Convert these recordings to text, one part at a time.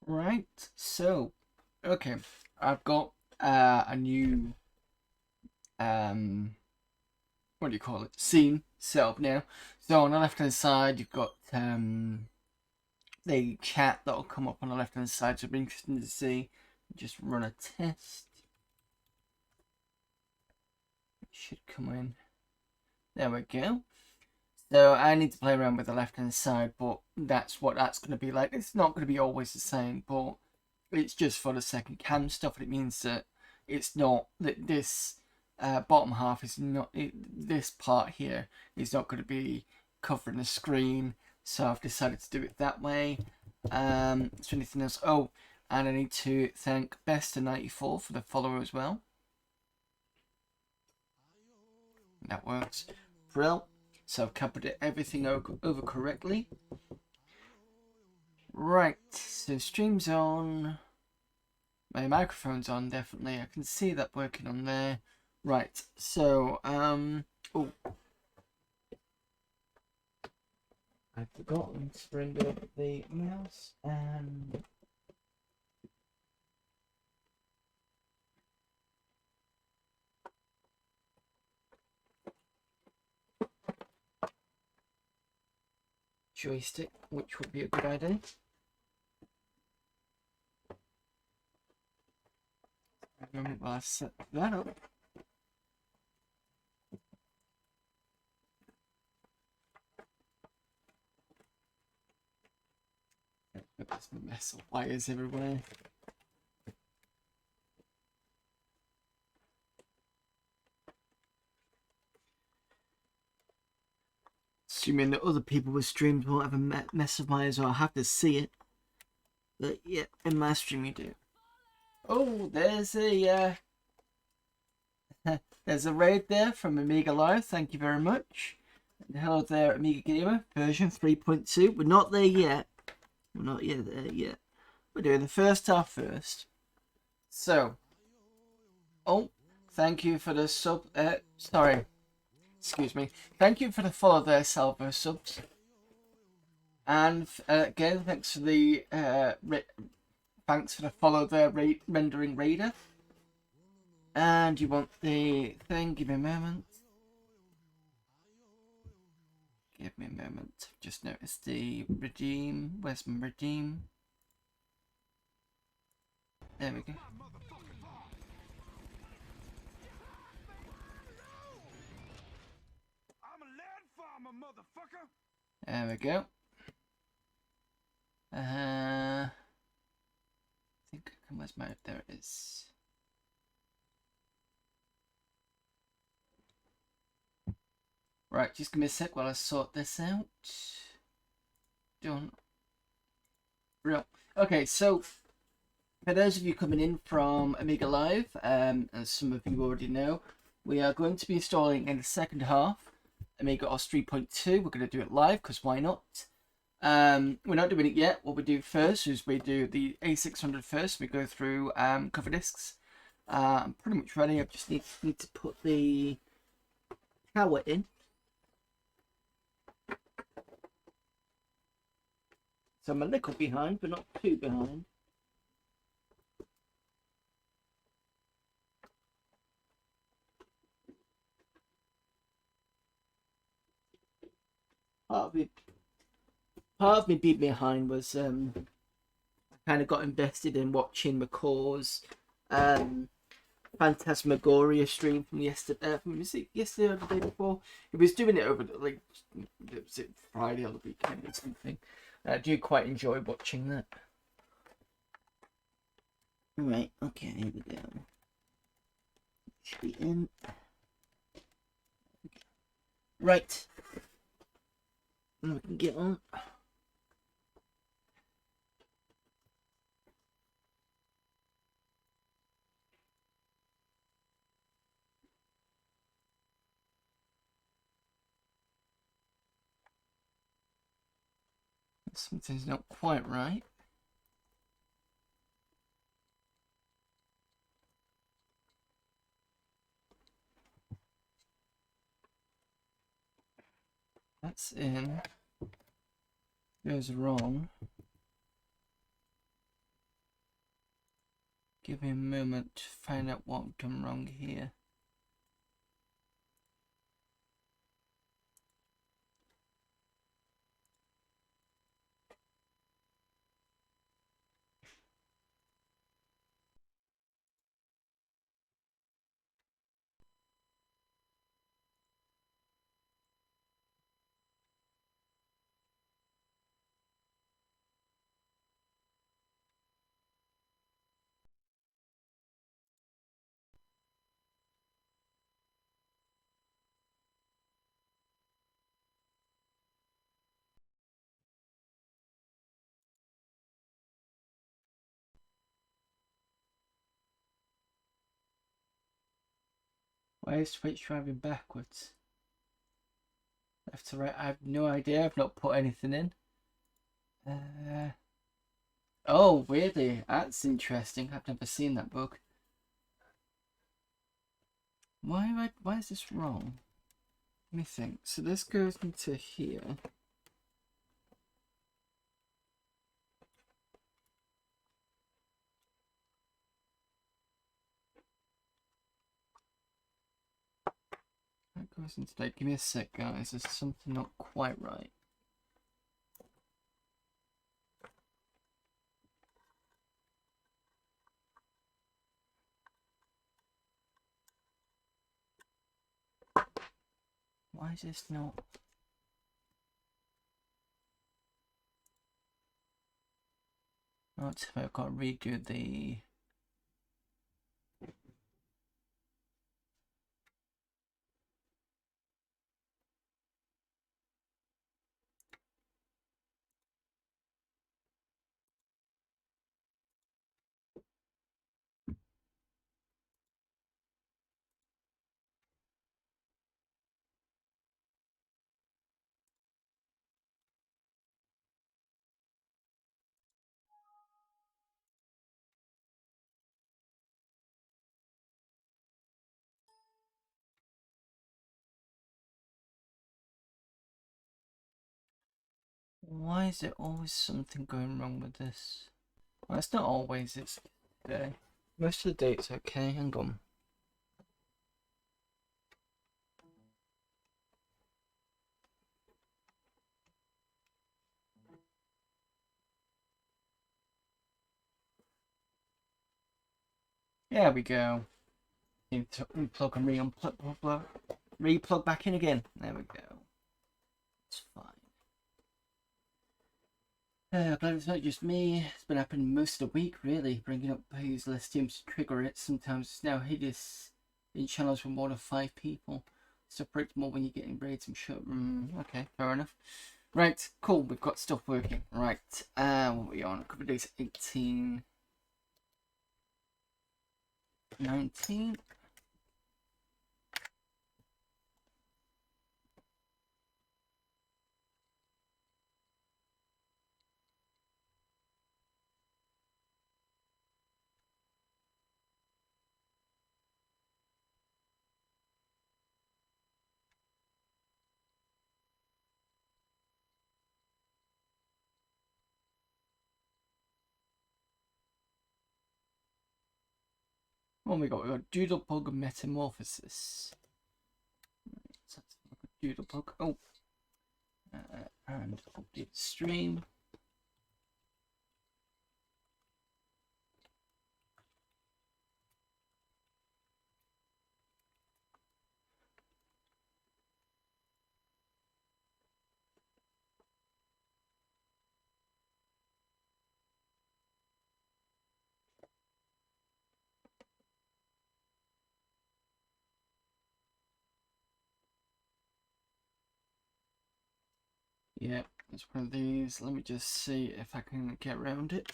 Right, so okay, I've got a new what do you call it? Scene set up now. So on the left hand side, you've got the chat that'll come up on the left hand side. So it'll be interesting to see. Just run a test. It should come in. There we go. So I need to play around with the left hand side, but that's what that's going to be like. It's not going to be always the same, but it's just for the second cam stuff. It means that it's not that this bottom half is not this part here is not going to be covering the screen. So I've decided to do it that way. So anything else? Oh, and I need to thank Bester94 for the follow as well. That works. Brill. So I've covered everything over correctly. Right, so stream's on. My microphone's on, definitely. I can see that working on there. Right, so, oh. I've forgotten to bring up the mouse and... joystick, which would be a good idea. While I set that up. There's a mess of wires everywhere. Assuming that other people with streams won't have a mess of wires, or I'll have to see it. But yeah, in my stream you do. Oh, there's a there's a raid there from Amiga Live. Thank you very much. And hello there, Amiga Gamer version 3.2. We're not there yet. We're not yet there yet. We're doing the first half first. So, oh, thank you for the sub. Sorry, excuse me. Thank you for the follow there, Salvo subs. And again, thanks for the follow there, rendering Raider. And you want the thing? Give me a moment. Give me a moment. Just noticed the redeem. Where's my redeem? There we go. There we go. I think where's my? There it is. Right, just give me a sec while I sort this out. Done. Real. Okay, so for those of you coming in from Amiga Live, as some of you already know, we are going to be installing in the second half AmigaOS 3.2. We're going to do it live because why not? We're not doing it yet. What we do first is we do the A600 first. We go through Coverdisks. I'm pretty much ready. I just need to put the tower in. So I'm a little behind, but not too behind. Part of me being behind was I kind of got invested in watching McCaw's Phantasmagoria stream from yesterday. Yesterday or the day before? He was doing it over like was it Friday or the weekend or something. I do quite enjoy watching that. Right, okay, here we go. Should be in. Right. And we can get on. Something's not quite right. That's in. Goes wrong. Give me a moment to find out what I've done wrong here. Why is Twitch driving backwards? Left to right, I have no idea. I've not put anything in. Oh, weirdly, that's interesting. I've never seen that book. Why is this wrong? Let me think. So this goes into here. That goes into that. Give me a sec, guys. There's something not quite right. Why is this not? Oh, I've got to redo the. Why is there always something going wrong with this? Well, it's not always, it's today. Most of the day it's okay. Hang on. There we go. Need to unplug and re-unplug, re-plug back in again. There we go. It's fine. Glad it's not just me. It's been happening most of the week, really. Bringing up who's less teams to trigger it. Sometimes it's now hideous in channels with more than 5 people. Separates more when you're getting raids, I'm sure. Okay, fair enough. Right, cool. We've got stuff working. Right, what are we on? Coverdisks 18, 19. What we got? We got Doodlebug Metamorphosis. Let's look at Doodlebug. Oh, and update stream. Yeah, it's one of these. Let me just see if I can get around it.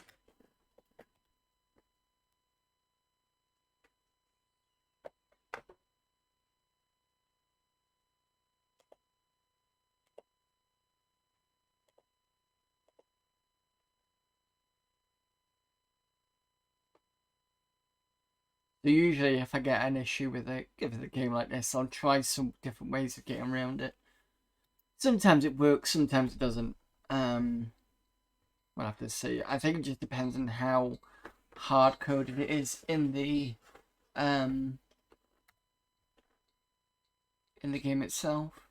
So usually if I get an issue with a game like this, I'll try some different ways of getting around it. Sometimes it works, sometimes it doesn't. We'll have to see. I think it just depends on how hard coded it is in the game itself,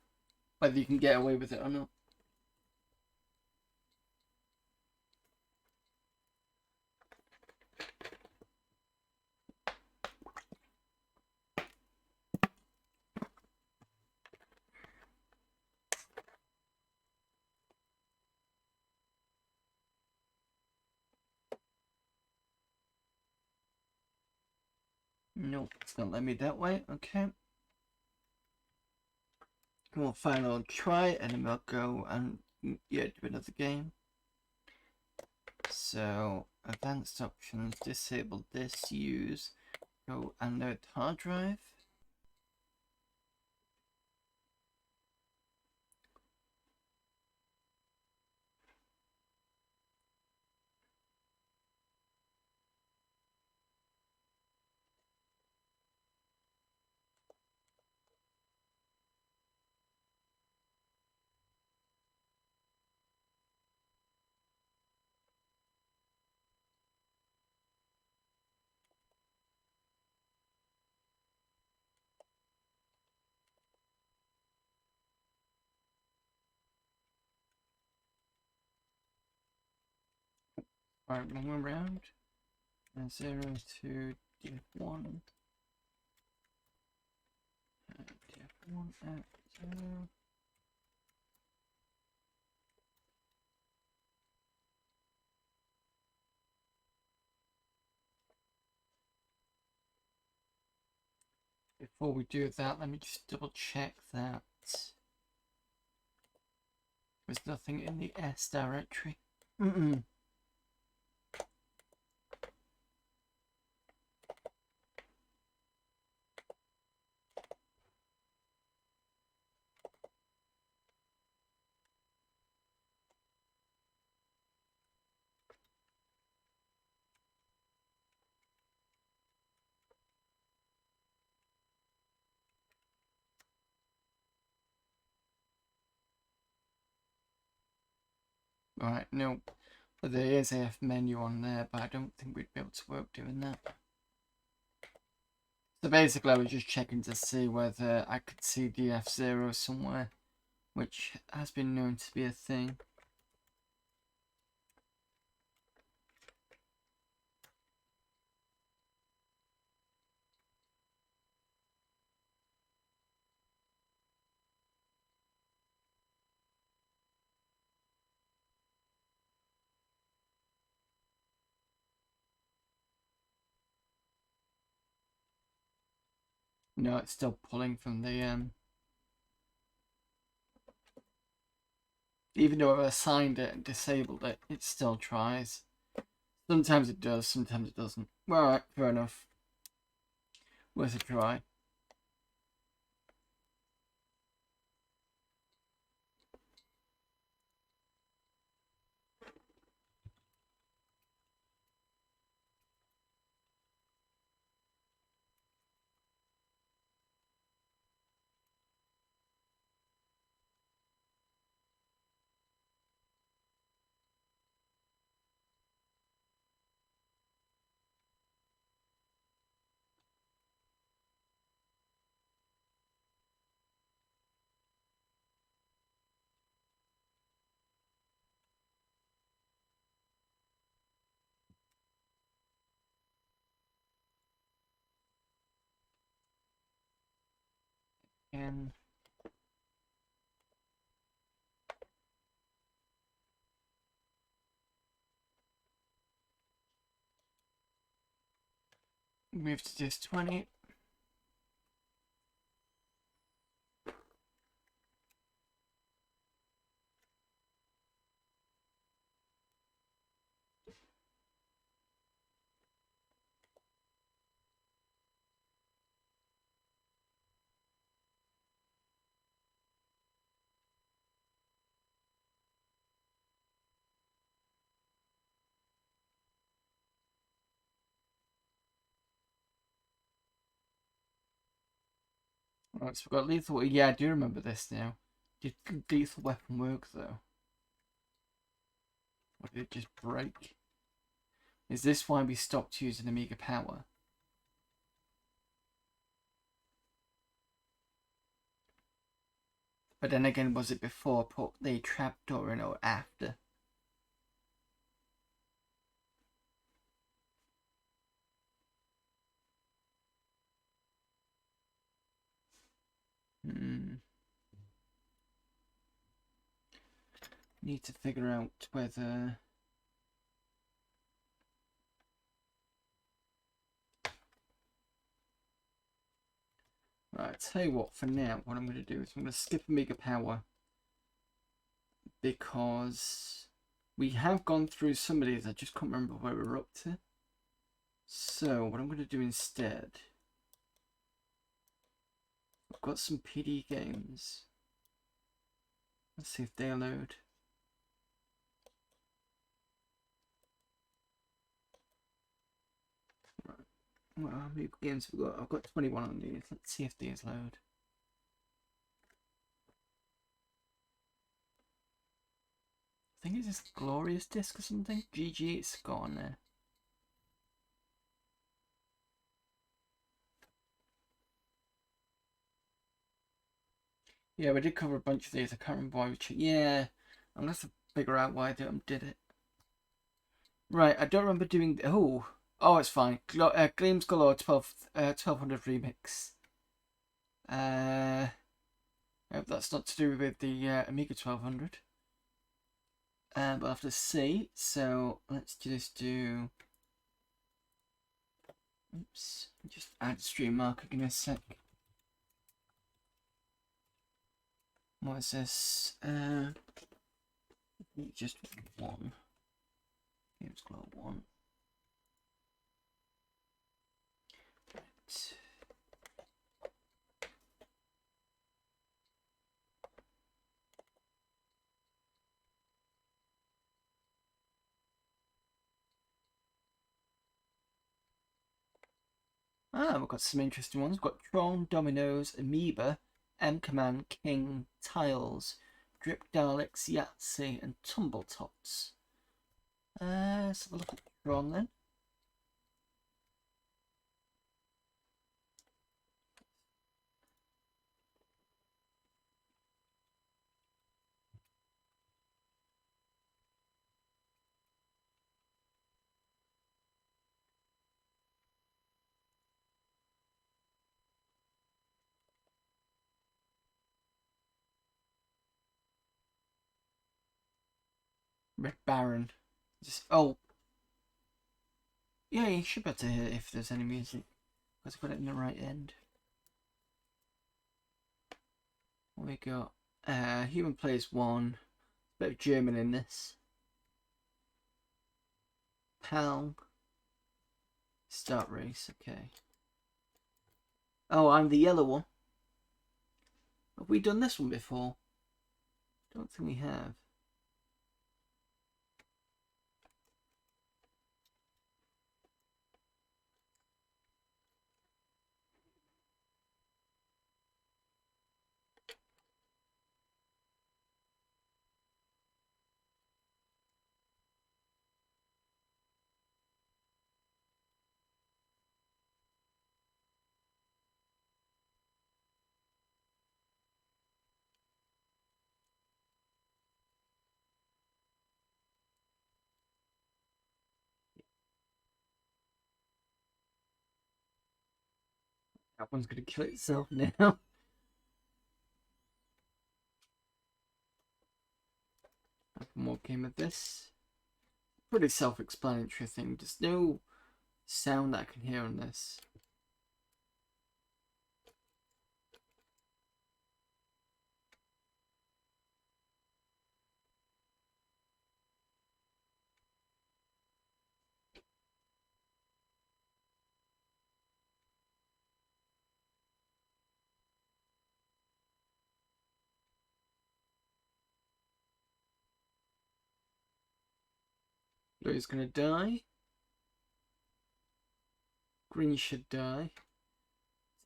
whether you can get away with it or not. Nope, it's not let me that way. Okay. We'll final try and then we'll go and do another game. So advanced options, disable this, use, go and load hard drive. Alright, one more round. And 0 to diff1. Diff1 at 0. Before we do that, let me just double check that there's nothing in the S directory. Right, no. But there is a F menu on there, but I don't think we'd be able to work doing that. So basically I was just checking to see whether I could see the F0 somewhere, which has been known to be a thing. No, it's still pulling from the even though I've assigned it and disabled it, it still tries. Sometimes it does, sometimes it doesn't. Well, alright, fair enough. Worth a try. And move to disk 20. Right, so we've got lethal. Yeah, I do remember this now. Did lethal weapon work though? Or did it just break? Is this why we stopped using Amiga Power? But then again, was it before I put the trapdoor in or after? Need to figure out whether... Right, tell you what, for now, what I'm going to do is I'm going to skip Amiga Power. Because we have gone through some of these, I just can't remember where we're up to. So, what I'm going to do instead... I've got some PD games. Let's see if they load. Right. Well, how many games have we got? I've got 21 on these. Let's see if these load. I think it's this Glorious Disc or something. GG, it's gone there. Yeah, we did cover a bunch of these. I can't remember why we yeah, I'm going to figure out why I did it. Right, I don't remember doing... Oh, it's fine. Gleams Galore 1200 remix. I hope that's not to do with the Amiga 1200. But I'll have to see. So let's just do... Oops, just add stream marker. Give me a sec. What is this? Just one. Games Galore 1. Right. We've got some interesting ones. We've got Tron, Dominos, Amoeba, M-Command, King, Tiles, Drip Daleks, Yahtzee, and Tumbling Tots. Let's have a look at Tron then. Red Baron. Just yeah, you should be able to hear if there's any music. Let's put it in the right end. What we got? Human Plays 1. Bit of German in this. Pal. Start race, okay. Oh, I'm the yellow one. Have we done this one before? Don't think we have. That one's gonna kill itself now. One more game of this. Pretty self-explanatory thing. There's no sound that I can hear on this. Blue's gonna die. Green should die.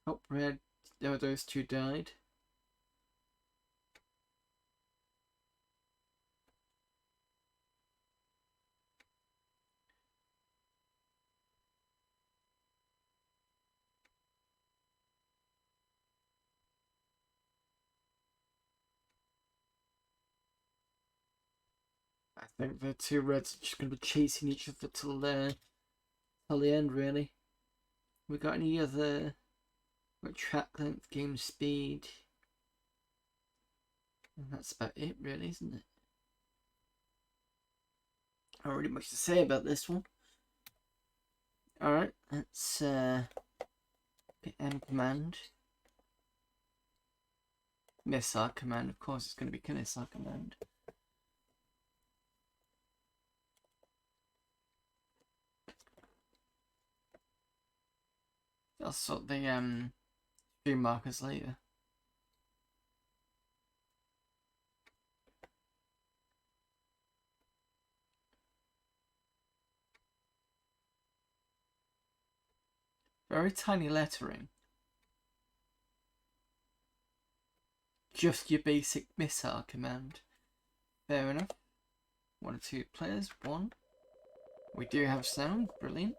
Top red. No, those two died. think the two reds are just going to be chasing each other till the end, really. We got any other... Got track length, game speed... And that's about it, really, isn't it? Not really much to say about this one. Alright, let's get M command. Missile command, of course it's going to be missile command. I'll sort the stream markers later. Very tiny lettering. Just your basic missile command. Fair enough. 1 or 2 players. 1. We do have sound. Brilliant.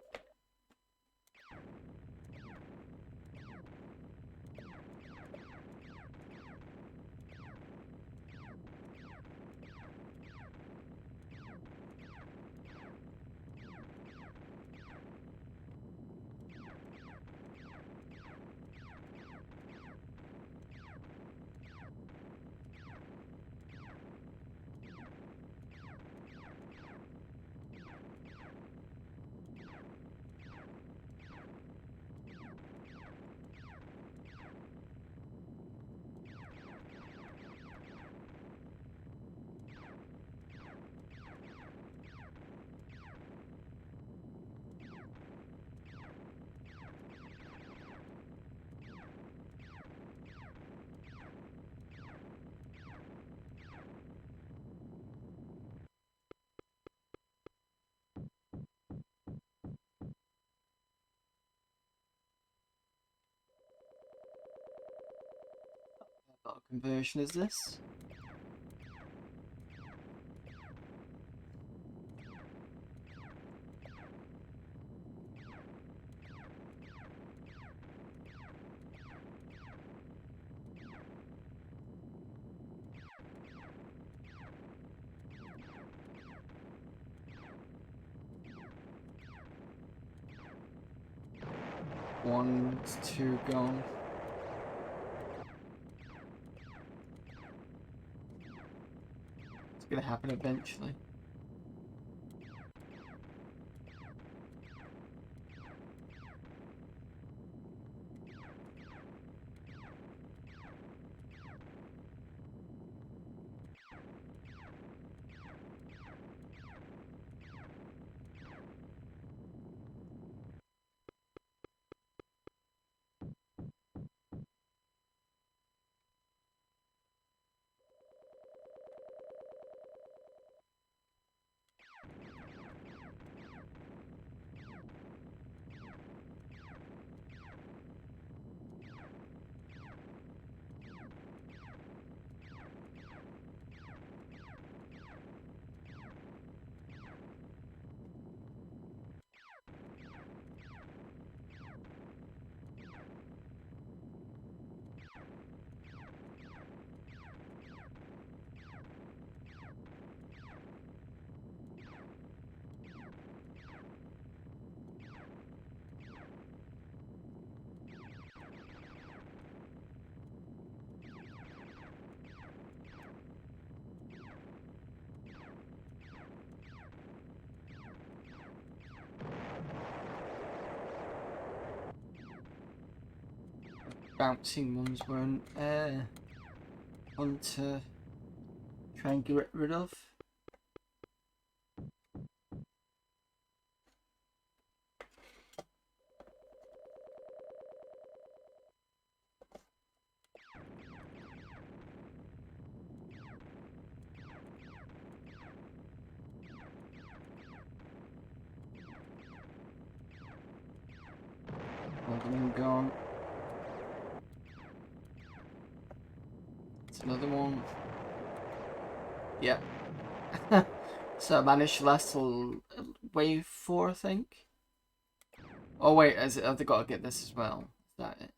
What conversion is this? One, 2 gone. It's gonna happen eventually. Bouncing ones weren't fun to try and get rid of. One gone. Another one. Yep. So I managed to last till wave 4, I think. Oh wait, have they got to get this as well? Is that it?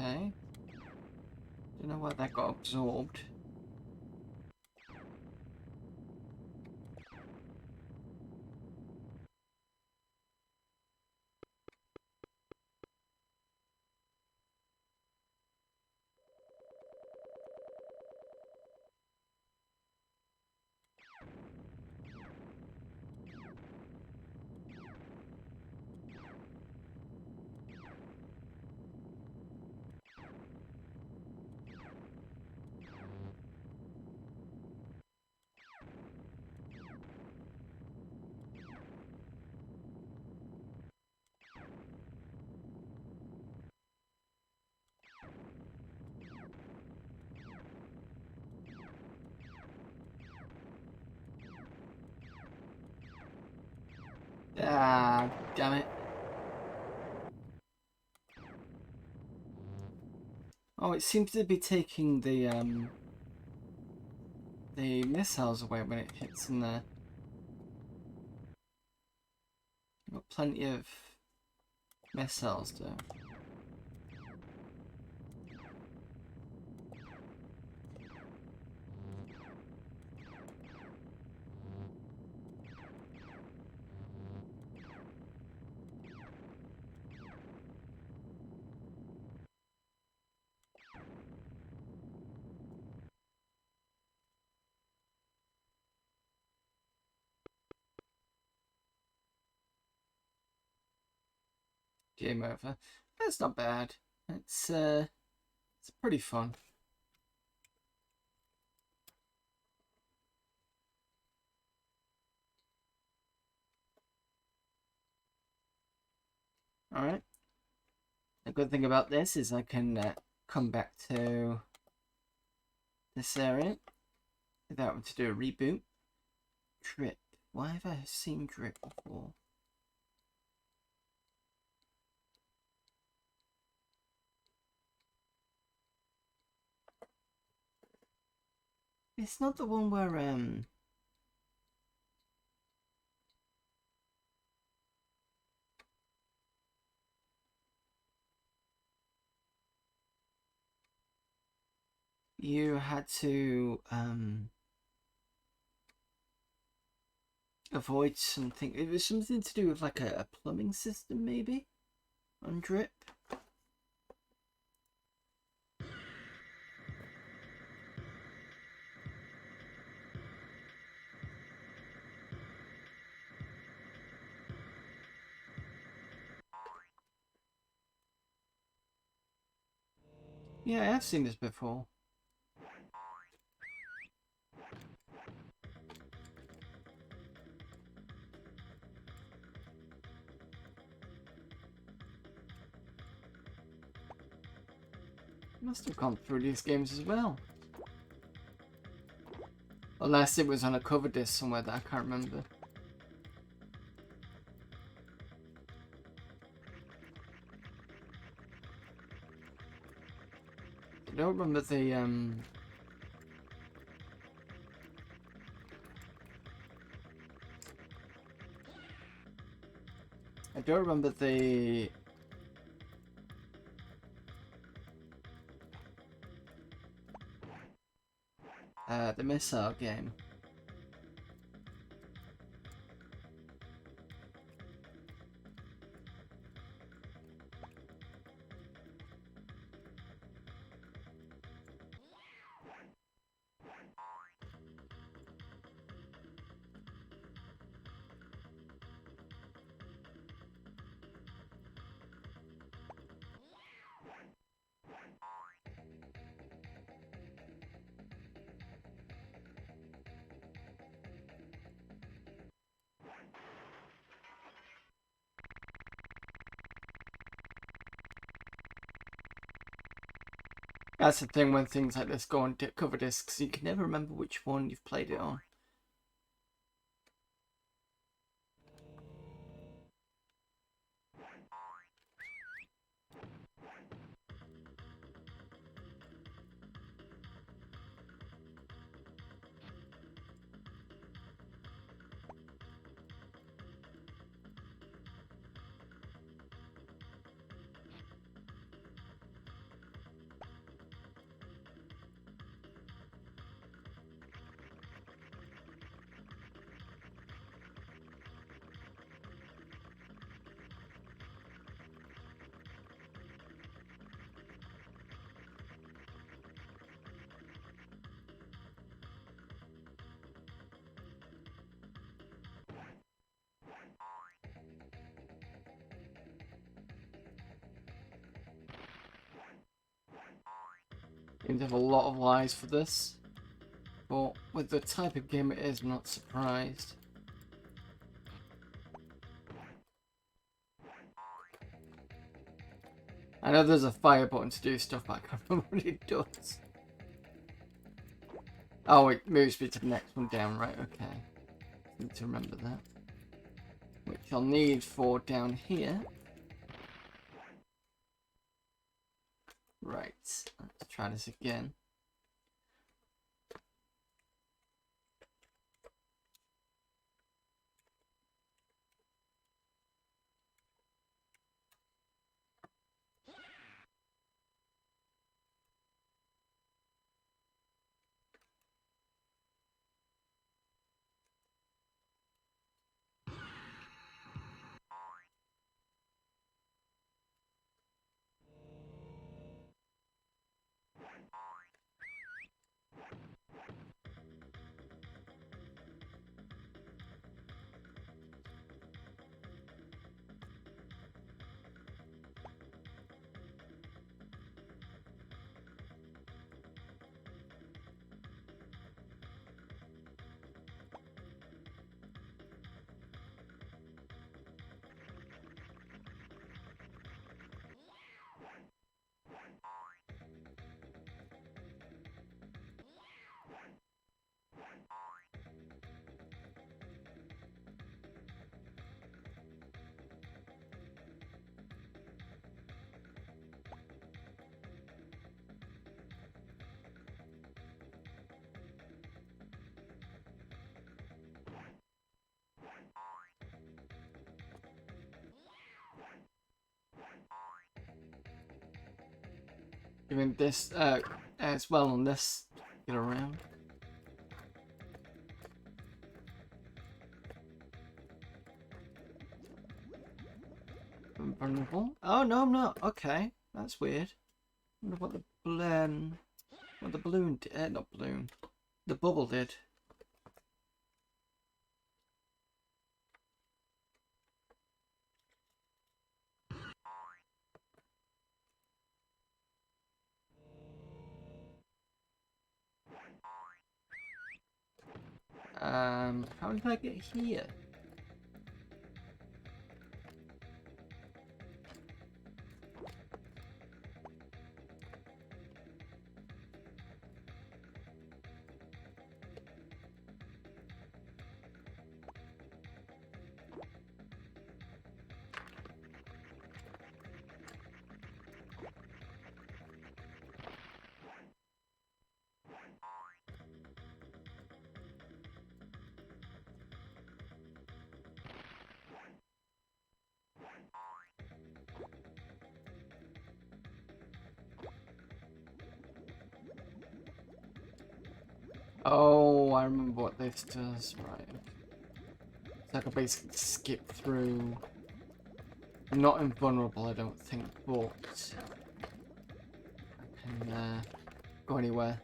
Okay. Don't know why that got absorbed. Ah, damn it. Oh, it seems to be taking the missiles away when it hits in there. Got plenty of missiles though. Game over. That's not bad. It's pretty fun. All right. The good thing about this is I can come back to this area without having to do a reboot. Drip. Why have I seen drip before? It's not the one where you had to avoid something. It was something to do with like a plumbing system maybe on drip. Yeah, I have seen this before. Must have gone through these games as well. Unless it was on a Coverdisks somewhere that I can't remember. I don't remember the I don't remember the missile game. That's the thing when things like this go on cover discs, you can never remember which one you've played it on. Seems to have a lot of lies for this. But with the type of game it is, I'm not surprised. I know there's a fire button to do stuff, but I can't remember what it does. Oh, it moves me to the next one down, right, okay. Need to remember that. Which I'll need for down here. Right, let's try this again. Doing this as well on this get around. I'm vulnerable. Oh no, I'm not. Okay, that's weird. I wonder what the balloon did. Not balloon. The bubble did. How did I get here? Oh, I remember what this does, right. So I can basically skip through. I'm not invulnerable, I don't think, but I can go anywhere.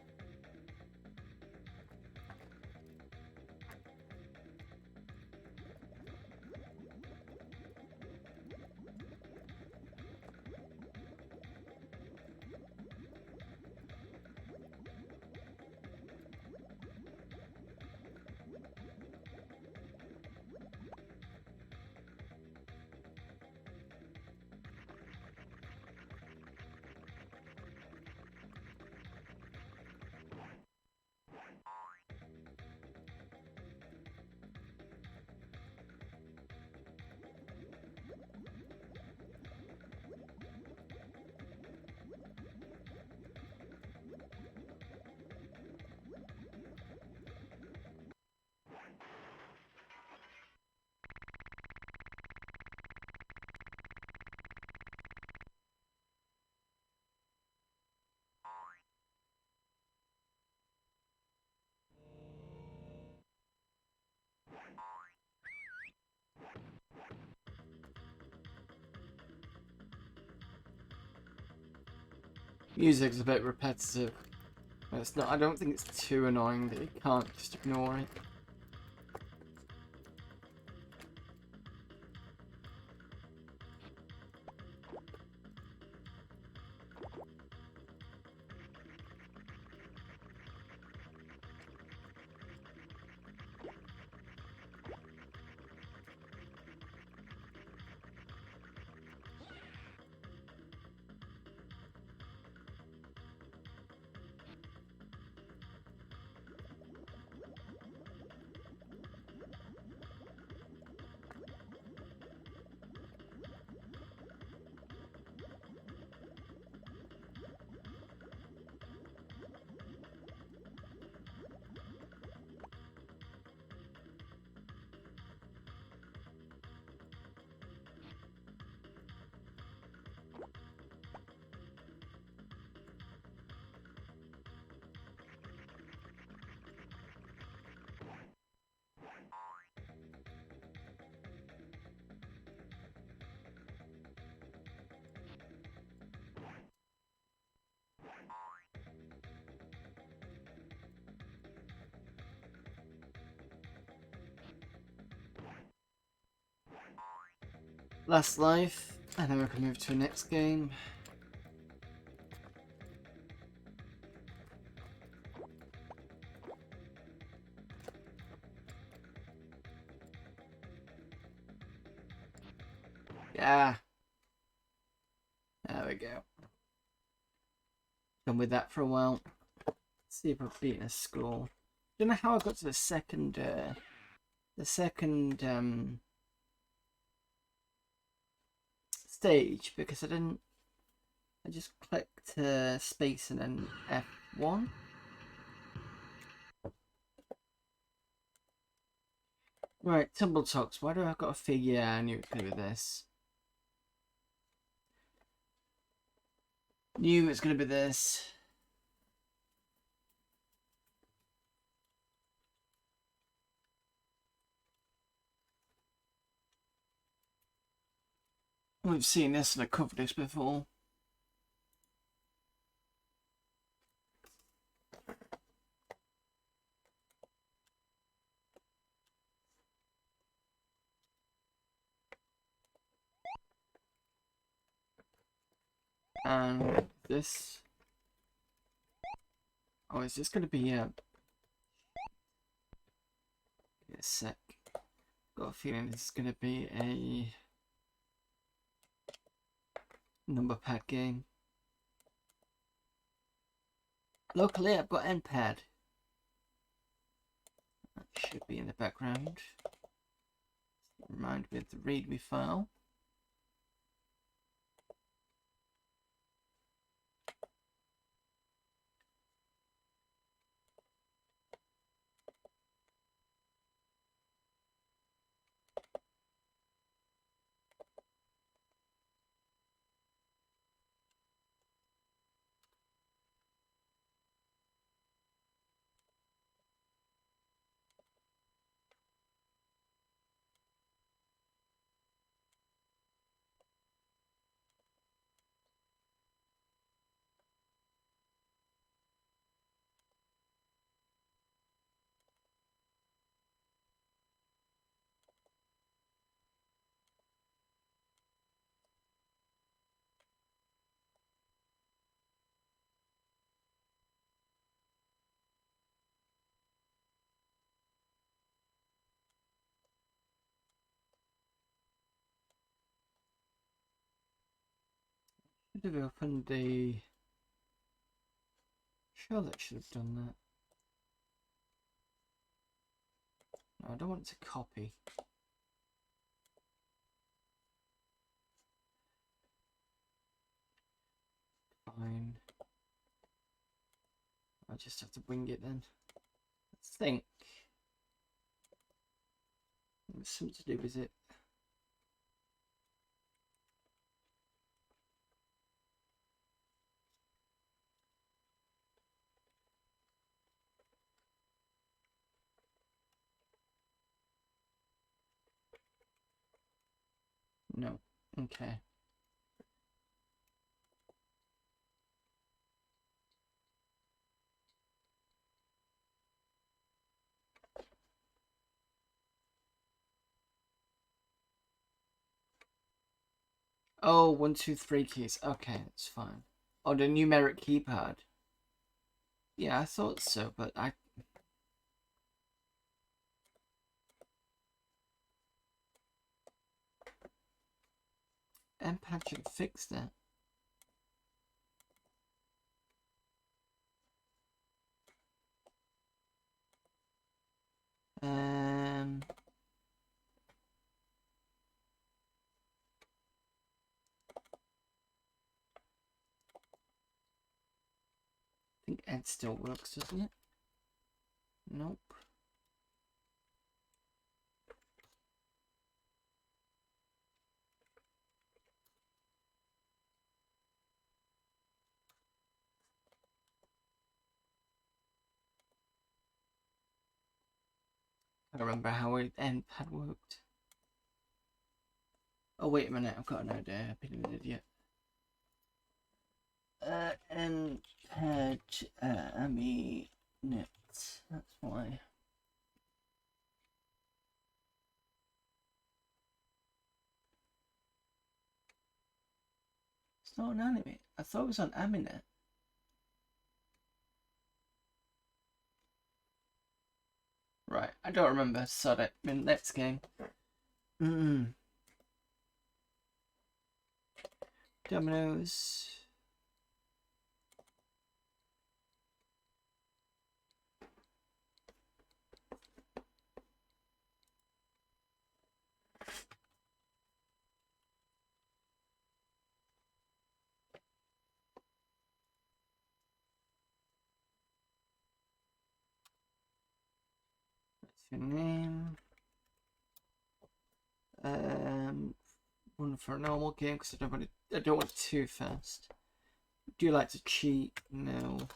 Music's a bit repetitive. It's not. I don't think it's too annoying that you can't just ignore it. Last life, and then we can move to the next game. Yeah. There we go. Done with that for a while. Let's see if I've beaten a score. Don't know how I got to the second stage, because I didn't. I just clicked space and then F1. Right, Tumbling Tots. Why do I got a figure? Yeah, I knew it was gonna be this. Knew it was gonna be this. We've seen this in a Coverdisks before. And this. Oh, is this going to be a sec? Got a feeling this is going to be a number pad game. Luckily, I've got NPad. That should be in the background. Remind me of the README file. Should have opened the. Sure, that should have done that. No, I don't want it to copy. Fine. I just have to wing it then. Let's think. It's something to do with it. No. Okay. Oh, 1, 2, 3 keys. Okay, that's fine. Oh, the numeric keypad. Yeah, I thought so, but NPad should fix that. I think Ed still works, doesn't it? Nope. I don't remember how NPad worked. Oh, wait a minute, I've got an idea. I've been an idiot. NPad AmiNet. That's why. not on anime. I thought it was on Aminet. Right, I don't remember. Sorry. Next game. Dominos. Your name. One for a normal game because I don't want it too fast. Do you like to cheat? No.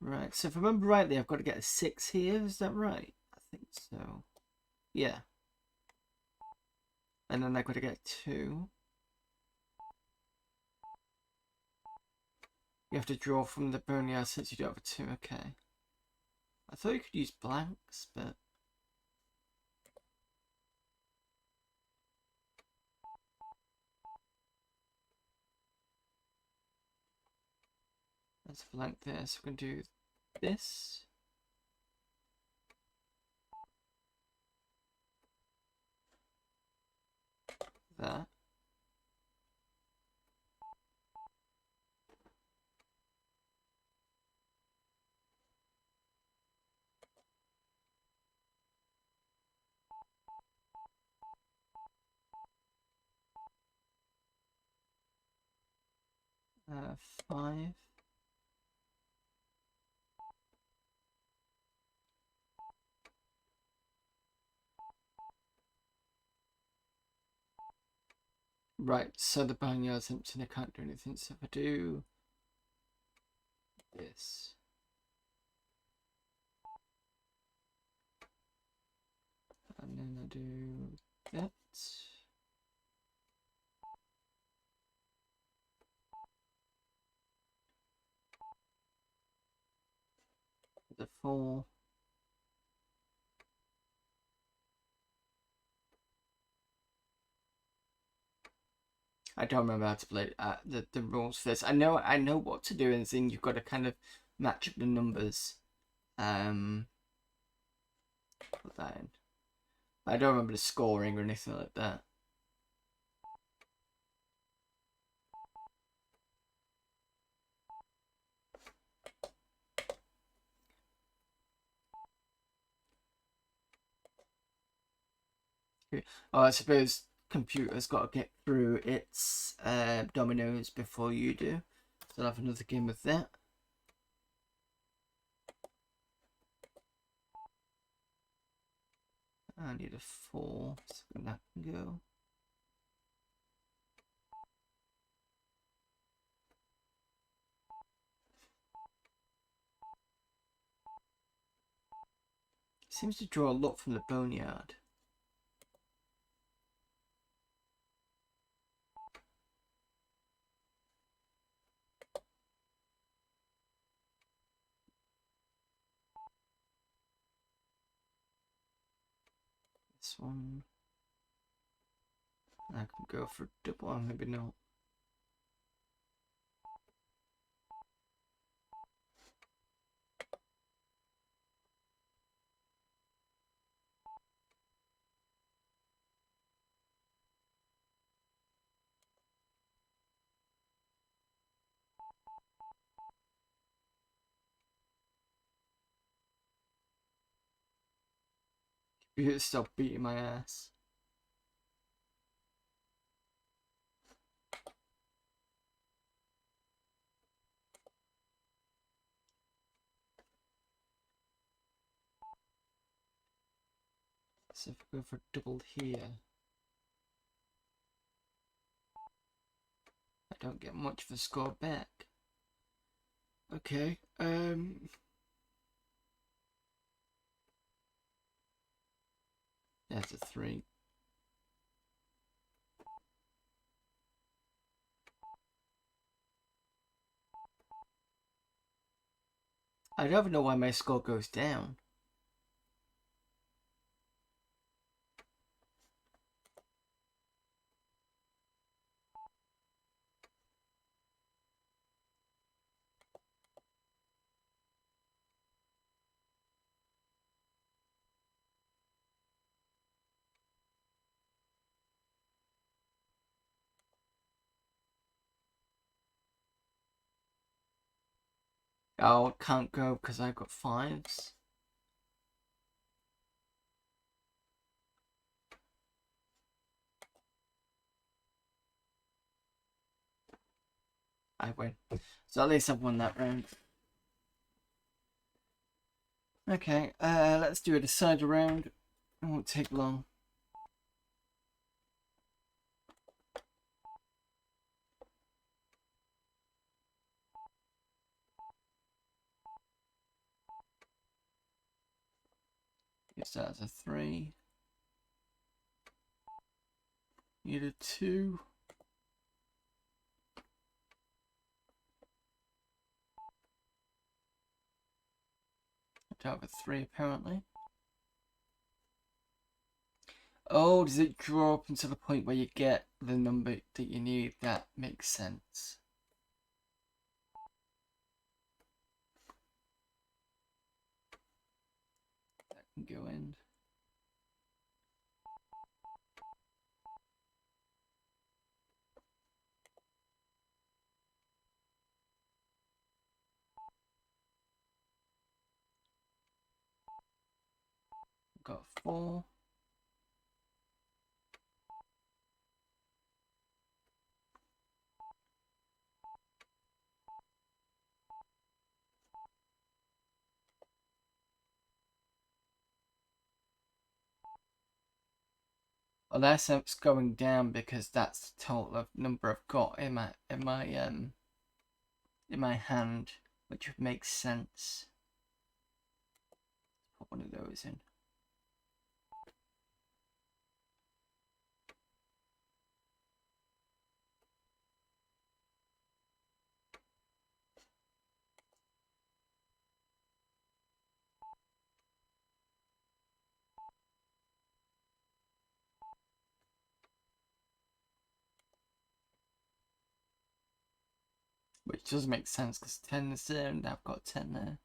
Right, so if I remember rightly, I've got to get a 6 here. Is that right? I think so. Yeah. And then I've got to get 2. You have to draw from the boneyard since you don't have a 2. Okay. I thought you could use blanks, but... There's a blank there, so we can do this. That. Uh, 5. Right, so the barnyard's empty and I can't do anything. So if I do this, and then I do that, the 4. I don't remember how to play the rules for this. I know what to do, and then you've got to kind of match up the numbers. Put that in. I don't remember the scoring or anything like that. Oh, I suppose computer's got to get through its dominoes before you do. So I'll have another game of that. I need a 4, so that can go. Seems to draw a lot from the boneyard. This one. I can go for double, or maybe not. Computer's still beating my ass. So if we go for double here, I don't get much of a score back. Okay, that's a 3. I don't even know why my score goes down. Oh, can't go because I've got 5s. I win. So at least I've won that round. Okay, let's do a decider round. It won't take long. Use that as a 3. Need a 2. I don't have a 3 apparently. Oh, does it draw up until the point where you get the number that you need? That makes sense. That can go in. Got 4. Unless it's going down because that's the total of number I've got in my hand, which would make sense. Put one of those in. Which does make sense because 10 is there and I've got 10 there.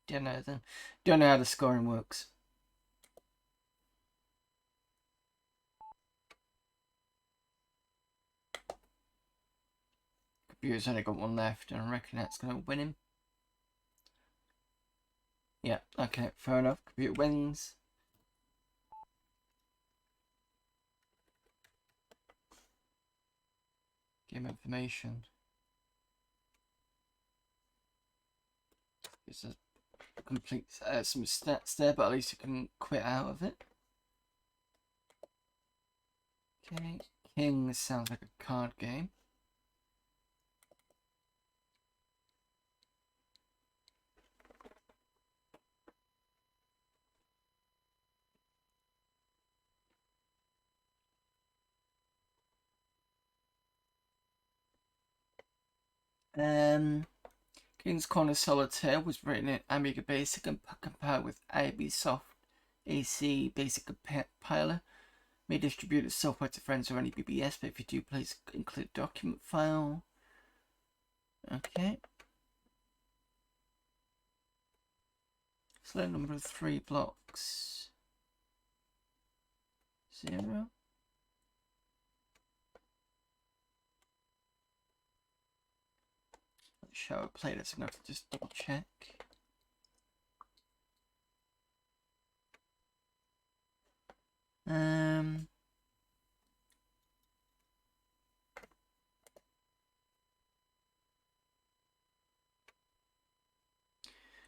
Don't know then. Don't know how the scoring works. Computer's only got 1 left and I reckon that's going to win him. Yeah, okay, fair enough. Computer wins. Game information. It's a complete some stats there, but at least you can quit out of it. Okay, King sounds like a card game. King's Corner Solitaire was written in Amiga Basic and compiled with Ubisoft AC Basic Compiler. May distribute its software to friends or any BBS, but if you do, please include a document file. Okay. Select number of 3 blocks. 0. Show a playlist. I'm going to have to just double check.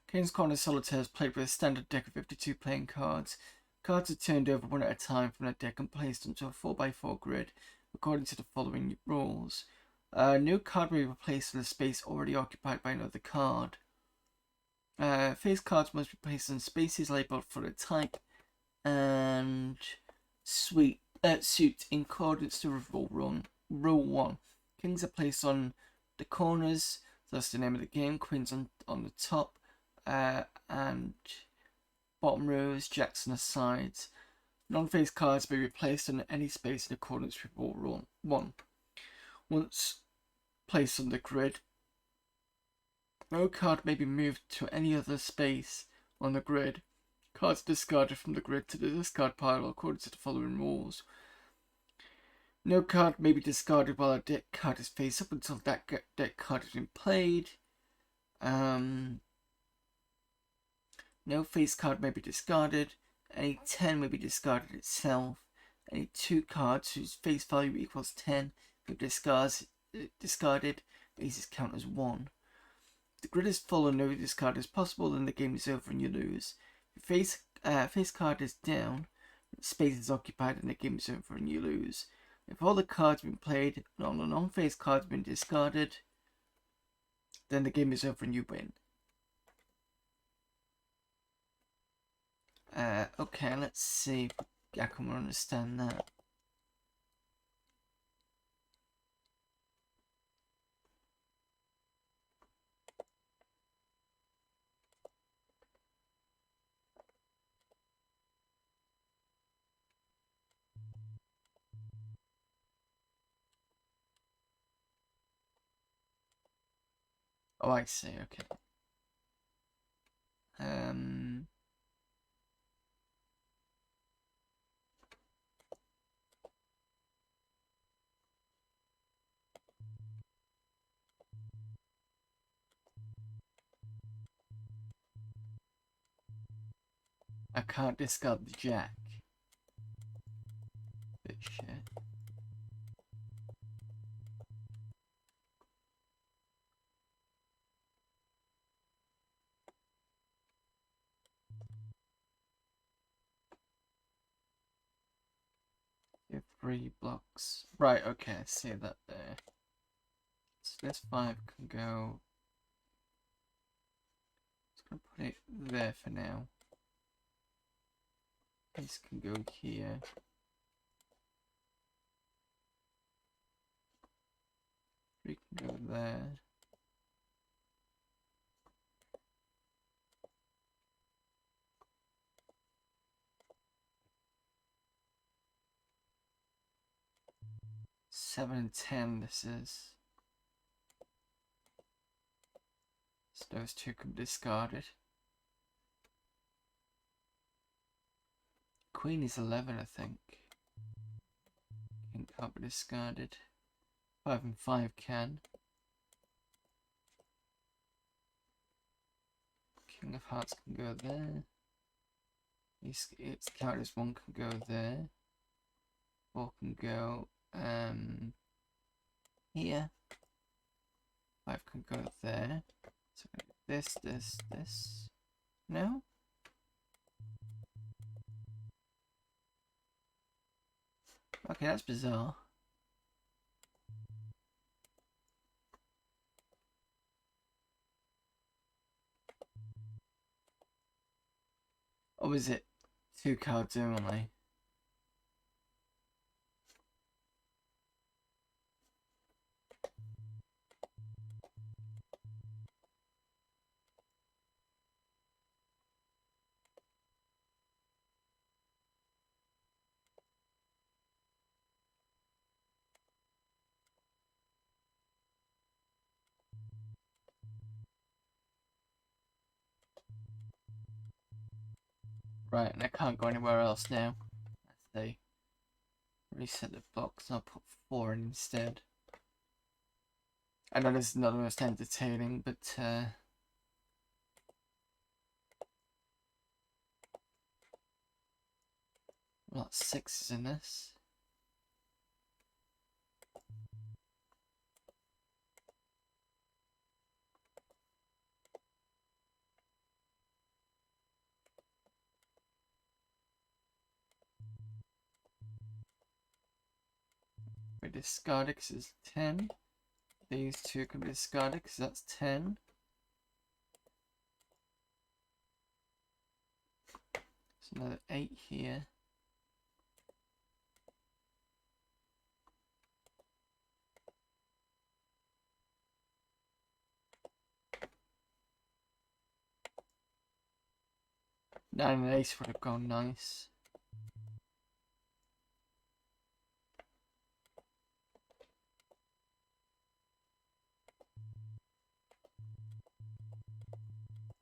King's Corner Solitaire is played with a standard deck of 52 playing cards. Cards are turned over one at a time from the deck and placed onto a 4x4 grid according to the following rules. A new card may be replaced with a space already occupied by another card. Face cards must be placed in spaces labelled for the type and suit in accordance to rule 1. Kings are placed on the corners, that's the name of the game. Queens on the top, and bottom rows, jacks on the sides. Non-face cards may be placed in any space in accordance with rule 1. Once placed on the grid, no card may be moved to any other space on the grid. Cards discarded from the grid to the discard pile according to the following rules. No card may be discarded while a deck card is face up until that deck card has been played. No face card may be discarded. Any 10 may be discarded itself. Any 2 cards whose face value equals 10 may be discarded. These is count as 1. If the grid is full and no discard is possible, then the game is over and you lose. If face card is down, space is occupied and the game is over and you lose. If all the cards have been played and all the non-face cards have been discarded, then the game is over and you win. Okay, let's see if I can understand that. Oh, I see, okay. I can't discard the jack. Bit shit. You have 3 blocks. Right, okay, I see that there. So this 5 can go. Just gonna put it there for now. This can go here. We can go there. Seven and 10 this is. So those 2 can be discarded. Queen is 11, I think. King can't be discarded. 5 and 5 can. King of Hearts can go there. Its characters 1 can go there. 4 can go here. 5 can go there. So this. No? Okay, that's bizarre. Or is it 2 cards only? Right, and I can't go anywhere else now. Let's see. Reset the box, I'll put 4 in instead. I know this is not the most entertaining, but well, 6 is in this. We discard it because it's 10. These 2 can be discarded because that's 10. So another 8 here. Nine and ace would have gone nice.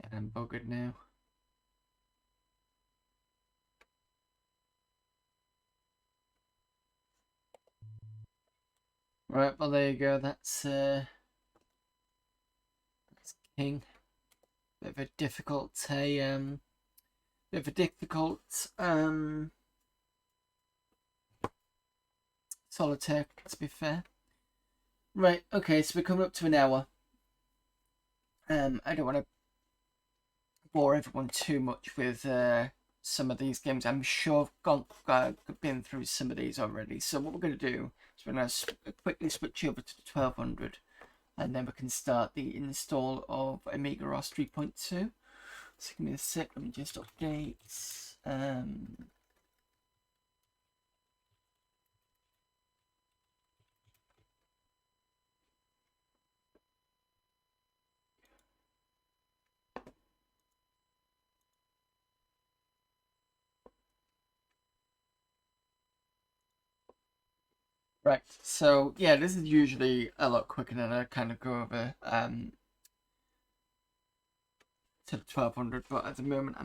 And I'm buggered now. Right, well there you go. That's king. bit of a difficult solitaire, to be fair. Right, okay, so we're coming up to an hour. I don't want to bore everyone too much with some of these games. I'm sure I've been through some of these already. So what we're going to do is we're going to quickly switch over to the 1200, and then we can start the install of AmigaOS 3.2. So give me a sec, let me just update. Right, so yeah, this is usually a lot quicker than I kind of go over to the 1200, but at the moment I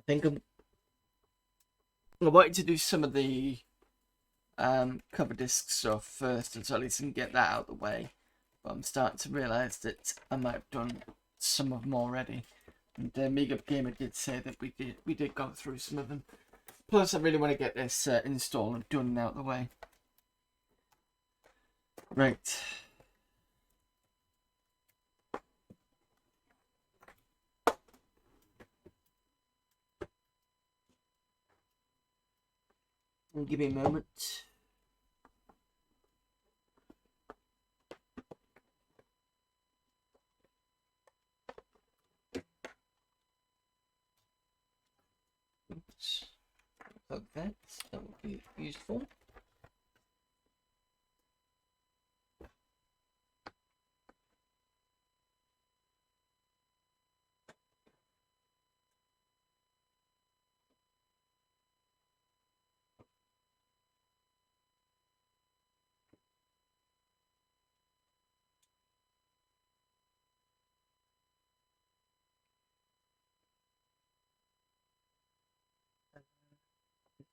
think I wanted to do some of the Coverdisks stuff first, and so at least I can get that out of the way. But I'm starting to realise that I might have done some of them already. And Amiga Gamer did say that we did go through some of them. Plus, I really want to get this installed and done and out of the way. Right. Give me a moment. Oops. Plug that would be useful.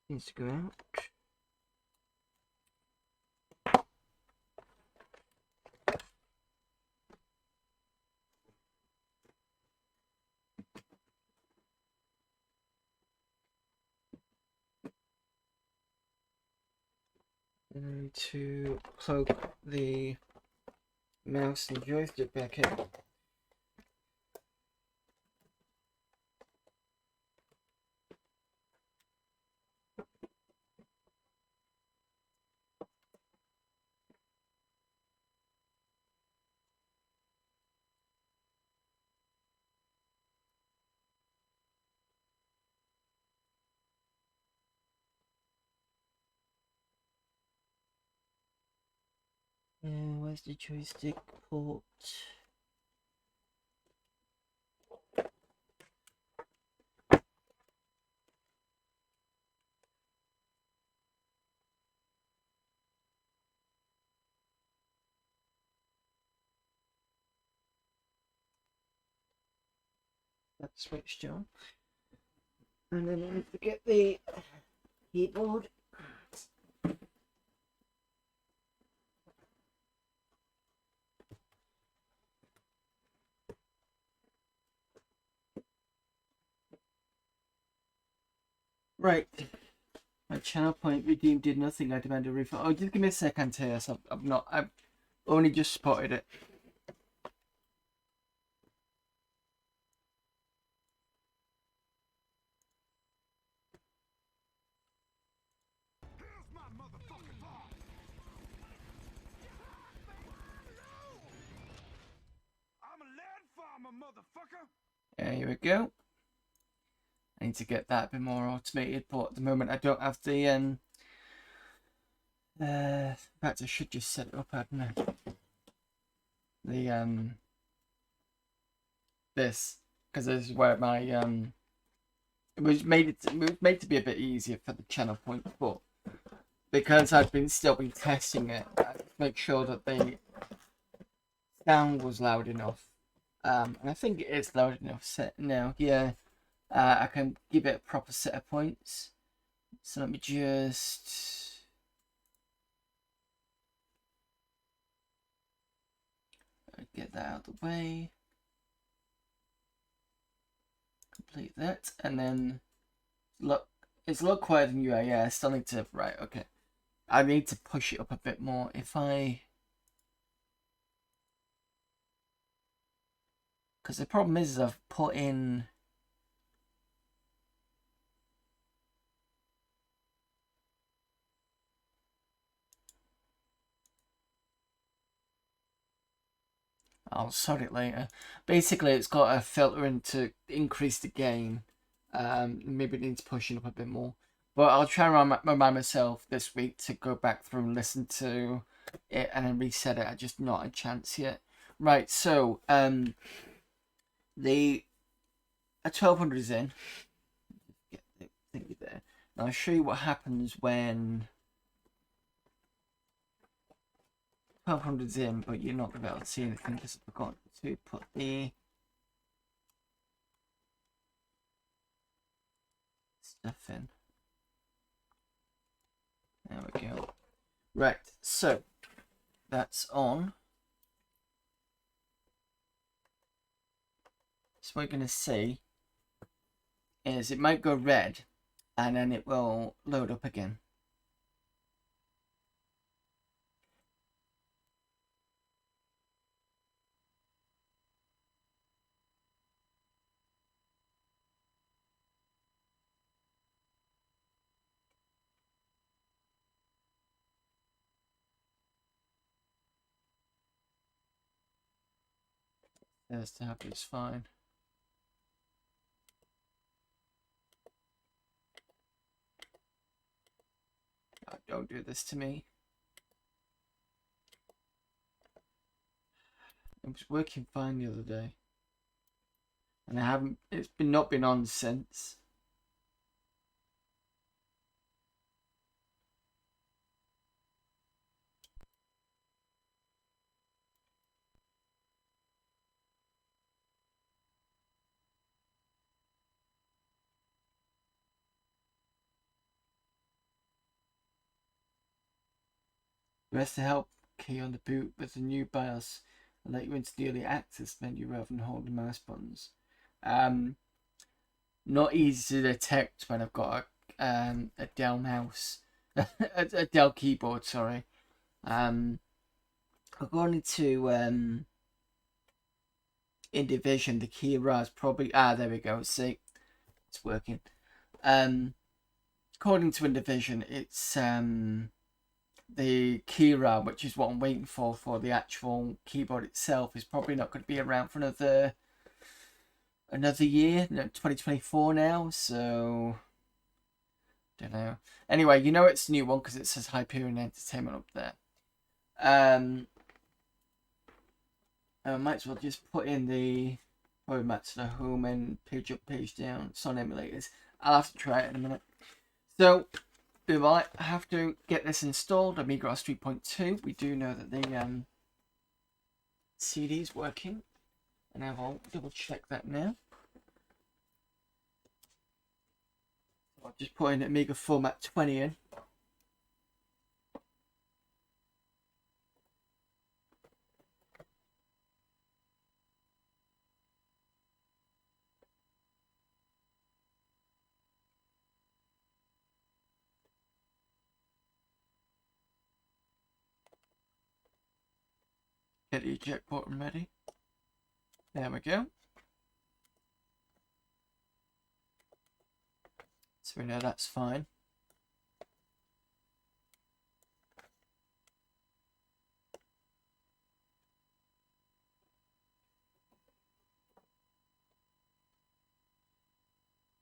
Needs to go out. And to plug the mouse and joystick back in. Where's the joystick port? That's switched on. And then I need to get the keyboard. Right. My channel point redeemed did nothing. I demand a refund. Oh, just give me a second here. So I've only just spotted it. Here we go. I need to get that a bit more automated, but at the moment I don't have the in fact I should just set it up, hadn't I? The this, because this is where my it was made to be a bit easier for the channel point, but because I've still been testing it, I had to make sure that the sound was loud enough. And I think it is loud enough set now. Yeah. I can give it a proper set of points. So let me just get that out of the way. Complete that, and then look, it's a lot quieter than you are. Yeah, I still need to, right, okay. I need to push it up a bit more. If I, because the problem is I've put in, I'll sort it later. Basically, it's got a filter in to increase the gain. Maybe it needs pushing up a bit more. But I'll try and remind myself this week to go back through and listen to it and then reset it. I just not a chance yet. Right, so the 1200 is in. Get the thingy there. Now I'll show you what happens when 1200's in, but you're not going to be able to see anything because I forgot to put the stuff in. There we go. Right, so that's on. So what we're going to see is it might go red and then it will load up again. There's the happy, it's fine. Oh, don't do this to me. It was working fine the other day. And I haven't, it's been not been on since. Press the help key on the boot with the new BIOS and let you into the early access menu rather than hold the mouse buttons. Not easy to detect when I've got a Dell mouse, a Dell keyboard. Sorry. According to in Division, the key is probably there we go. See, it's working. According to in Division, it's the keyra, which is what I'm waiting for the actual keyboard itself, is probably not going to be around for another year. 2024 now, so don't know. Anyway, you know it's a new one because it says Hyperion Entertainment up there. I might as well just put in the probably back to the home and page up, page down. It's on emulators. I'll have to try it in a minute. So we might have to get this installed. AmigaOS 3.2. We do know that the CD is working, and I'll double check that now. I'll just put in Amiga format 20 in. Get the eject button ready. There we go. So we know that's fine.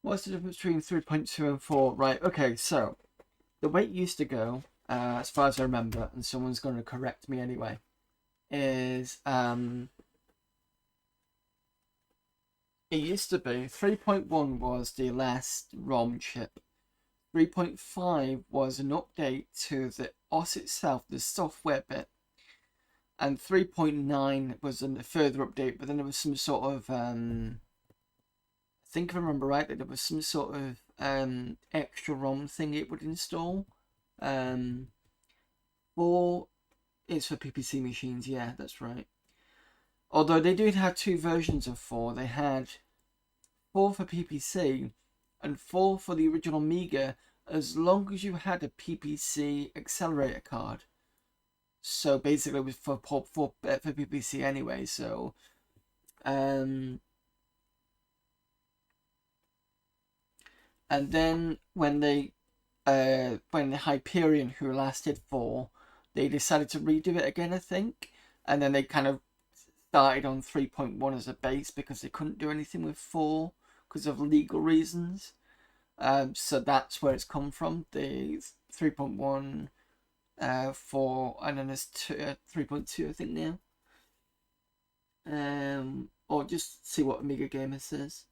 What's the difference between 3.2 and 4? Right, okay, so the way it used to go, as far as I remember, and someone's going to correct me anyway, is it used to be 3.1 was the last ROM chip. 3.5 was an update to the OS itself, the software bit. And 3.9 was a further update, but then there was some sort of, I think if I remember right, that there was some sort of extra ROM thing it would install. 4 is for PPC machines, yeah, that's right. Although they did have two versions of 4. They had 4 for PPC, and 4 for the original Amiga, as long as you had a PPC accelerator card. So basically it was for PPC anyway, so and then when Hyperion, who last did 4, they decided to redo it again, I think, and then they kind of started on 3.1 as a base because they couldn't do anything with 4 because of legal reasons. So that's where it's come from, the 3.1, 4, and then there's 3.2, I think, now. Or just see what Amiga Gamer says.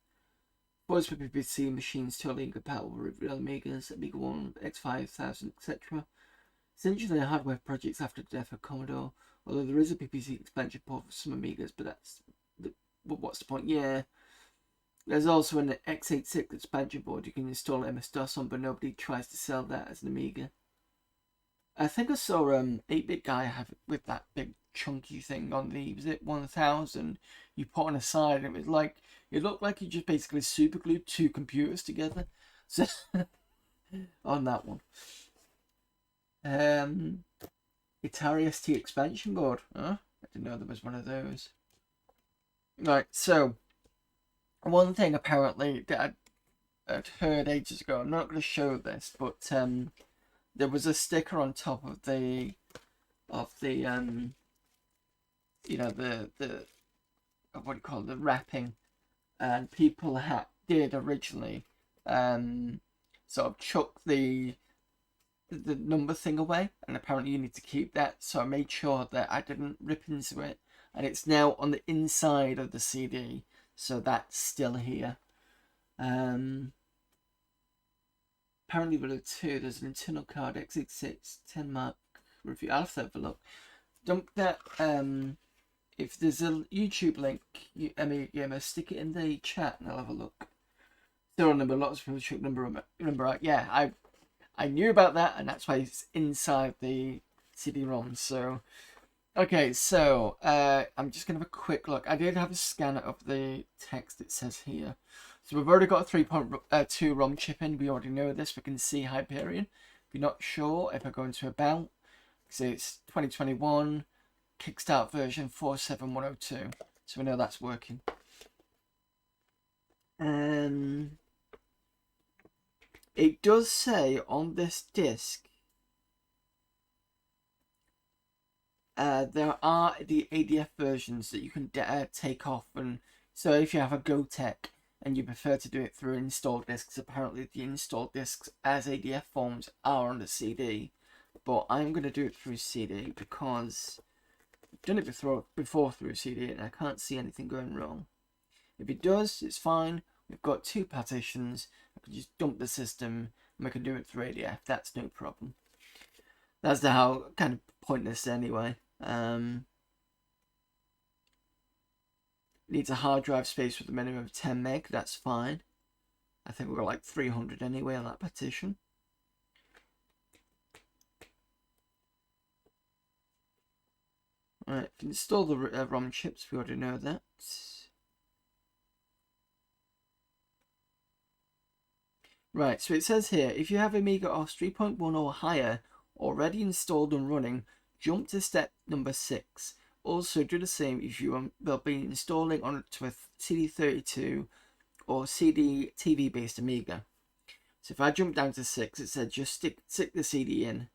Voice for PPC machines totally incompatible with real Amigas, Amiga 1, X5000, etc. Essentially, hardware projects after the death of Commodore, although there is a PPC expansion port for some Amigas, but what's the point? Yeah. There's also an x86 expansion board you can install MS-DOS on, but nobody tries to sell that as an Amiga. I think I saw 8-Bit Guy have it with that big chunky thing on the, was it 1000? You put on a side, and it was like, it looked like you just basically super glued 2 computers together. So on that one. Atari ST expansion board. Huh? I didn't know there was one of those. Right, so one thing apparently that I'd heard ages ago, I'm not going to show this, but there was a sticker on top of the you know, the what do you call it, the wrapping, and people did originally sort of chuck the number thing away, and apparently you need to keep that, so I made sure that I didn't rip into it, and it's now on the inside of the CD, so that's still here. Apparently below 2 there's an internal card, x86 10 mark review. I'll have to have a look. Don't that if there's a YouTube link, Amiga Gamer, stick it in the chat and I'll have a look. Still remember lots of people should remember. Yeah, I knew about that, and that's why it's inside the CD-ROM. So, okay, so I'm just gonna have a quick look. I did have a scanner of the text it says here. So we've already got a 3.2 ROM chip in. We already know this. We can see Hyperion. If you're not sure, if I go into About, so it's 2021 Kickstart version 47102. So we know that's working. It does say on this disc there are the ADF versions that you can take off, and so if you have a GoTech and you prefer to do it through installed discs, apparently the installed discs as ADF forms are on the CD, but I'm going to do it through CD because I've done it before through CD and I can't see anything going wrong. If it does, it's fine. We've got 2 partitions. I can just dump the system and we can do it through ADF. That's no problem. That's how kind of pointless anyway. Needs a hard drive space with a minimum of 10 meg. That's fine. I think we've got like 300 anyway on that partition. Alright, install the ROM chips. We already know that. Right, so it says here, if you have AmigaOS 3.1 or higher already installed and running, jump to step number 6. Also, do the same if you will be installing onto a CD32 or CD TV based Amiga. So if I jump down to 6, it said just stick the CD in.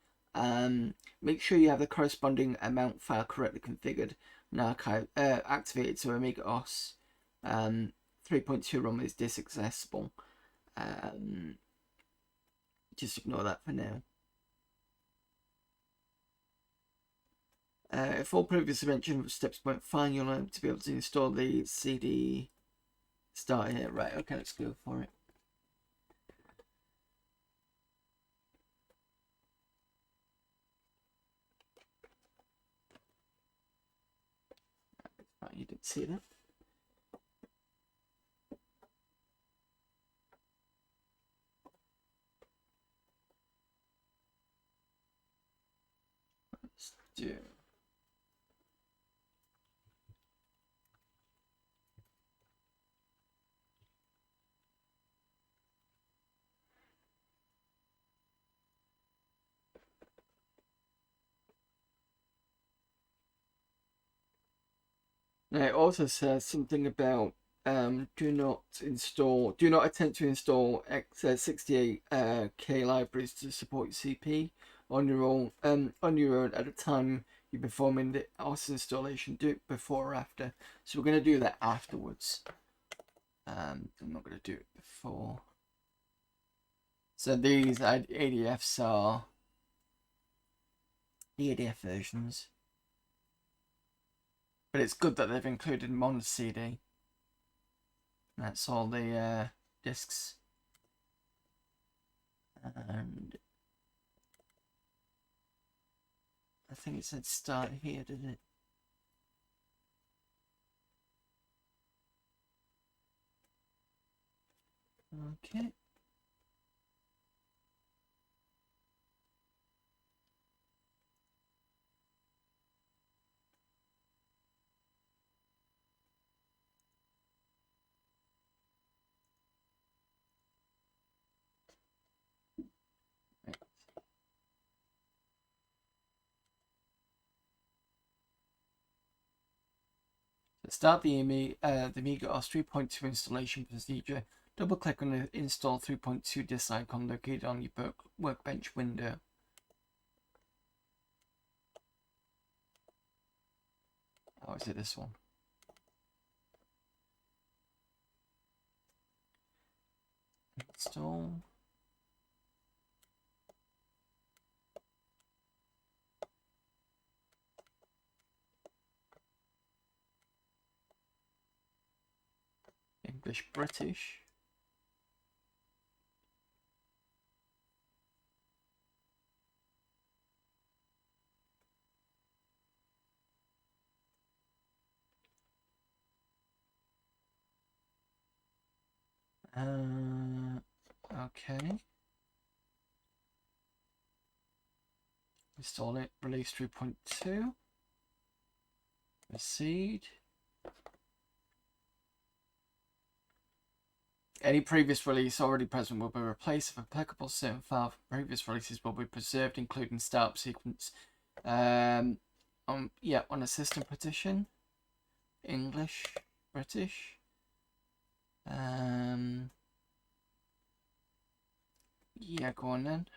Make sure you have the corresponding amount file correctly configured and activated so AmigaOS 3.2 ROM is disk accessible. Just ignore that for now. If all previously mentioned steps went fine, you'll have to be able to install the CD start here. Right, okay, let's go for it. Right, you didn't see that. Let's do. Now it also says something about do not attempt to install 68 K libraries to support your CP on your own at a time you're performing the OS installation. Do it before or after. So we're going to do that afterwards. I'm not going to do it before. So these ADFs are the ADF versions. But it's good that they've included them on the CD. That's all the discs. And I think it said start here, didn't it? Okay. Right. So start the AmigaOS 3.2 installation procedure. Double click on the install 3.2 disk icon located on your workbench window. Oh, is it this one? Install. English, British. Okay. Install it. Release 3.2. Proceed. Any previous release already present will be replaced. If applicable, certain file from previous releases will be preserved, including startup sequence. On a system partition. English, British. Yeah, go on then.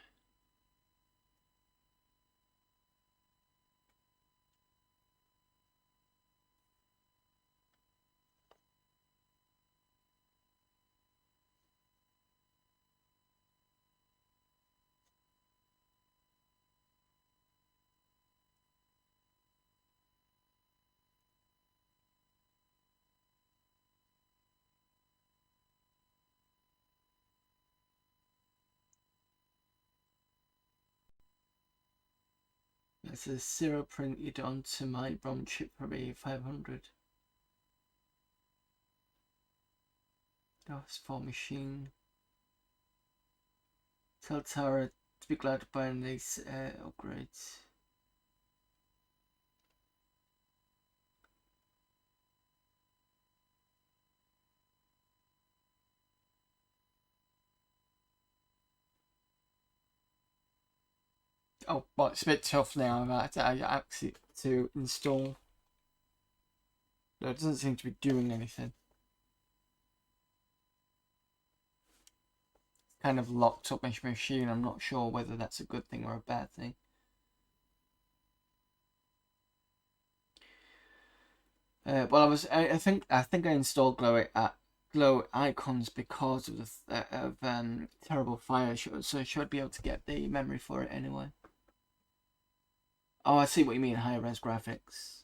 This is zero printed onto my ROM chip for A500. DOS for machine. Tell Tara to be glad to buy these upgrades. Oh, well, it's a bit tough now. I actually to install. No, it doesn't seem to be doing anything. It's kind of locked up my machine. I'm not sure whether that's a good thing or a bad thing. Well, I think I installed Glow icons because of the terrible fire, so I should be able to get the memory for it anyway. Oh, I see what you mean, high res graphics.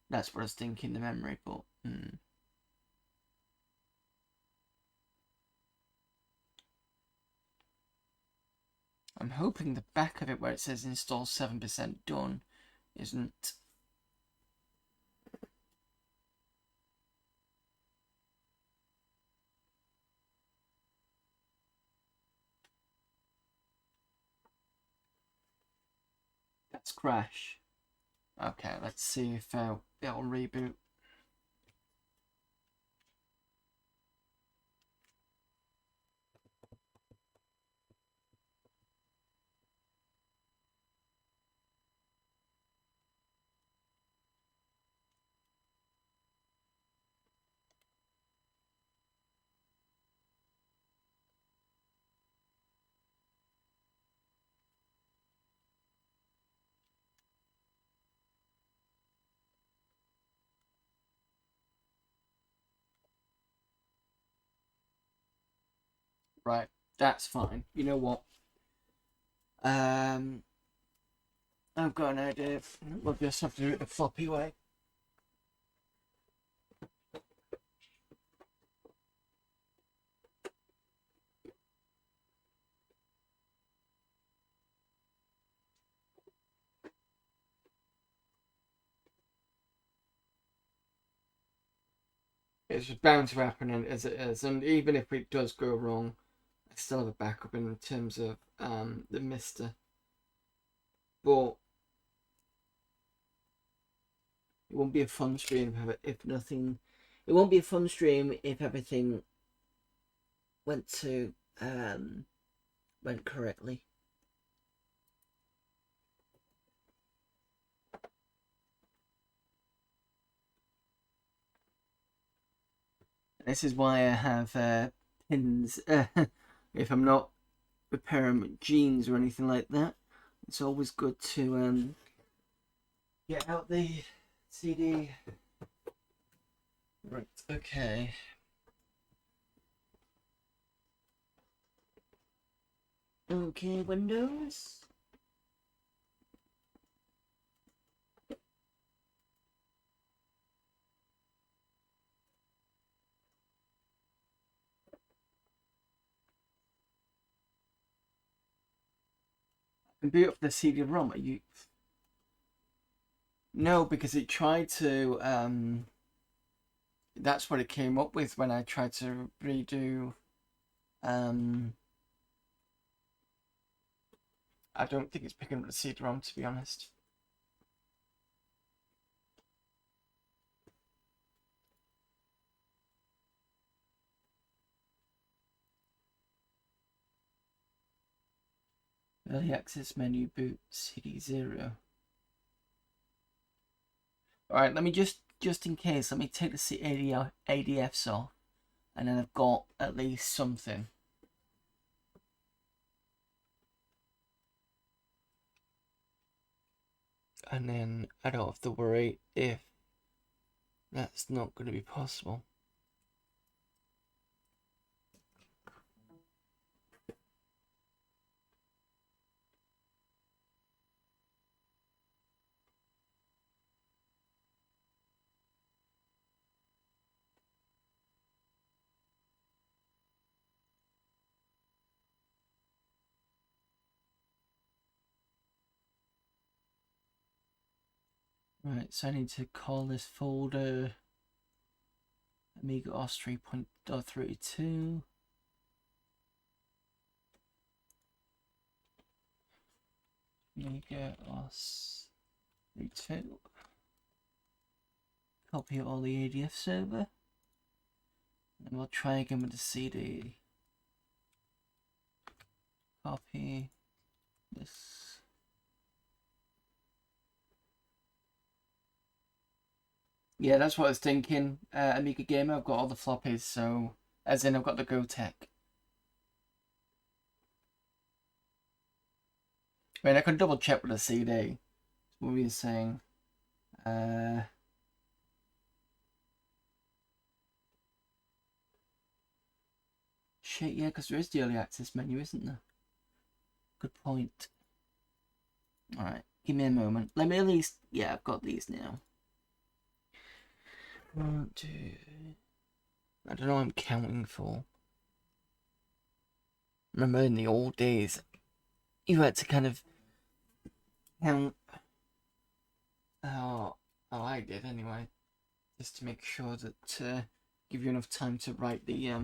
That's what I was thinking, the memory, but I'm hoping the back of it where it says install 7% done isn't. That's crash. Okay, let's see if it'll reboot. Right, that's fine. You know what? I've got an idea. We'll just have to do it the floppy way. It's just bound to happen as it is, and even if it does go wrong, I still have a backup in terms of the Mister. But it won't be a fun stream if nothing. It won't be a fun stream if everything went correctly. This is why I have pins. If I'm not repairing jeans or anything like that, it's always good to get out the CD. Right, okay. Okay, Windows. And boot up the CD-ROM. Are you? No, because it tried to. That's what it came up with when I tried to redo. I don't think it's picking up the CD-ROM, to be honest. Early access menu boot CD0. Alright, let me just in case, let me take the ADFs off, and then I've got at least something. And then I don't have to worry if that's not going to be possible. Right, so I need to call this folder AmigaOS 3.32. AmigaOS 32. Copy all the ADFs over. And we'll try again with the CD. Copy this. Yeah, that's what I was thinking. Amiga Gamer, I've got all the floppies, so as in I've got the GoTech. I mean, I can double check with the CD. What were you saying? Shit, yeah, because there is the early access menu, isn't there? Good point. Alright, give me a moment. Let me at least... Yeah, I've got these now. 1, 2... I don't know what I'm counting for. Remember in the old days, you had to kind of count... Oh, I did anyway. Just to make sure that... give you enough time to write the...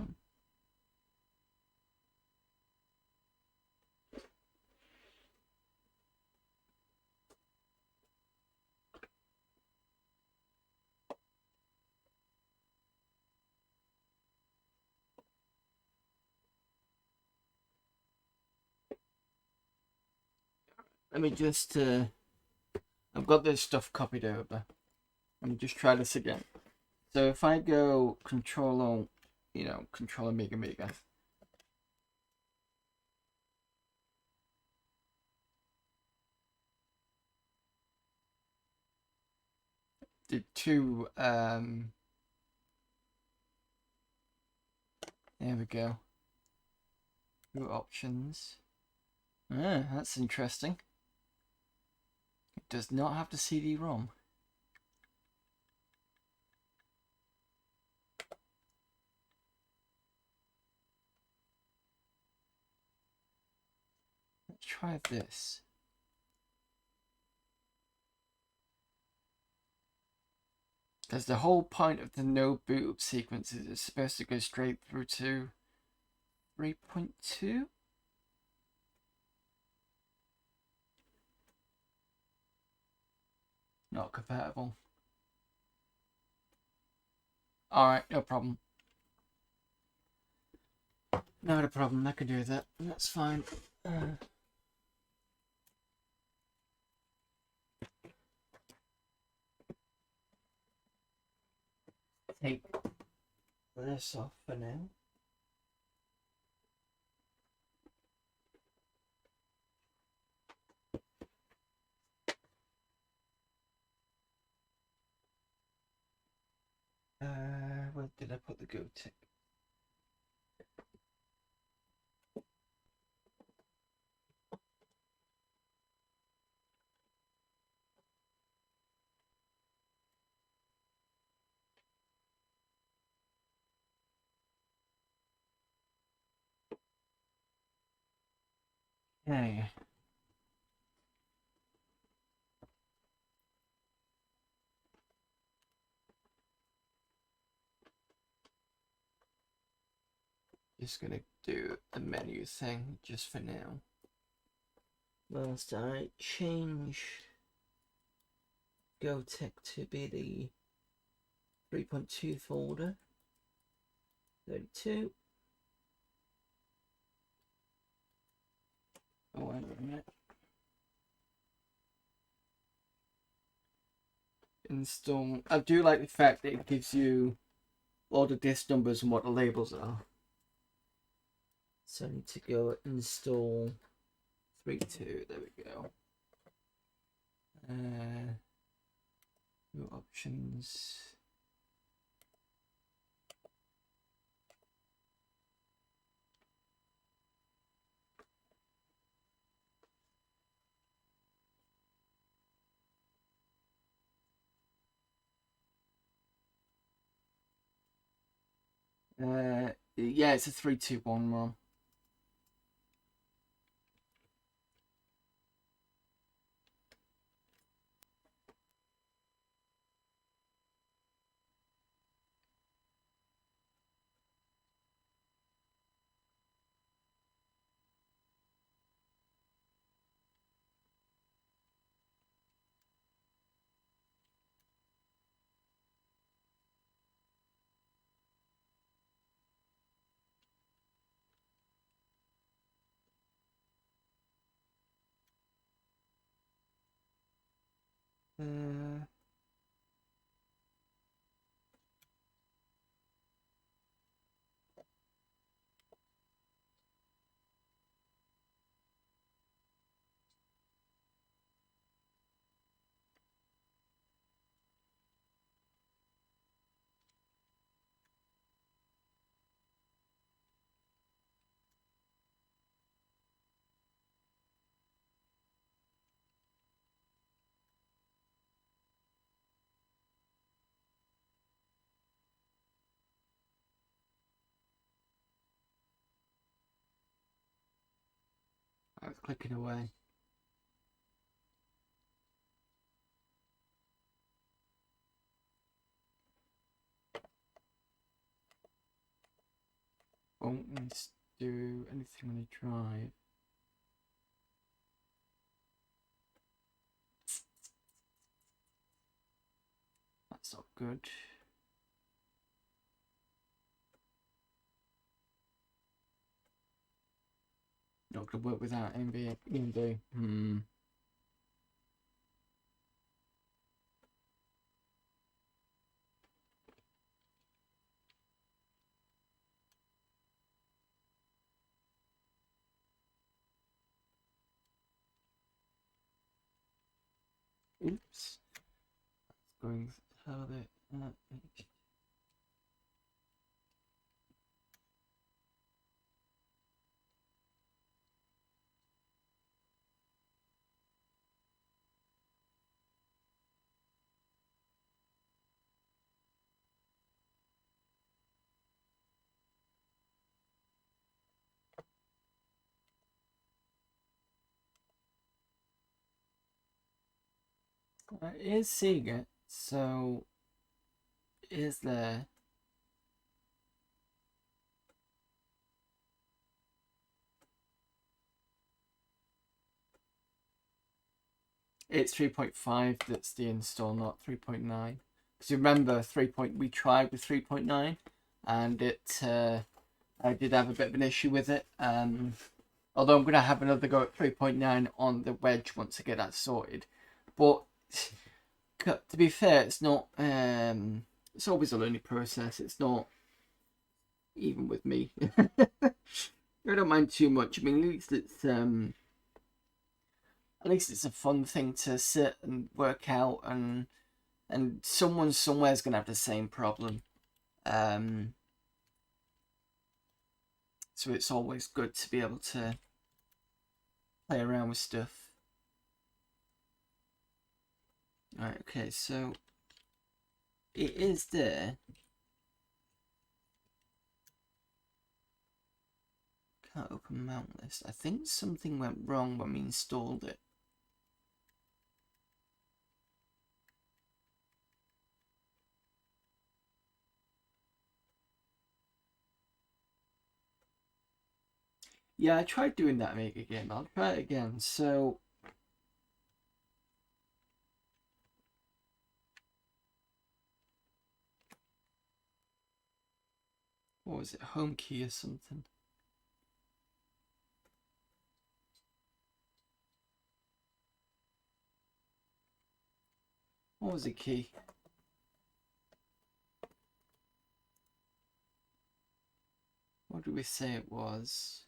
Let me just... I've got this stuff copied over. Let me just try this again. So if I go Control, Control Amiga. Did two, there we go. Root options. Ah, that's interesting. It does not have the CD-ROM. Let's try this. Because the whole point of the no boot up sequence is it's supposed to go straight through to 3.2. Not compatible. Alright, no problem. Not a problem, I can do that. That's fine. Take this off for now. Where did I put the go tick? Okay. Just gonna do the menu thing just for now. Whilst I change GoTech to be the 3.2 folder. 32. Oh, wait a minute. Install. I do like the fact that it gives you all the disk numbers and what the labels are. So I need to go install 3.2. There we go. New options. Yeah, it's a 3.2.1 ROM. I was clicking away. Won't do anything on the drive. That's not good. Not gonna work without EMV. Oops. That's going how the It is seeing it, so is there. It's 3.5 that's the install, not 3.9. Because remember, we tried with 3.9, and I did have a bit of an issue with it. Although I'm going to have another go at 3.9 on the wedge once I get that sorted. But to be fair, it's not. It's always a learning process. It's not even with me. I don't mind too much. I mean, at least it's a fun thing to sit and work out, and someone somewhere's gonna have the same problem. So it's always good to be able to play around with stuff. Alright, okay, so it is there. Can't open mount list. I think something went wrong when we installed it. Yeah, I tried doing that Amiga game. I'll try it again. So what was it? Home key or something? What was the key? What did we say it was?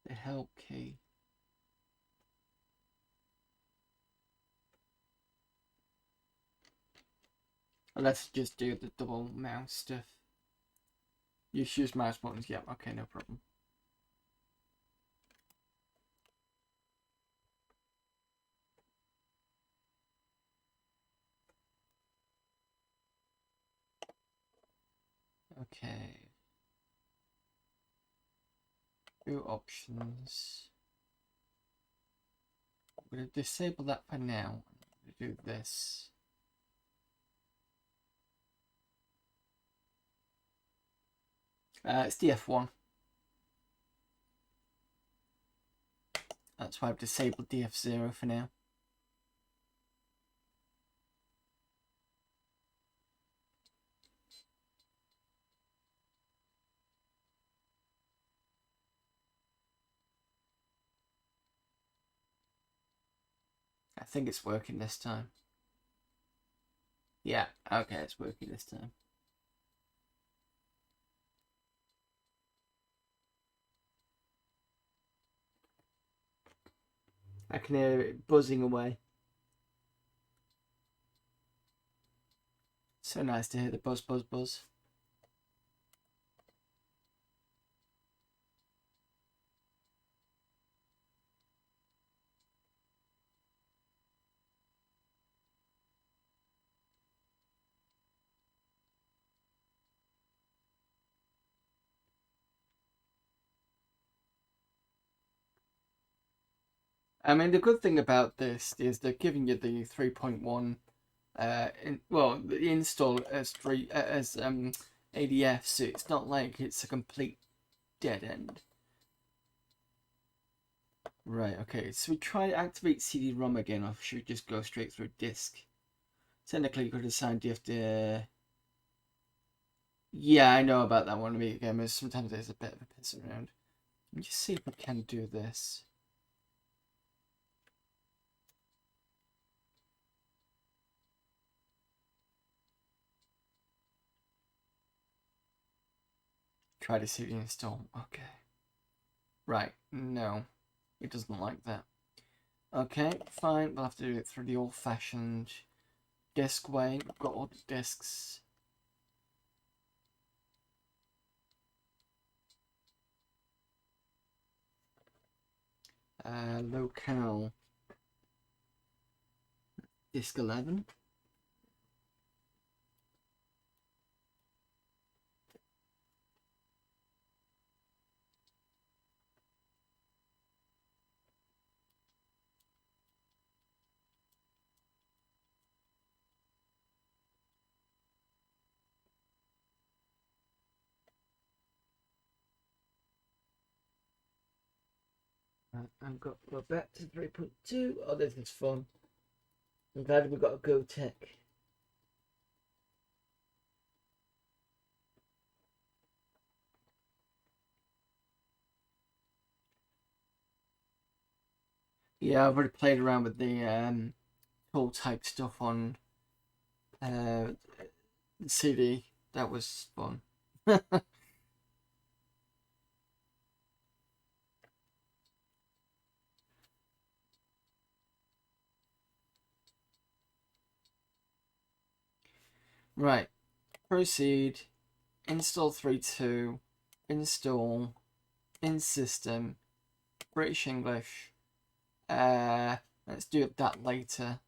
The help key. Let's just do the double mouse stuff. You use mouse buttons. Yeah, okay, no problem. Okay. Boot options. I'm going to disable that for now. I'm going to do this. It's DF1. That's why I've disabled DF0 for now. I think it's working this time. Yeah, okay, it's working this time. I can hear it buzzing away. So nice to hear the buzz, buzz, buzz. I mean, the good thing about this is they're giving you the 3.1 the install as ADF, so it's not like it's a complete dead end. Right, okay, so we try to activate CD-ROM again, or should we just go straight through disk? Technically, you could assign DFD. Yeah, I know about that one, Amiga gamers. Sometimes there's a bit of a piss around. Let me just see if we can do this. Try to CD install. Okay. Right, no. It doesn't like that. Okay, fine. We'll have to do it through the old-fashioned disk way. We've got all the disks. Locale. Disk 11. I've got to go back to 3.2. Oh, this is fun. I'm glad we got a Go Tech. Yeah, I've already played around with the tool type stuff on CD. That was fun. Right. Proceed. Install 3.2. Install. In system. British English. Let's do that later.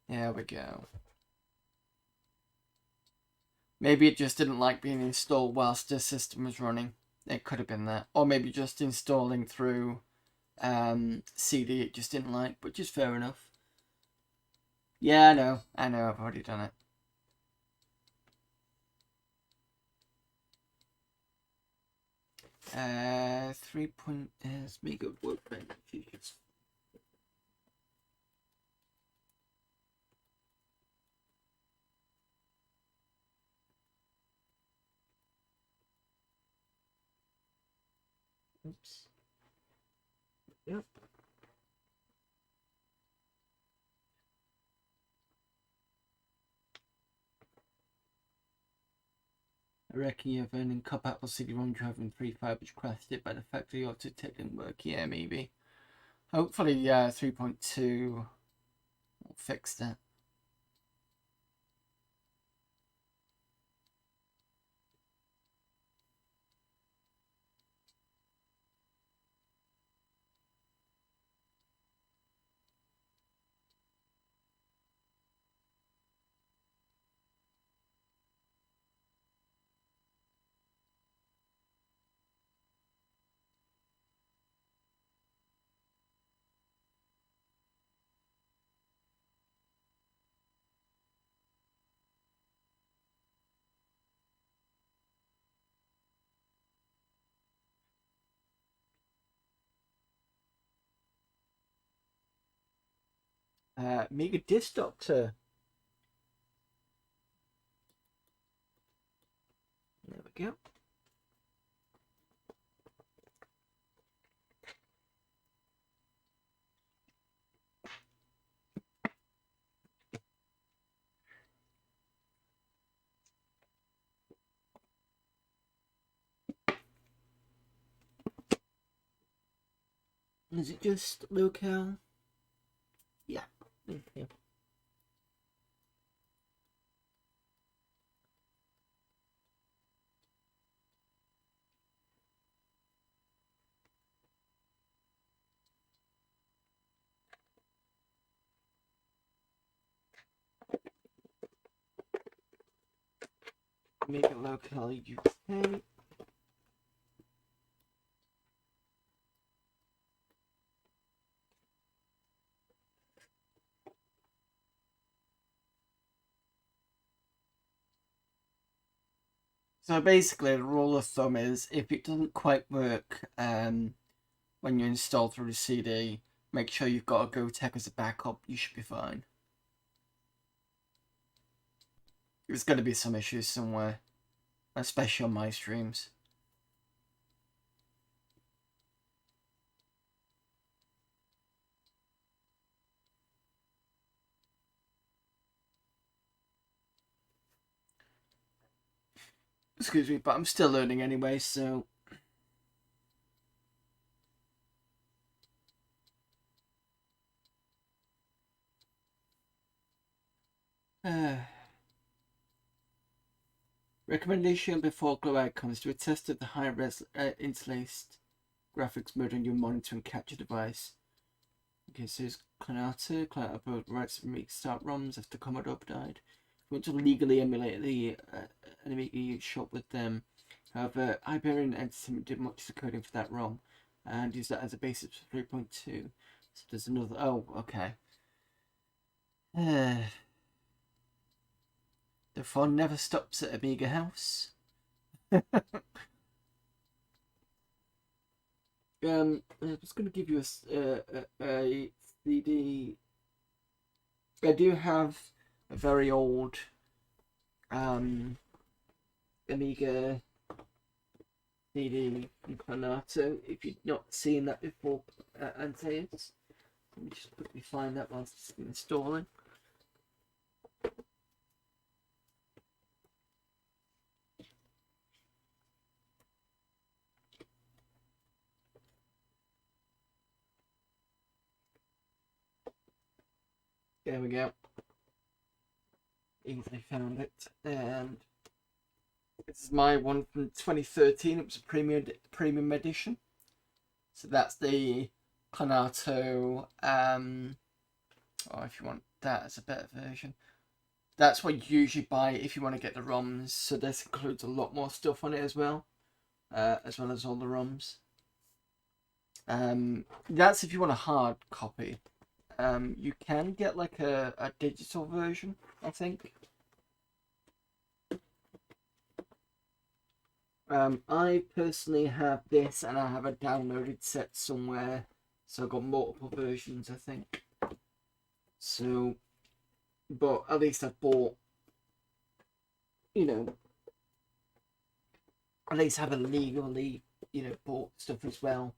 There we go. Maybe it just didn't like being installed whilst the system was running. It could have been that. Or maybe just installing through CD it just didn't like, which is fair enough. Yeah, I know, I've already done it. 3 point, let's make it workbench. Oops. Yep. I reckon you have an compatible CD-ROM driving 3.5 which crashed it by the factory auto tech didn't work. Yeah, maybe. Hopefully, 3.2 will fix that. Amiga Disc Doctor. There we go. Is it just locale? Yeah. Yeah. Make it locale UK. So basically, the rule of thumb is if it doesn't quite work when you install through the CD, make sure you've got a GoTech as a backup. You should be fine. There's going to be some issues somewhere, especially on my streams. Excuse me, but I'm still learning anyway, so... Recommendation before Galore comes to a test of the high-res interlaced graphics mode on your monitor and capture device. Okay, so it's Clanata. Clanata writes Amiga start ROMs after Commodore died. If you want to legally emulate the Amiga, you shop with them. However, Hyperion Entertainment did much of the coding for that ROM and used that as a basis for 3.2. So there's another. Oh, okay. The fun never stops at Amiga House. I was going to give you a CD. I do have a very old Amiga CD from Clanato. If you've not seen that before, Antaeus, let me just quickly find that whilst it's installing. There we go. Easily found it. And this is my one from 2013. It was a premium edition. So that's the Clanato. Or if you want that as a better version, that's what you usually buy if you want to get the ROMs. So this includes a lot more stuff on it as well as all the ROMs. That's if you want a hard copy. You can get like a digital version, I think. I personally have this, and I have a downloaded set somewhere, so I've got multiple versions, I think. So, but at least I bought, you know, at least have a legally, bought stuff as well.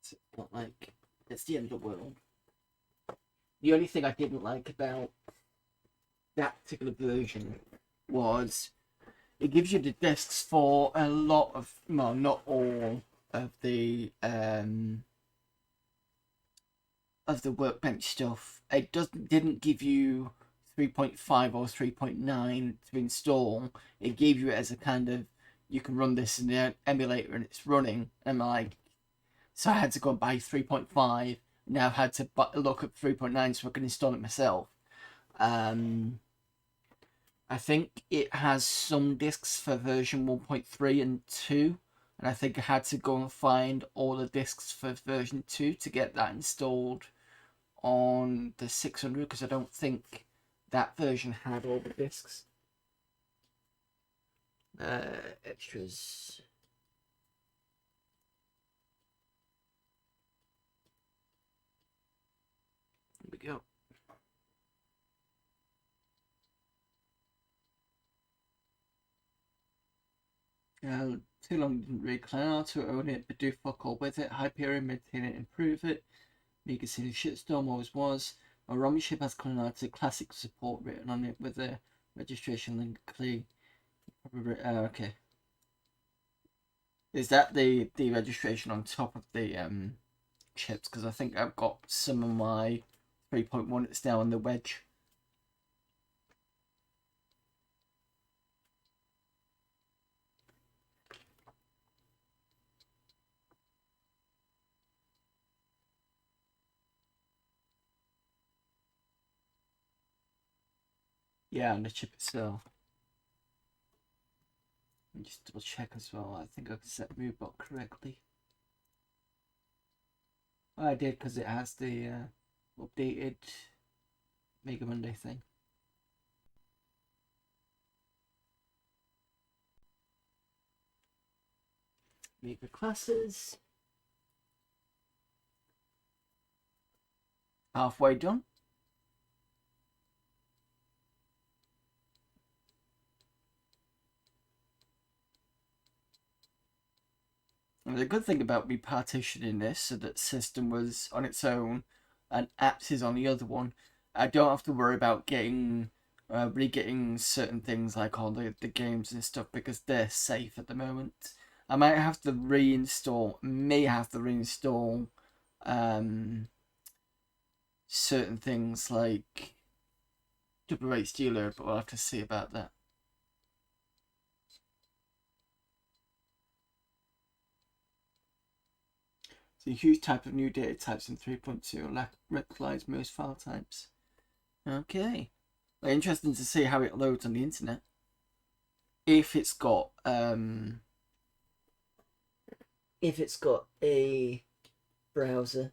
It's not like it's the end of the world. The only thing I didn't like about that particular version was it gives you the discs for a lot of, well, not all of the Workbench stuff. It didn't give you 3.5 or 3.9 to install. It gave you it as a kind of, you can run this in the emulator and it's running. And I'm like, so I had to go and buy 3.5. Now I've had to look at 3.9 so I can install it myself. I think it has some discs for version 1.3 and 2. And I think I had to go and find all the discs for version 2 to get that installed on the 600, because I don't think that version had all the discs. Extras. Here we go. Too long didn't read Clanato, own it, but do fuck all with it. Hyperion, maintain it, improve it. Amiga seen a shitstorm, always was. My ROM chip has Clanato classic support written on it with a registration link. Okay. Is that the registration on top of the chips? Because I think I've got some of my 3.1 that's now on the wedge. Yeah, on the chip itself. Let me just double check as well. I think I can set MoveBot correctly. I did, because it has the updated Mega Monday thing. Mega classes. Halfway done. And the good thing about me partitioning this so that system was on its own and apps is on the other one, I don't have to worry about getting re-getting certain things like all the games and stuff, because they're safe at the moment. I might have to reinstall, certain things like WH Dealer, but we'll have to see about that. So a huge type of new data types in 3.2 recognize most file types. Okay. Well, interesting to see how it loads on the internet. If it's got a browser.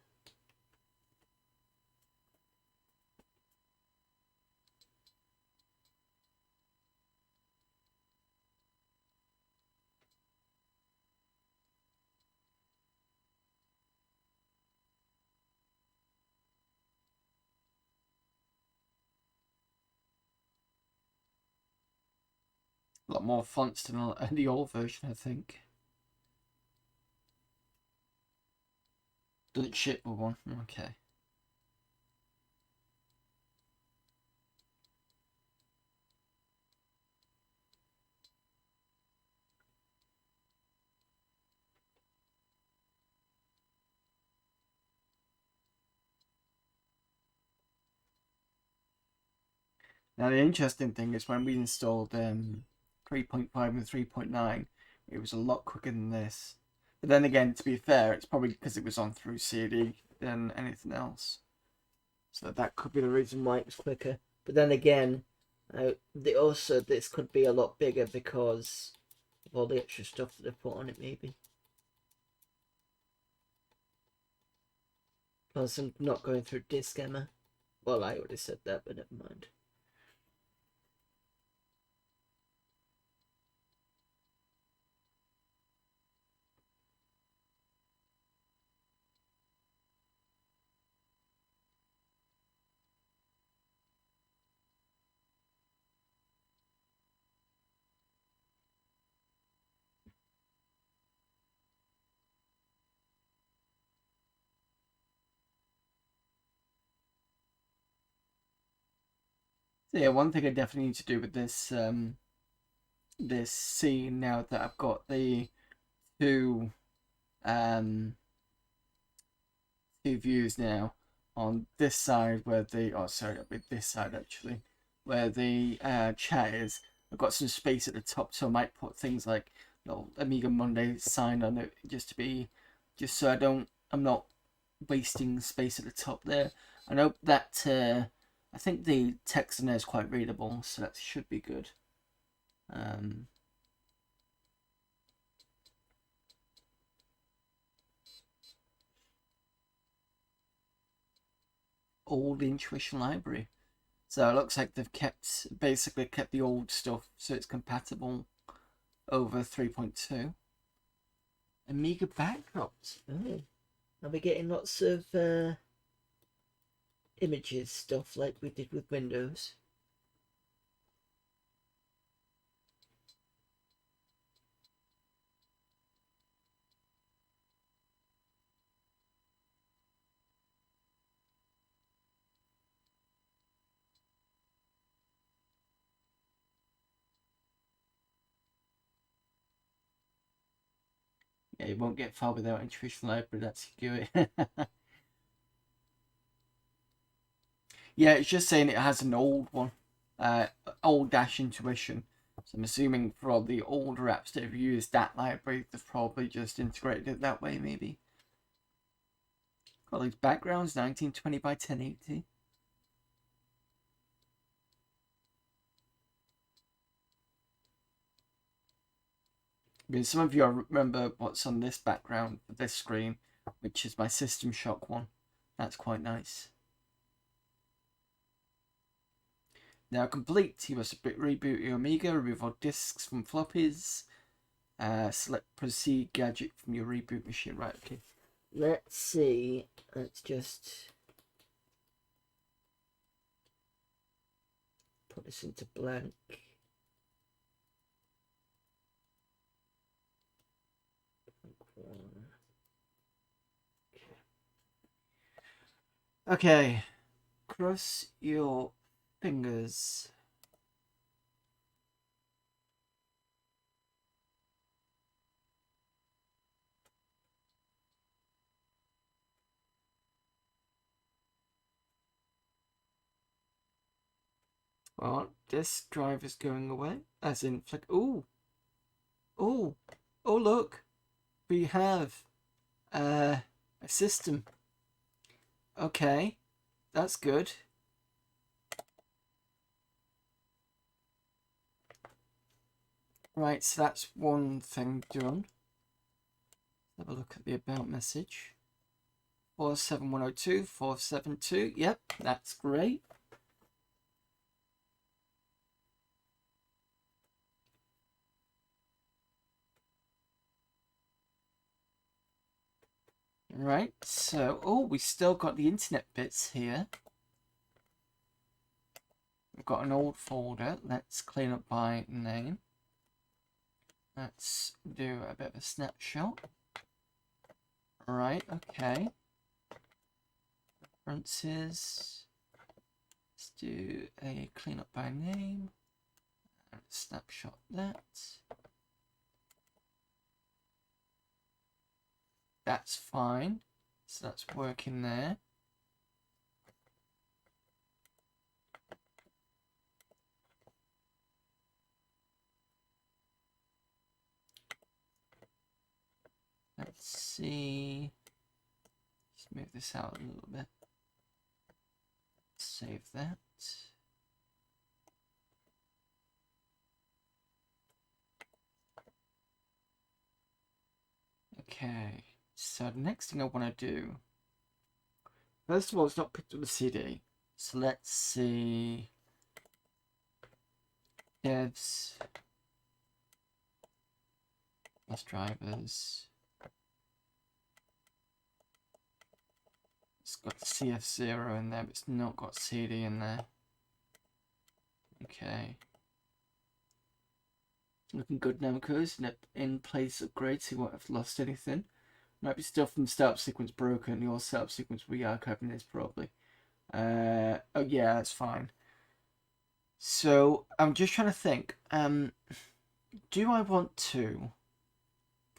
A lot more fonts than the old version, I think. Doesn't ship with one. Okay. Now the interesting thing is when we installed 3.5 and 3.9, it was a lot quicker than this. But then again, to be fair, it's probably because it was on through CD than anything else. So that could be the reason why it was quicker. But then again, this could be a lot bigger because of all the extra stuff that they've put on it, maybe. Plus, I'm not going through disk Emma. Well, I already said that, but never mind. So yeah, one thing I definitely need to do with this this scene now that I've got the two two views now. On this side where the this side actually, where the chat is, I've got some space at the top, so I might put things like Amiga Monday sign on it, just so I'm not wasting space at the top there. I hope that I think the text in there is quite readable, so that should be good. Old Intuition library. So it looks like they've basically kept the old stuff so it's compatible over 3.2. Amiga backdrops. Oh. Are we getting lots of images stuff like we did with Windows? Yeah, you won't get far without Intuition Library, that's good. Yeah, it's just saying it has an old one. Old dash Intuition. So I'm assuming for all the older apps that have used that library, they've probably just integrated it that way, maybe. Got these backgrounds, 1920 by 1080. I mean, some of you remember what's on this background for this screen, which is my System Shock one. That's quite nice. Now complete, you must reboot your Amiga, remove all disks from floppies, select proceed gadget from your reboot machine. Right, okay. Let's see, let's just put this into blank. Okay, cross your fingers. Well, disk drive is going away, as in flick. Ooh, oh, oh! Look, we have a system. Okay, that's good. Right, so that's one thing done. Have a look at the about message. 47102, 472. Yep, that's great. Right, so, oh, we still got the internet bits here. We've got an old folder. Let's clean up by name. Let's do a bit of a snapshot. Right, okay. References. Let's do a cleanup by name. And snapshot that. That's fine. So that's working there. Let's see. Let's move this out a little bit. Save that. Okay, so the next thing I want to do, first of all, it's not picked up the CD. So let's see. Devs. Bus drivers. It's got CF0 in there, but it's not got CD in there. Okay. Looking good now, because in place upgrade, so you won't have lost anything. Might be stuff from the startup sequence broken. Your startup sequence re-archiving this probably. Oh yeah, that's fine. So I'm just trying to think. Do I want to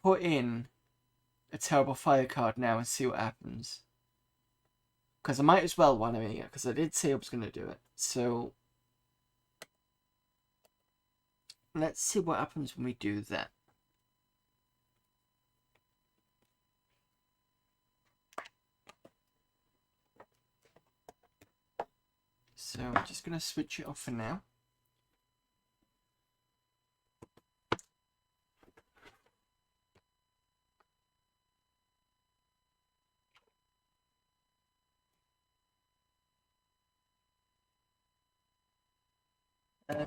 put in a terrible fire card now and see what happens? Because I might as well one Amiga, because I did say I was going to do it. So let's see what happens when we do that. So I'm just going to switch it off for now.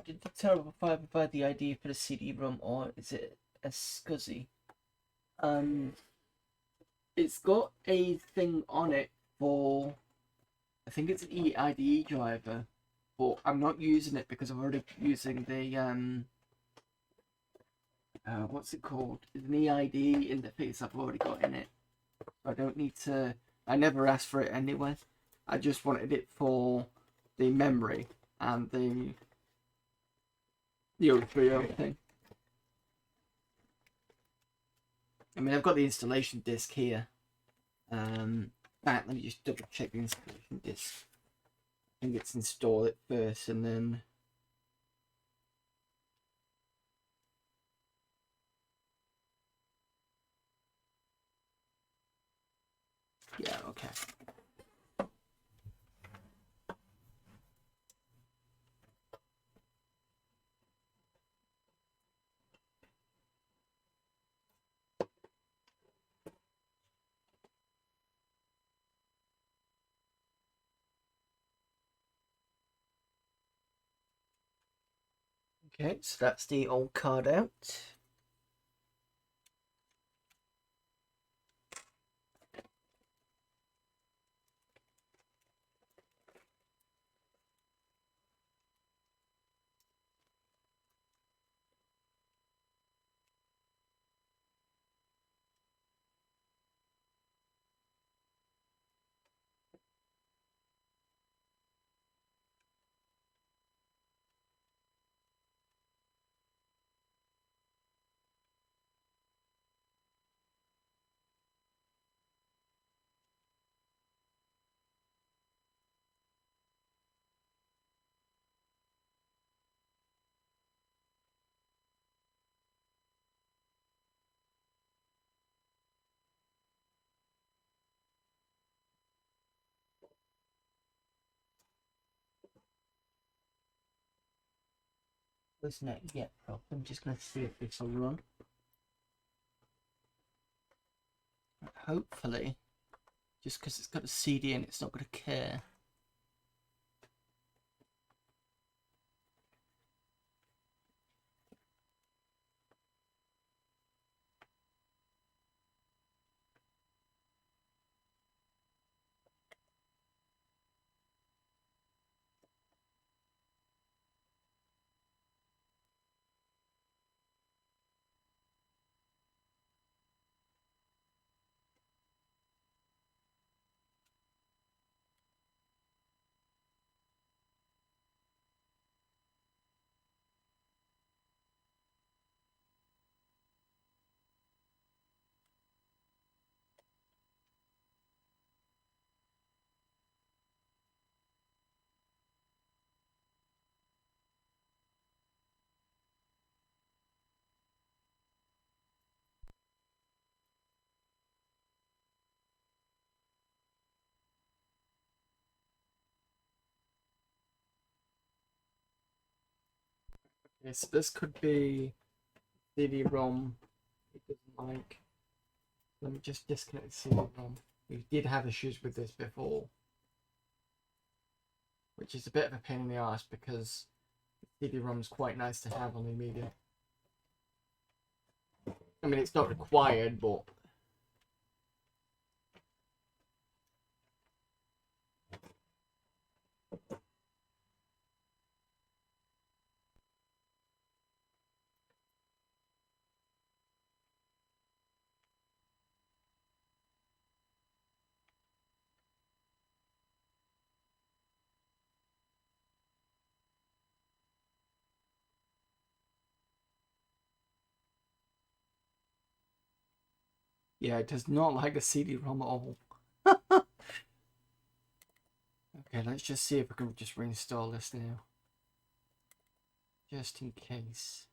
Did the terrible fire provide the ID for the CD-ROM, or is it a SCSI? It's got a thing on it for, I think it's an EIDE driver, but I'm not using it because I'm already using the what's it called? It's an EIDE interface I've already got in it. I don't need to. I never asked for it anyway. I just wanted it for the memory and the 030 thing. I mean, I've got the installation disk here. Let me just double check the installation disk. I think it's install it first and then. Yeah, okay. Okay, so that's the old card out. It's not yet proper. I'm just going to see if this will run. Hopefully, just because it's got a CD in, it's not going to care. Okay, so this could be CD-ROM. It doesn't like. Let me just disconnect the CD-ROM. We did have issues with this before, which is a bit of a pain in the arse because CD-ROM is quite nice to have on the Amiga. I mean, it's not required, but yeah, it does not like a CD-ROM at all. Okay, let's just see if we can just reinstall this now. Just in case.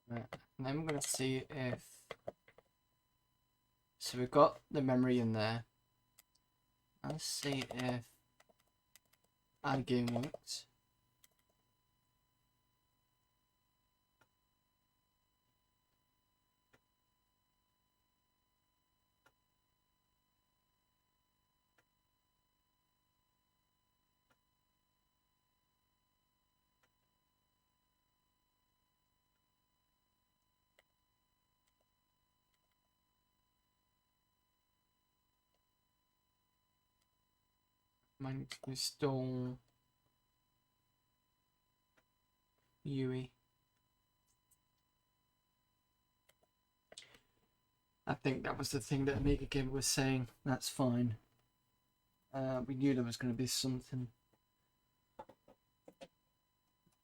Right. And then we're going to see if... So we've got the memory in there. Let's see if iGame works. Might need to install UE. I think that was the thing that Amiga Gamer was saying. That's fine. We knew there was going to be something.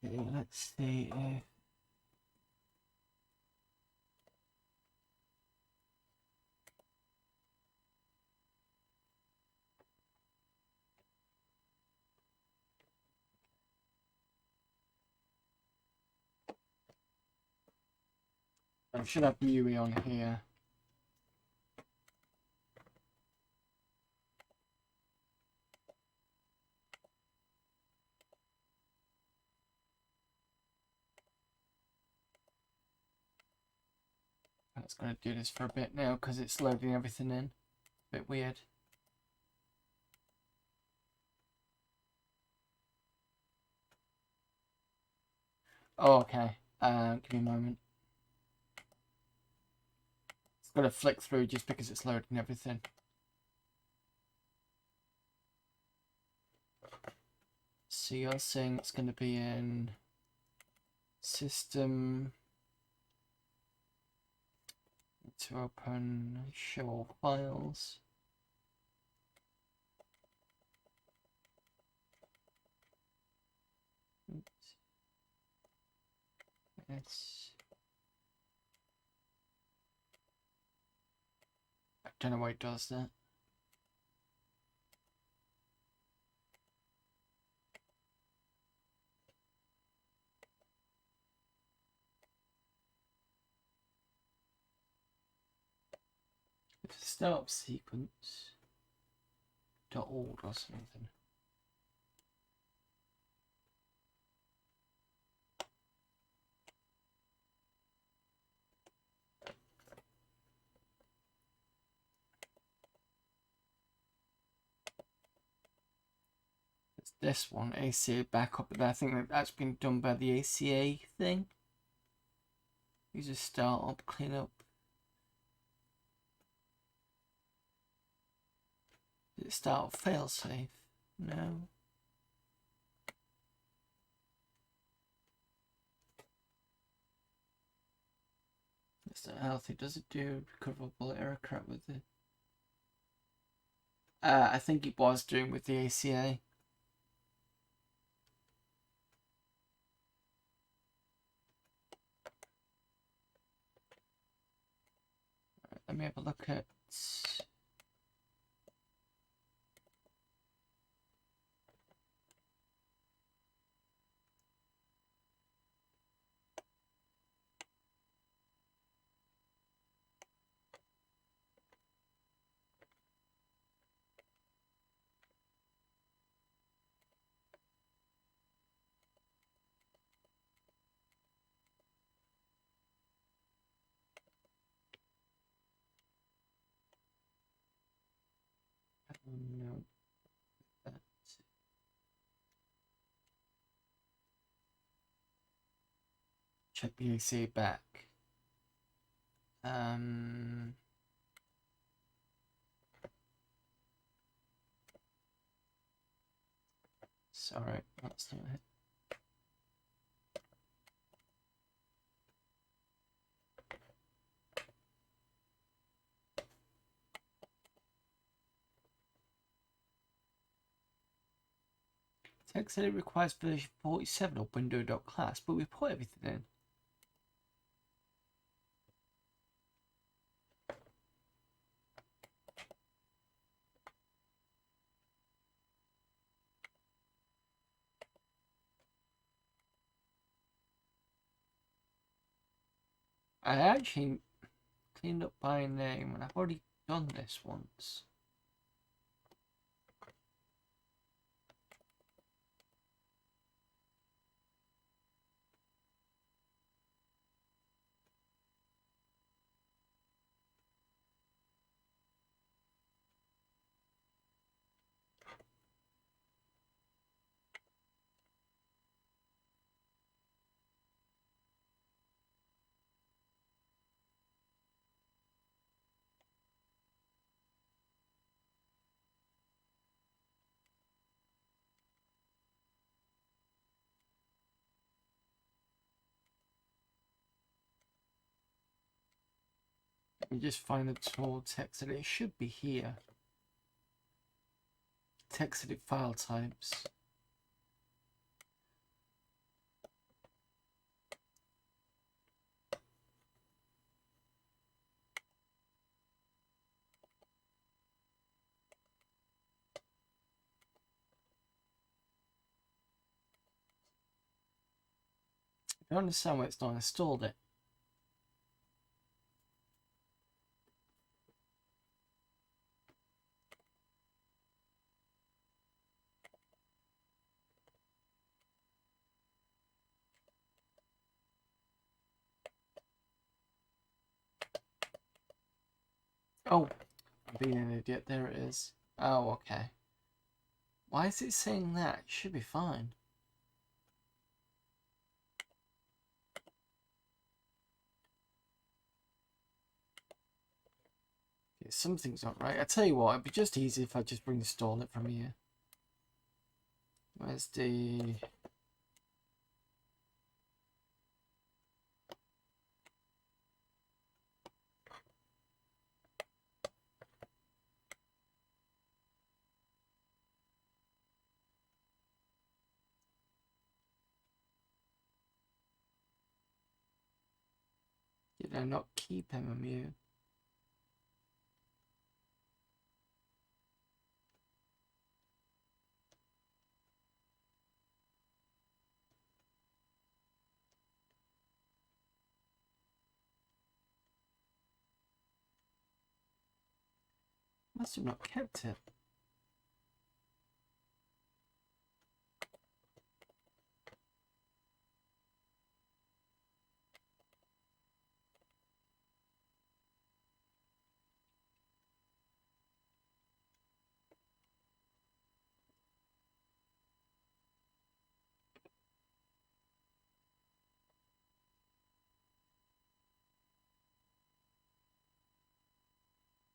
Okay, let's see if... I should have UE on here. That's going to do this for a bit now because it's loading everything in. A bit weird. Oh, okay. Give me a moment. It's got to flick through just because it's loading everything. So you're saying it's going to be in system to open show all files. It's, I don't know why it does that. It's a startup sequence .org or something. It's this one, ACA backup, but I think that's been done by the ACA thing. User startup cleanup. Did it start failsafe? No. It's not healthy. Does it do recoverable error crap with it? I think it was doing with the ACA. Right, let me have a look at. No. Check the ACA back. Sorry, that's not it. Text edit requires version 47 of window.class, but we put everything in. I actually cleaned up by name, and I've already done this once. Let me just find the tool text edit. It should be here. Text edit file types. I don't understand why it's not installed it. Oh, I'm being an idiot. There it is. Oh, okay. Why is it saying that? It should be fine. Okay, something's not right. I tell you what, it'd be just easy if I just install it from here. Where's the... Did I not keep MMU? Must have not kept it.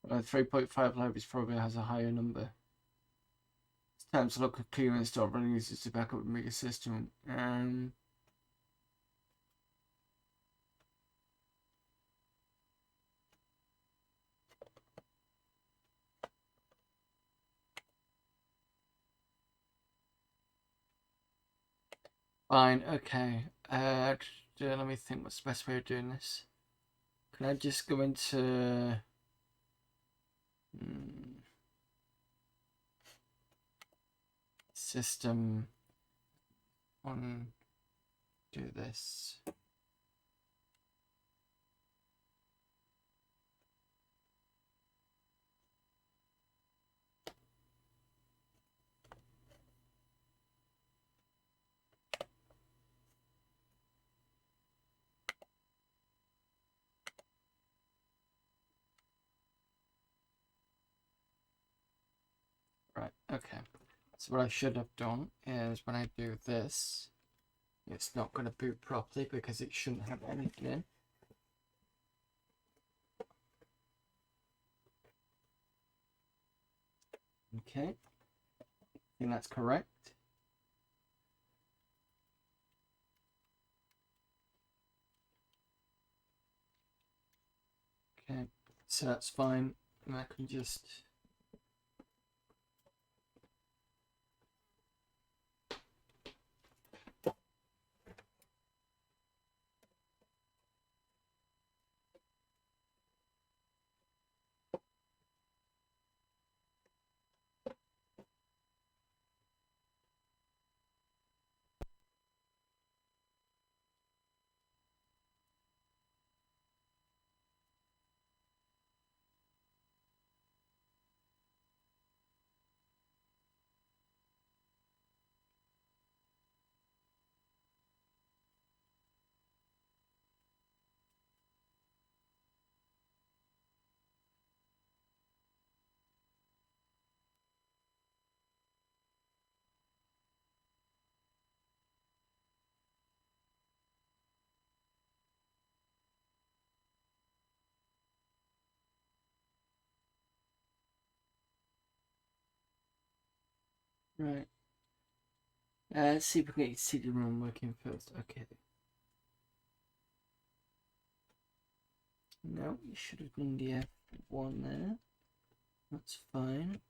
Well, 3.5 libraries probably has a higher number. It's time to look at clearing and start running users to back up the Amiga system. Fine, okay. Let me think what's the best way of doing this. Can I just go into... system on, do this. Right, okay. So what I should have done is when I do this, it's not going to boot properly because it shouldn't have anything in. Okay, I think that's correct. Okay, so that's fine. And I can just... Right. Let's see if we can get CD-ROM working first. Okay. No, you should have done the F1 there. That's fine.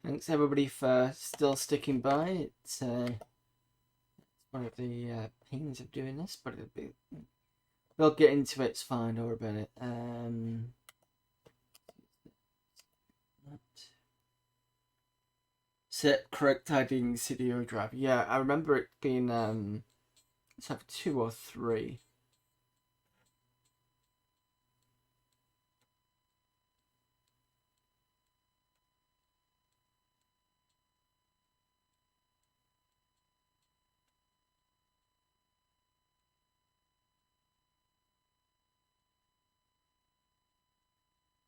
Thanks everybody for still sticking by. It's one of the pains of doing this, but it'll be... We'll get into it, it's fine, don't worry about it. Set correct ID CDO drive. Yeah, I remember it being, let's have 2 or 3.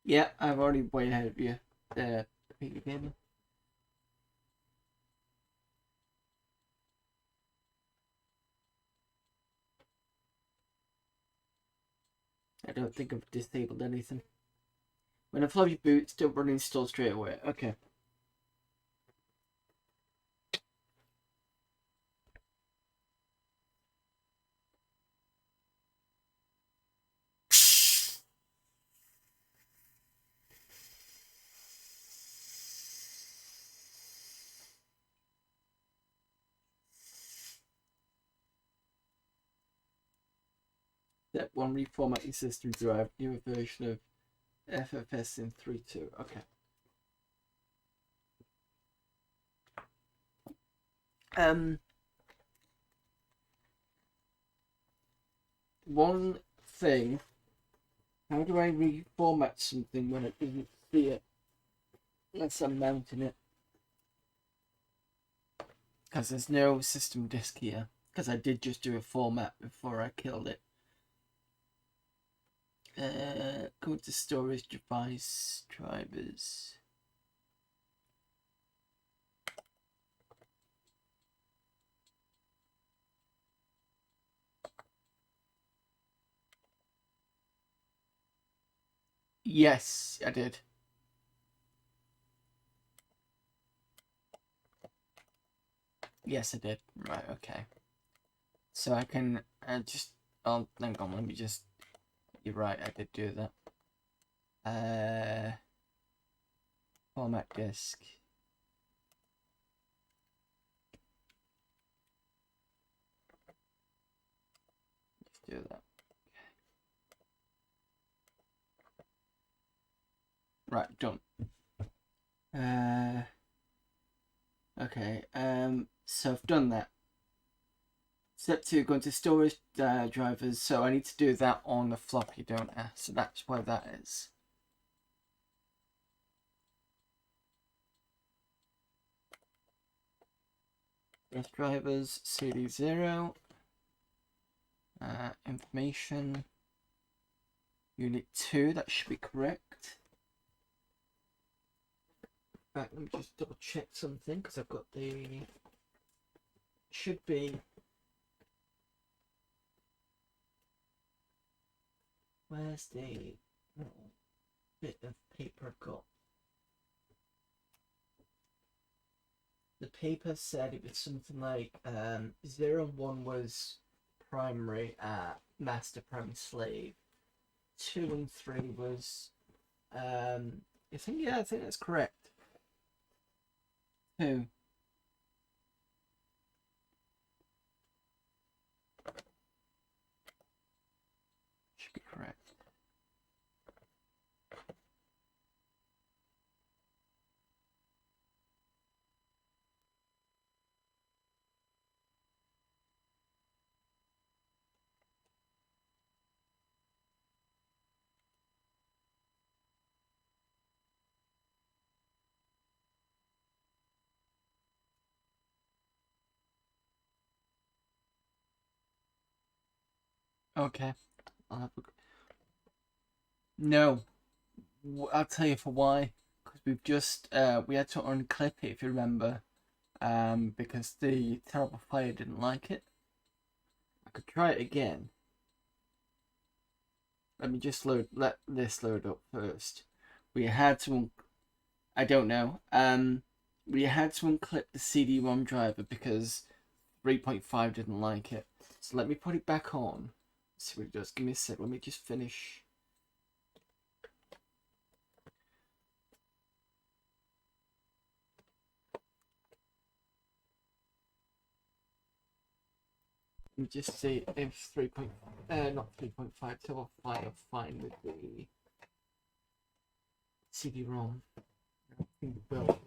Yeah, I've already way ahead of you. Game. I don't think I've disabled anything. When a floppy boots, don't run install straight away. Okay. Step 1, reformat your system drive. New version of FFS in 3.2. Okay. One thing. How do I reformat something when it doesn't see it? Unless I'm mounting it. Because there's no system disk here. Because I did just do a format before I killed it. Go to storage device drivers. Yes, I did. Yes, I did. Right, okay. So I can just... Oh, hang on, let me just... You're right, I did do that. Format disk. Let's do that. Right, done. Okay, so I've done that. Step 2, go into storage drivers. So I need to do that on the floppy, don't I? So that's where that is. Disk drivers, CD0. Information. Unit 2, that should be correct. Right, let me just double check something because I've got the. Should be. Where's the little bit of paper I've got? The paper said it was something like 0 and 1 was primary, master, primary, slave. 2 and 3 was I think that's correct. 2. Should be correct. Okay. No. I'll tell you for why. Because we've just we had to unclip it, if you remember, because the terrible fire didn't like it. I could try it again. Let me just let this load up first. We had to I don't know. We had to unclip the CD-ROM driver because 3.5 didn't like it. So let me put it back on. Let's see what it does. Give me a sec. Let me just finish. Let me just see if not 3.5, 2.5 fine with the CD-ROM. I think it will.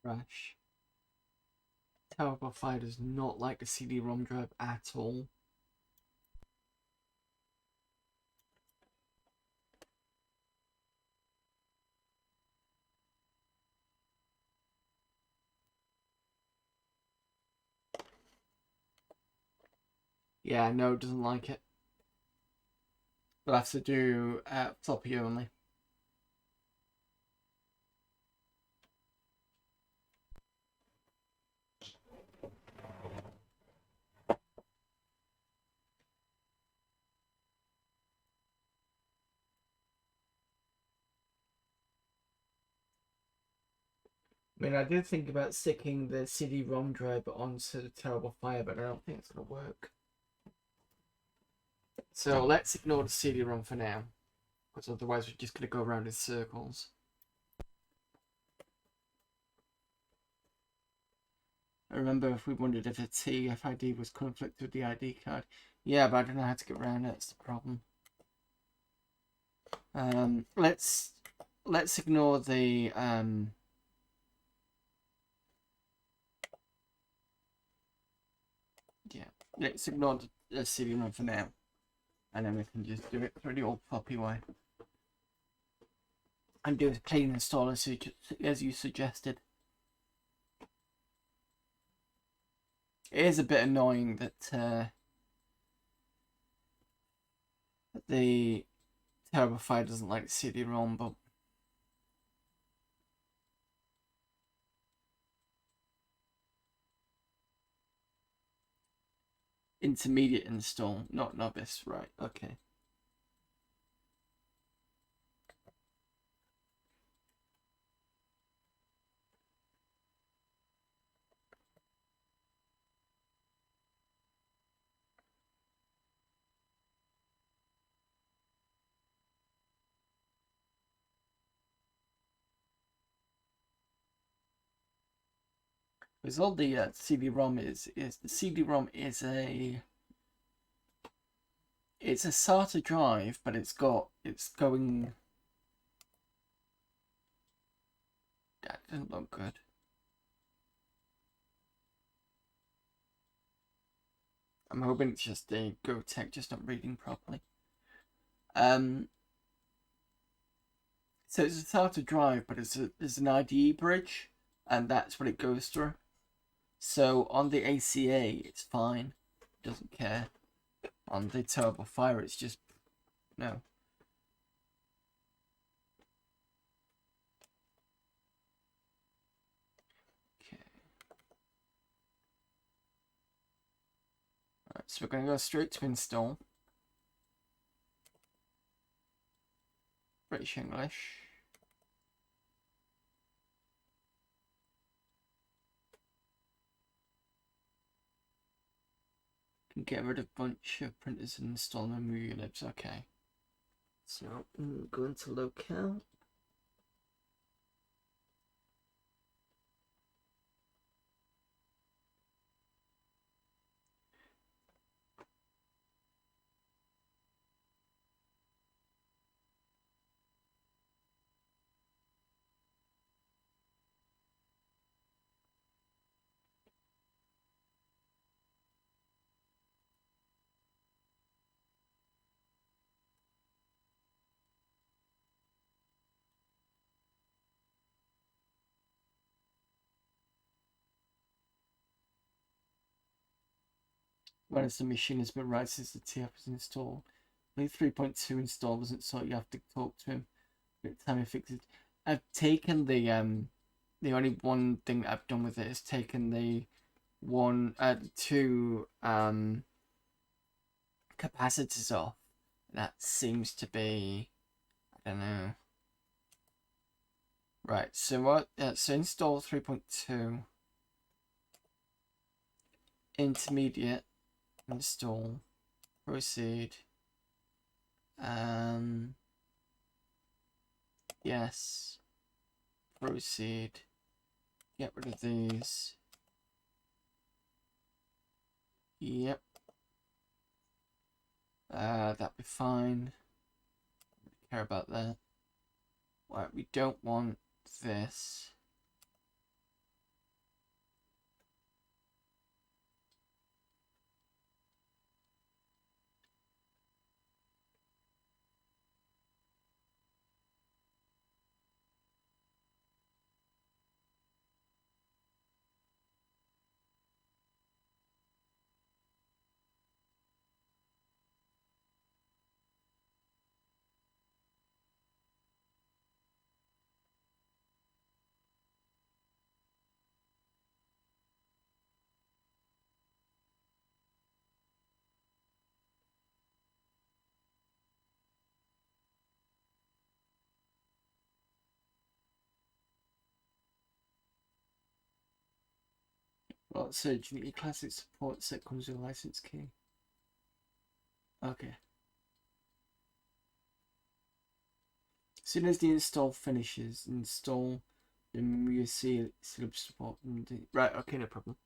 Crash. Tower 5 does not like the CD-ROM drive at all. Yeah, no, it doesn't like it. We'll have to do floppy only. I mean, I did think about sticking the CD-ROM driver onto the Terrible Fire, but I don't think it's going to work. So let's ignore the CD-ROM for now, because otherwise we're just going to go around in circles. I remember if we wondered if a TFID was conflicted with the ID card. Yeah, but I don't know how to get around it. That's the problem. Let's ignore the yeah, let's ignore the CD-ROM for now, and then we can just do it through the old floppy way. and do a clean install as you suggested. It is a bit annoying that the Terrible Fire doesn't like CD-ROM, but intermediate install, not novice, right? Okay. Because all the CD-ROM is the CD-ROM is it's a SATA drive, but it's going. That doesn't look good. I'm hoping it's just a GoTech just not reading properly. So it's a SATA drive, but there's an IDE bridge, and that's what it goes through. So on the ACA, it's fine, doesn't care. On the Terrible Fire, it's just no. Okay. Alright, so we're going to go straight to install. British English. Can get rid of a bunch of printers and install memory units. Okay. So go into locale. When the machine has been right since the TF was installed. The 3.2 install wasn't so you have to talk to him. By the time he fixes it. I've taken the only one thing I've done with it is taken the two capacitors off. That seems to be, I don't know. Right, so what? So install 3.2. Intermediate. Install. Proceed. Yes. Proceed. Get rid of these. Yep. That'd be fine. Don't care about that. Right, we don't want this. Well, so Unity Classic support set comes with a license key. Okay. As soon as the install finishes, install the MUC slip support. Right, okay, no problem.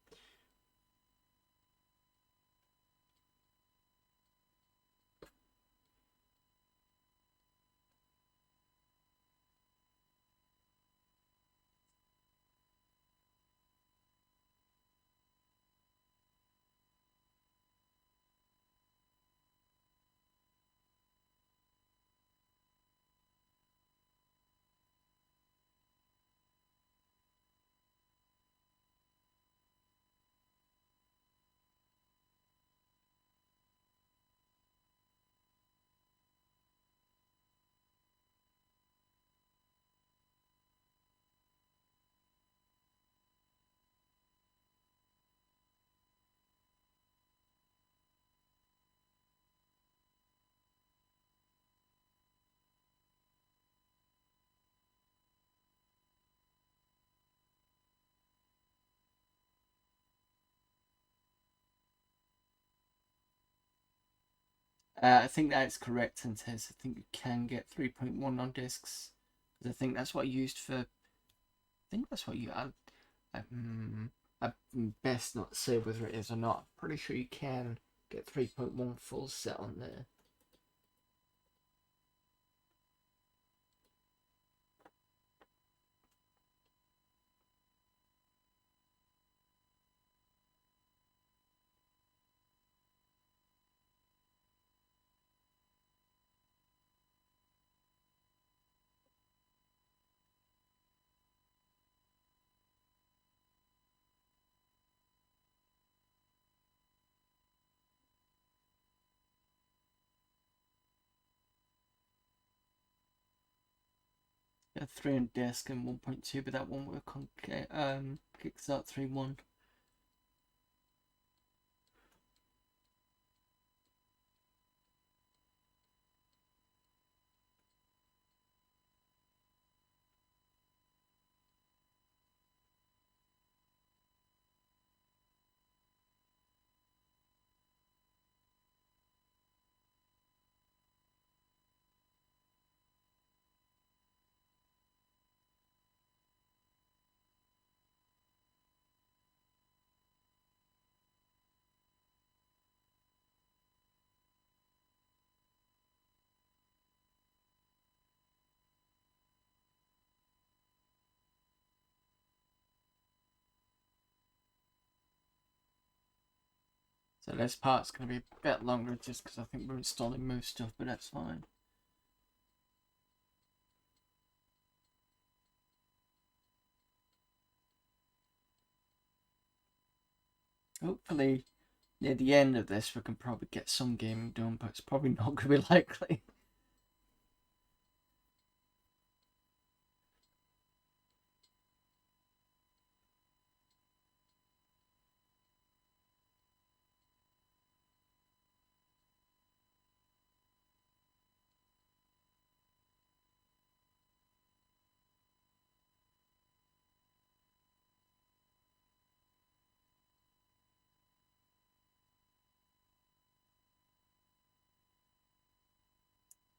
I think that's correct, and says I think you can get 3.1 on discs. I think that's what I used for. I think that's what you had. I best not say whether it is or not. I'm pretty sure you can get 3.1 full set on there. Yeah, 3 on disc and 1.2, but that won't work on Kickstart 3.1. So this part's going to be a bit longer just because I think we're installing most stuff, but that's fine. Hopefully, near the end of this, we can probably get some gaming done, but it's probably not going to be likely.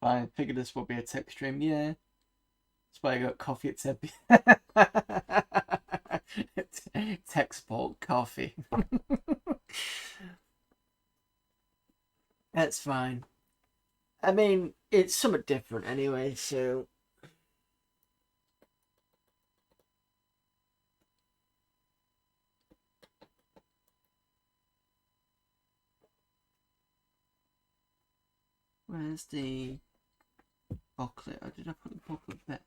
I figured this would be a tech stream, yeah. That's why I got coffee at 10 Tech sport coffee. That's fine. I mean, it's somewhat different anyway, so. Where's the booklet? Oh, did I put the booklet back?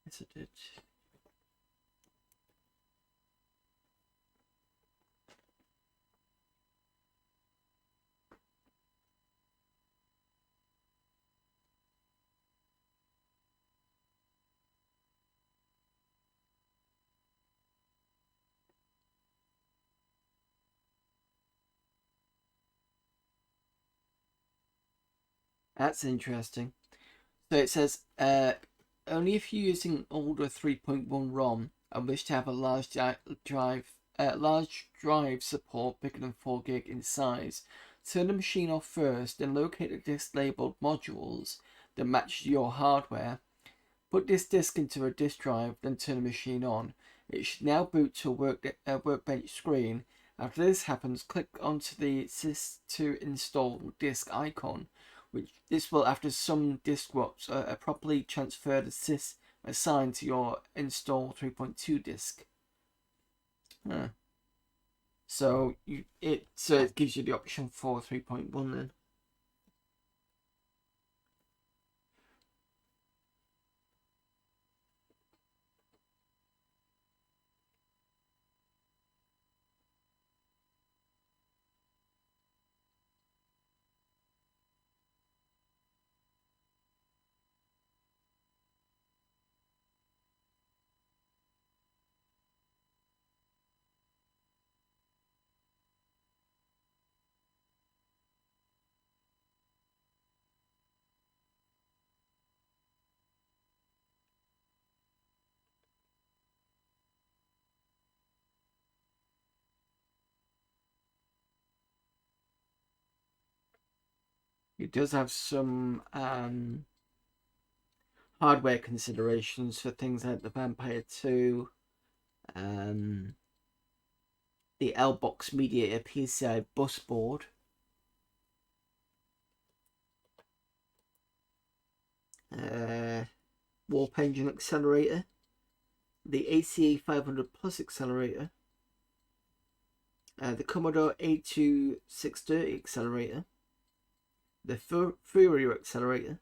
Yes, I did. That's interesting. So it says, only if you're using older 3.1 ROM and wish to have a large drive support bigger than 4 gig in size, turn the machine off first, then locate a disk labeled modules that match your hardware. Put this disk into a disk drive, then turn the machine on. It should now boot to a workbench screen. After this happens, click onto the sys to install disk icon, which this will, after some disk swaps, properly transfer the sys assigned to your install 3.2 disk. Huh. So it gives you the option for 3.1 then. It does have some hardware considerations for things like the Vampire 2, the L-Box Mediator PCI bus board, Warp Engine accelerator, the ACA 500 Plus accelerator, the Commodore A2630 accelerator, the Furio accelerator,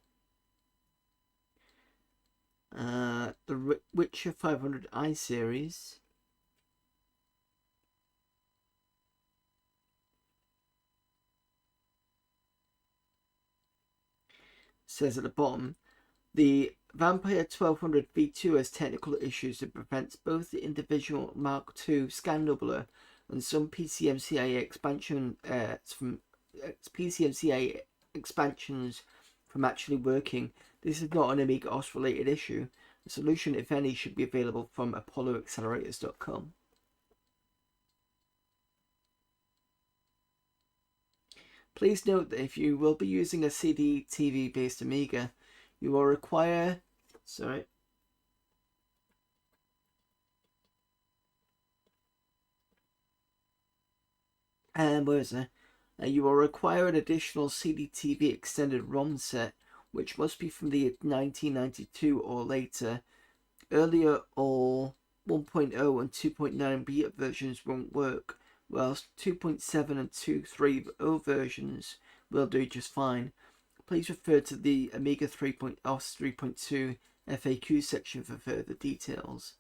the Witcher 500 I series, says at the bottom, the Vampire 1200 V2 has technical issues that prevents both the individual Mark II scan doubler and some PCMCIA expansions from actually working. This is not an AmigaOS related issue. The solution, if any, should be available from apolloaccelerators.com. Please note that if you will be using a CD-TV based Amiga, you will require... Sorry. Where is it? You will require an additional CD-TV extended ROM set, which must be from the 1992 or later. Earlier or 1.0 and 2.9 beta versions won't work, whilst 2.7 and 2.3.0 versions will do just fine. Please refer to the Amiga 3.2 FAQ section for further details.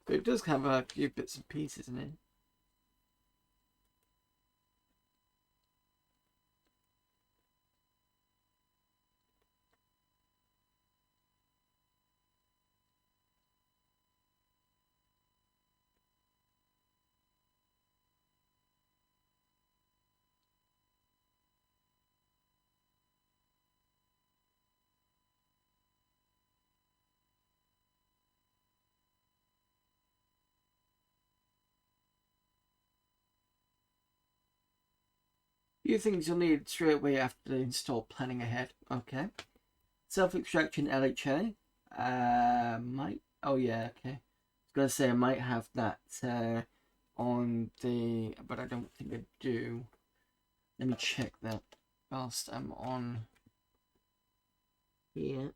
But it does have a few bits and pieces in it. Few things you'll need straight away after the install planning ahead. Okay. Self-extraction LHA. Might. Oh yeah. Okay. I was gonna say I might have that on the, but I don't think I do. Let me check that whilst I'm on here.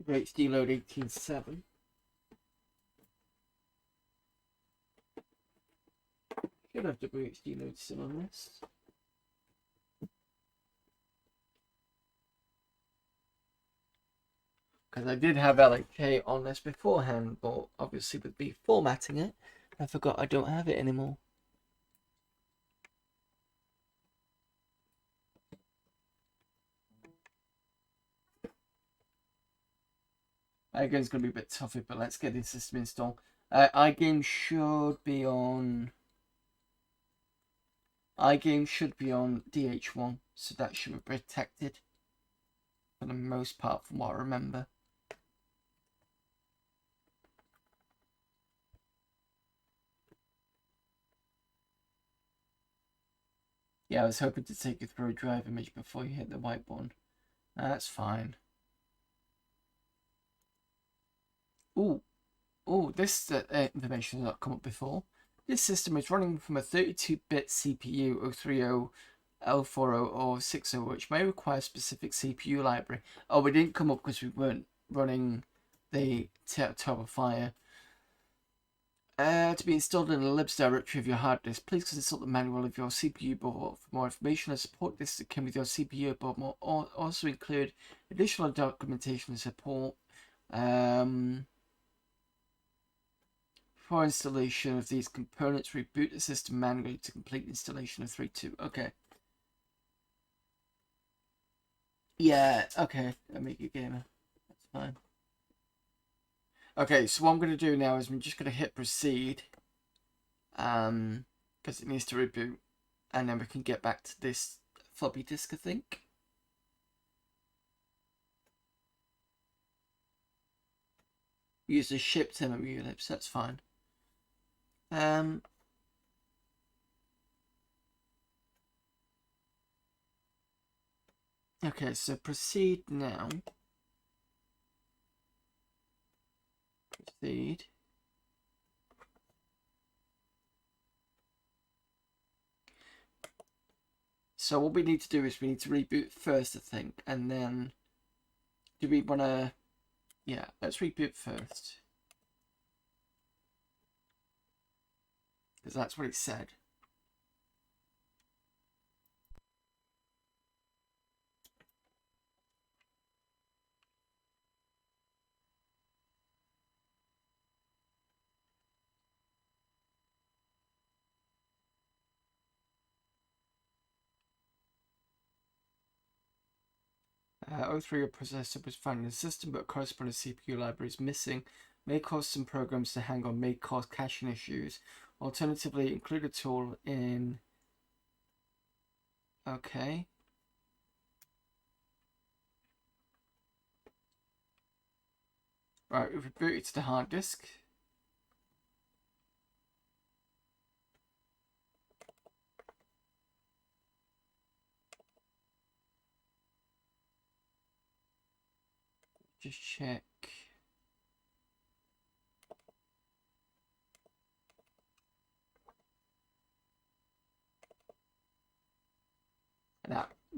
HD load 18.7. Should have WHD load still on this. Because I did have LHA on this beforehand, but obviously with me formatting it, I forgot I don't have it anymore. iGame's going to be a bit tougher, but let's get this system installed. iGame should be on... iGame should be on DH1, so that should be protected for the most part from what I remember. Yeah, I was hoping to take you through a drive image before you hit the white button. That's fine. Ooh, this information has not come up before. This system is running from a 32-bit CPU 030, L40 or 60, which may require a specific CPU library. Oh, we didn't come up because we weren't running the Top of Fire. To be installed in the libs directory of your hard disk, please consult the manual of your CPU board for more information and support this that came with your CPU board. Also include additional documentation and support for installation of these components. Reboot the system manually to complete installation of 3.2. Okay. Yeah, okay. Amiga Gamer. That's fine. Okay, so what I'm going to do now is I'm just going to hit proceed. Because it needs to reboot. And then we can get back to this floppy disk, I think. use the shipped MMU libs. That's fine. Okay, so proceed now. Proceed. So what we need to do is we need to reboot first, I think, and then do we want to... Yeah, let's reboot first. Because that's what it said. O3 processor was found in the system, but corresponding CPU library is missing. May cause some programs to hang on, may cause caching issues. Alternatively, include a tool in... Okay. Right, we've rebooted to the hard disk. Just check.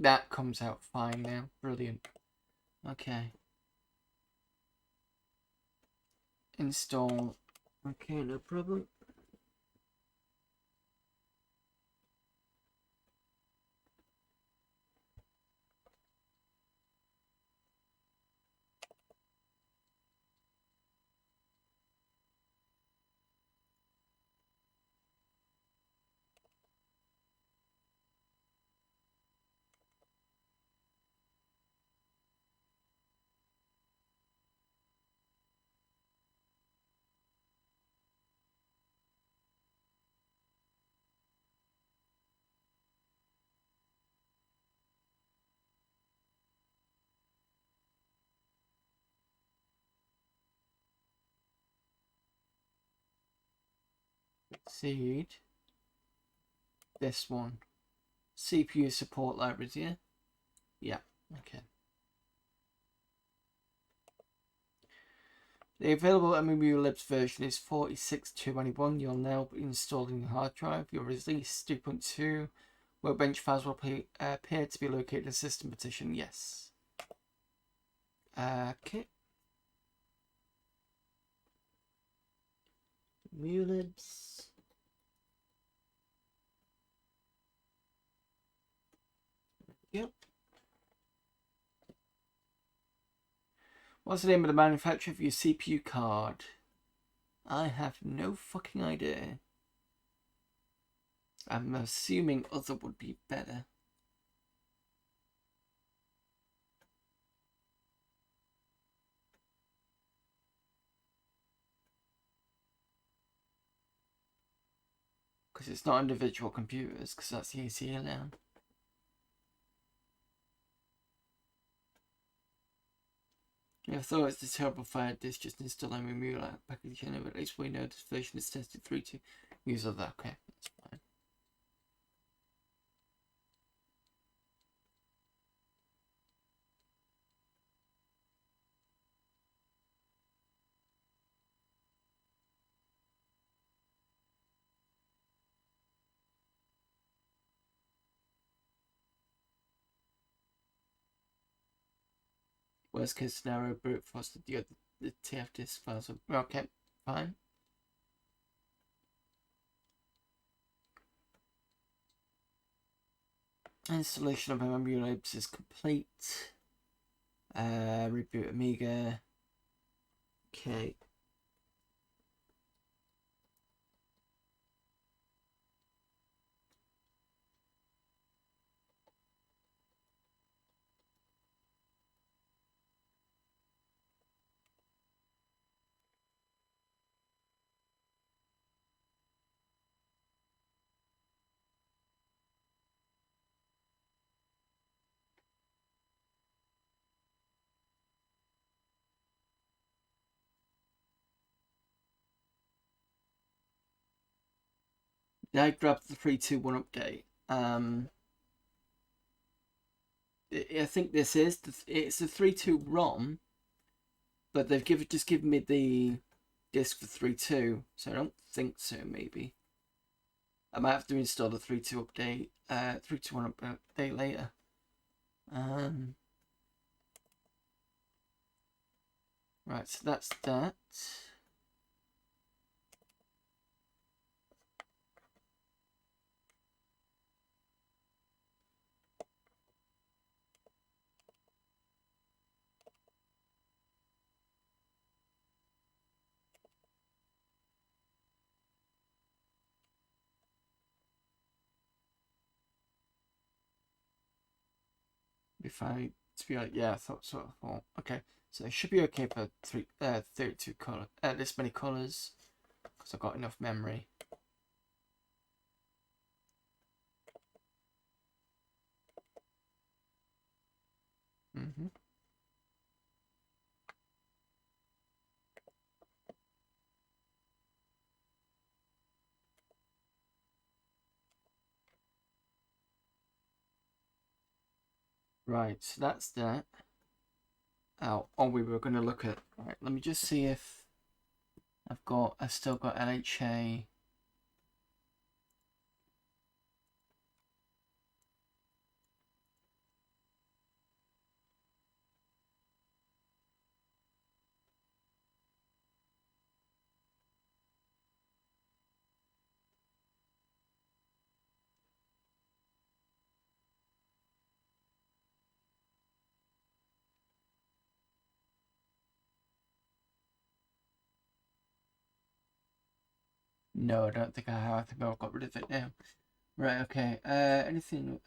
That comes out fine now. Brilliant. Okay. Install. Okay, no problem. Seed. This one. CPU support libraries, yeah? Yeah, okay. The available MMU libs version is 46.291. You'll now be installing the hard drive. Your release 2.2. Workbench files will appear to be located in system partition. Yes. Okay. MULibs. Yep. What's the name of the manufacturer of your CPU card? I have no fucking idea. I'm assuming other would be better. Because it's not individual computers, because that's easier now. I thought it's a terrible fire disk, just install AmigaOS package and at least we know this version is tested through to use of that. Okay, that's fine. Worst case scenario, brute force the TF disk files. Okay, fine. Installation of AmigaOS is complete. Reboot Amiga. Okay. I grabbed the 3.2.1 update. I think this is it's a 3.2 ROM, but they've just given me the disk for 3.2, so I don't think so. Maybe I might have to install the 3.2 update, 3.2.1 update later. Right, so that's that. If I to be like, yeah, I thought so. Oh, okay, so it should be okay for 32 color, this many colors, because I've got enough memory. Right, so that's that. Oh, we were going to look at. Right, let me just see if I've still got LHA. No, I don't think I have. I think I've got rid of it now. Right, okay. Anything,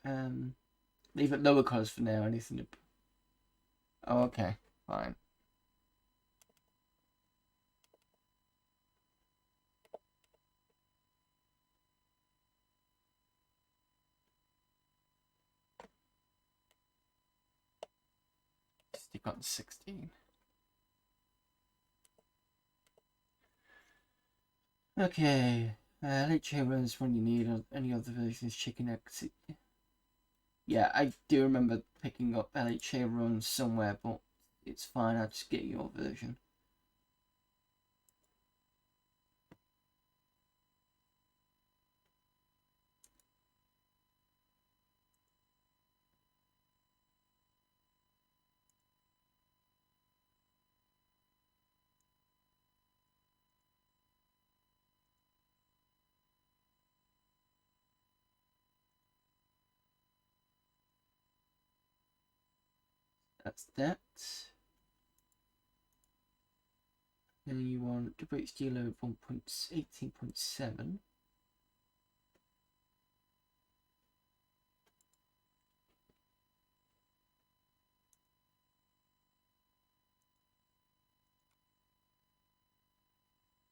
leave it lower colors for now. Anything to... Oh, okay. Fine. Stick on 16. Okay. LHA runs when you need any other versions. Chicken X. Yeah, I do remember picking up LHA runs somewhere, but it's fine. I'll just get your version. That's that. Then you want WHD load 1.18.7.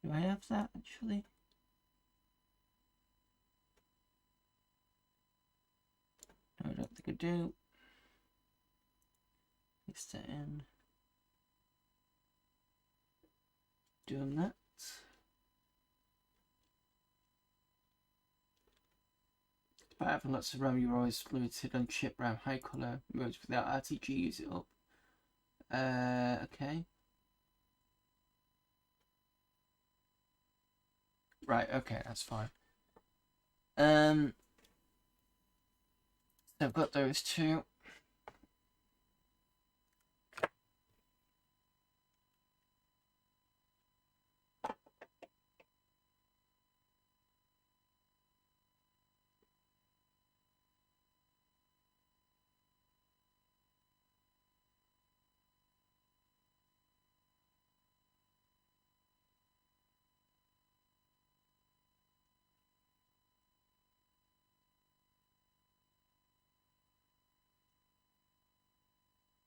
Do I have that actually? No, I don't think I do. Paste that in. Doing that. 5 and lots of RAM, you're always limited on chip RAM, high color modes without RTG, use it up. Okay. Right, okay, that's fine. So I've got those two.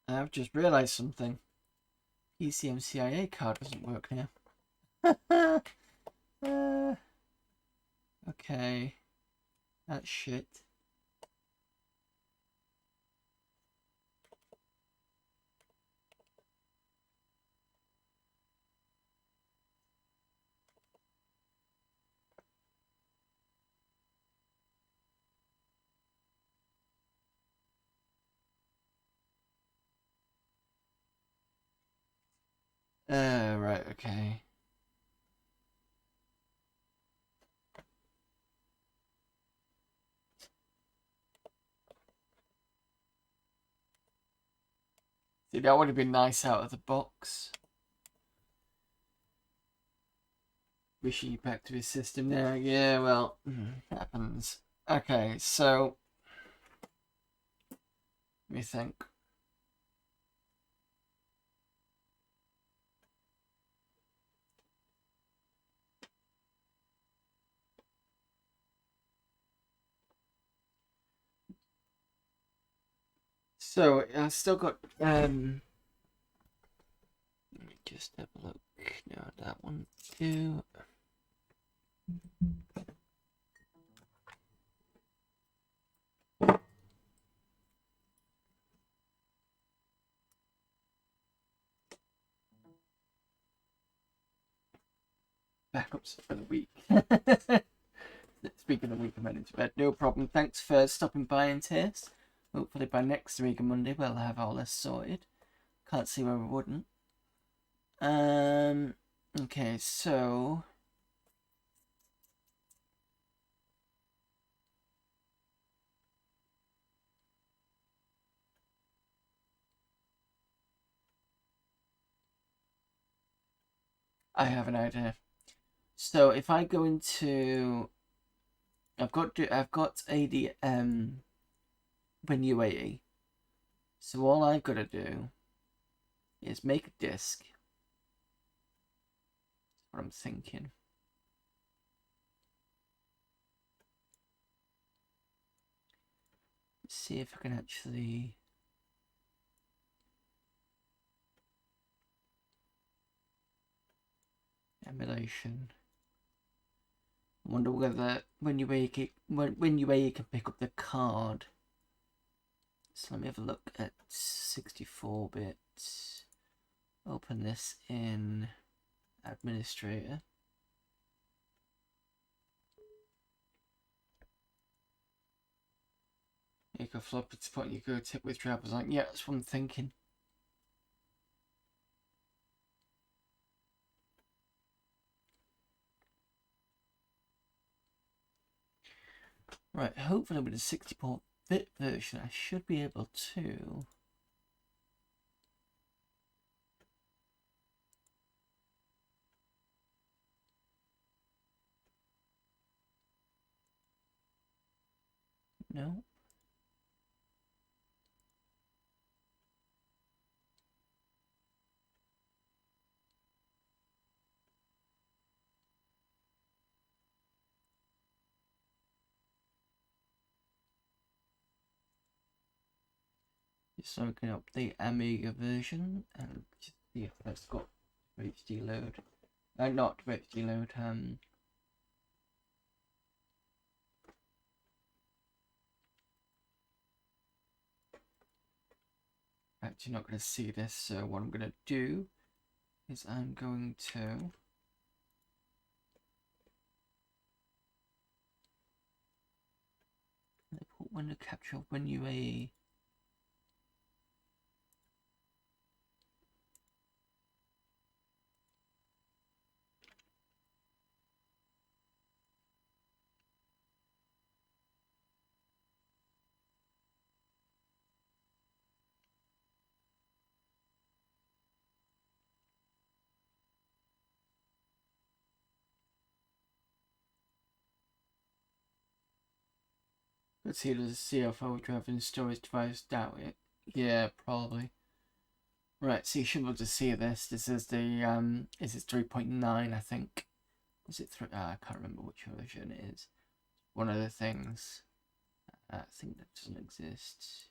I've just realised something. PCMCIA card doesn't work now. Okay. That's shit. Right, okay. See, that would have been nice out of the box. Wishing you back to his system there. Yeah, well, happens. Okay, so let me think. So I still got let me just have a look. No, that one too. Backups for the week. Speaking of week, I'm heading to bed. No problem. Thanks for stopping by and taste. Hopefully by next week on Monday we'll have all this sorted. Can't see why we wouldn't. Okay, so I have an idea. So if I go into, I've got AD when UAE. So all I've got to do is make a disk. That's what I'm thinking. Let's see if I can actually. Emulation. I wonder whether when you can pick up the card. So let me have a look at 64 bits. Open this in Administrator. Make a floppy spot. You go tip with trappers. Like, yeah, that's what I'm thinking. Right, hopefully with a 64-bit version, I should be able to. No. Just looking up the Amiga version and just see if that's got HD load. Not HD load. Actually not going to see this, so what I'm going to do is I'm going to put window capture when you a let's see, does it see if I would have in storage device? Doubt it. Yeah, probably. Right, so you should be able to see this. This is the this is 3.9, I think. Is it 3? I can't remember which version it is. One of the things. I think that doesn't exist.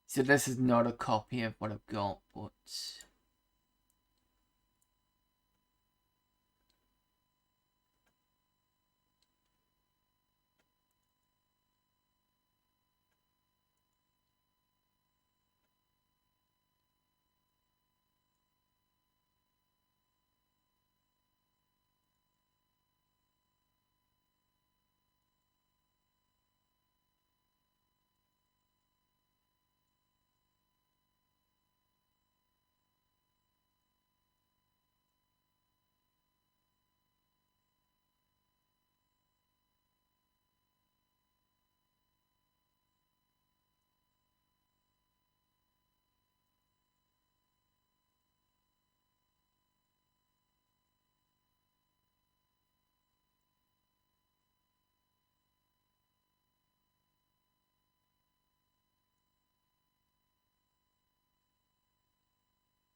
So this is not a copy of what I've got, but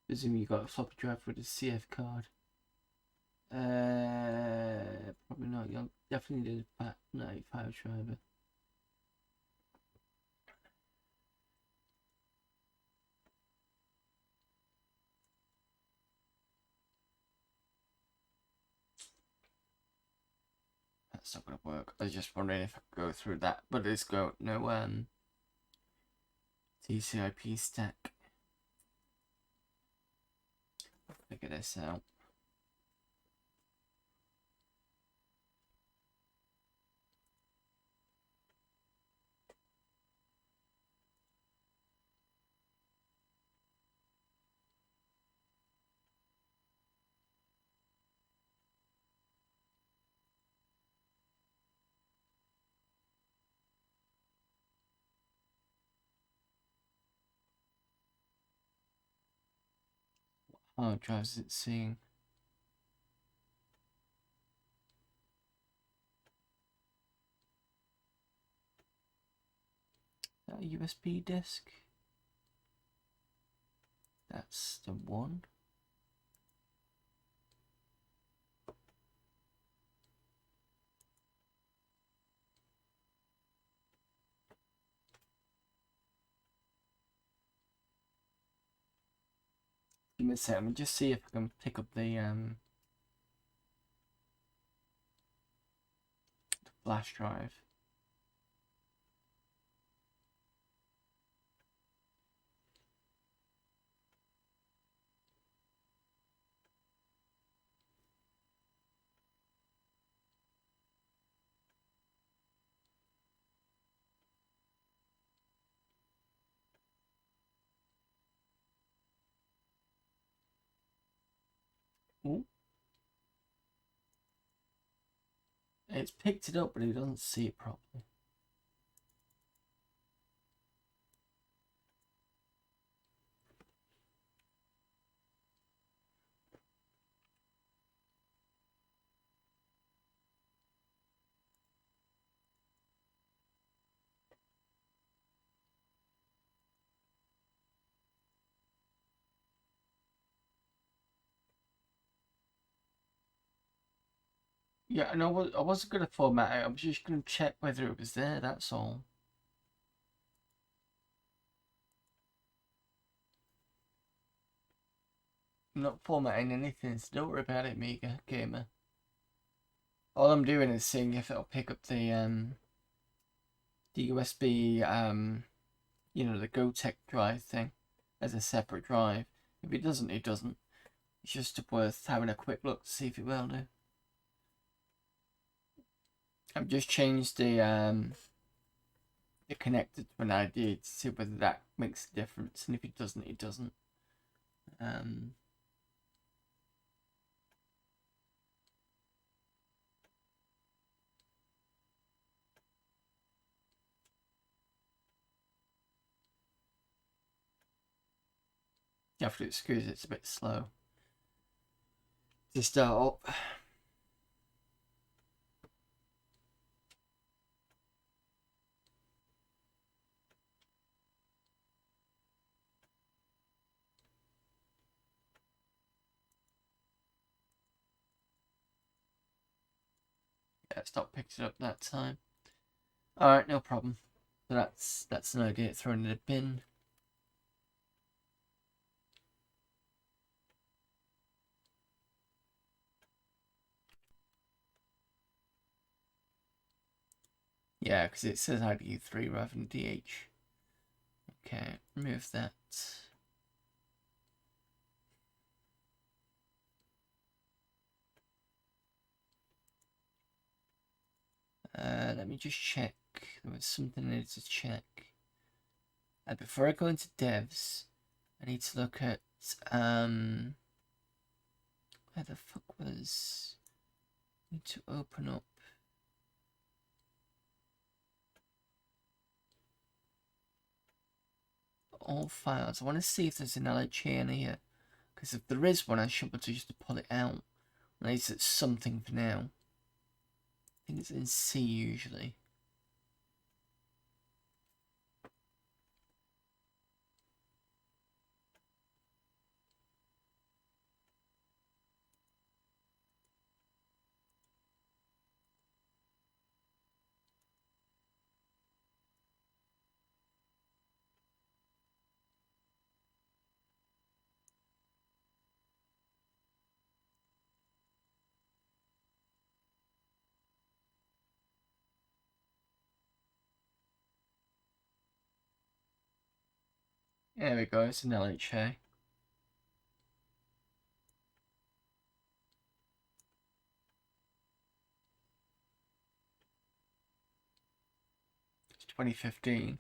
Presume you got a floppy drive with a CF card. Probably not. You definitely need a FAT95 driver. That's not gonna work. I was just wondering if I could go through that, but it's got no TCP stack. Figure this out. Hard drives it's seeing. Is that a USB disk? That's the one. Give me a second. Let me just see if I can pick up the flash drive. Ooh. It's picked it up, but it doesn't see it properly. Yeah, and I wasn't going to format it. I was just going to check whether it was there, that's all. I'm not formatting anything, so don't worry about it, Amiga Gamer. All I'm doing is seeing if it'll pick up the USB, you know, the GoTech drive thing as a separate drive. If it doesn't, it doesn't. It's just worth having a quick look to see if it will do. I've just changed the connector to an ID to see whether that makes a difference, and if it doesn't, it doesn't. After it screws, it's a bit slow to start up. Yeah, it's not picked it up that time. Alright, no problem. So that's an idea, thrown in a bin. Yeah, because it says ID3 rather than DH. Okay, remove that. Let me just check. There was something I needed to check. Before I go into devs, I need to look at where the fuck was? I need to open up all files. I want to see if there's an LHA in here, because if there is one, I should be able to just pull it out. At least it's something for now. I think it's in C usually. There we go, it's an LHA. It's 2015.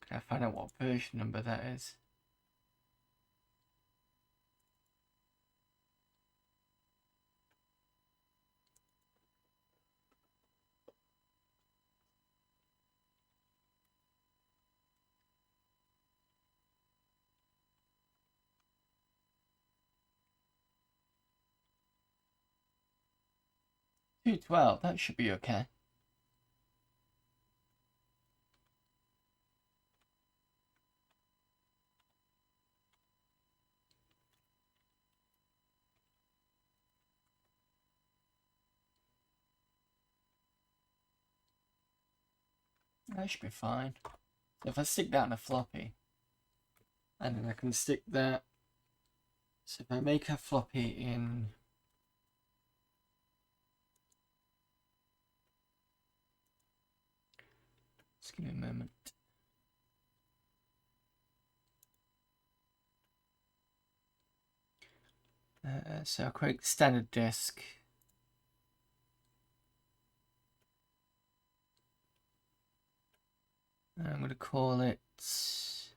Can I find out what version number that is? $212, that should be okay. That should be fine. So if I stick that in a floppy, and then I can stick that. So if I make a floppy in just give me a moment. So I'll create standard disk. I'm going to call it, let's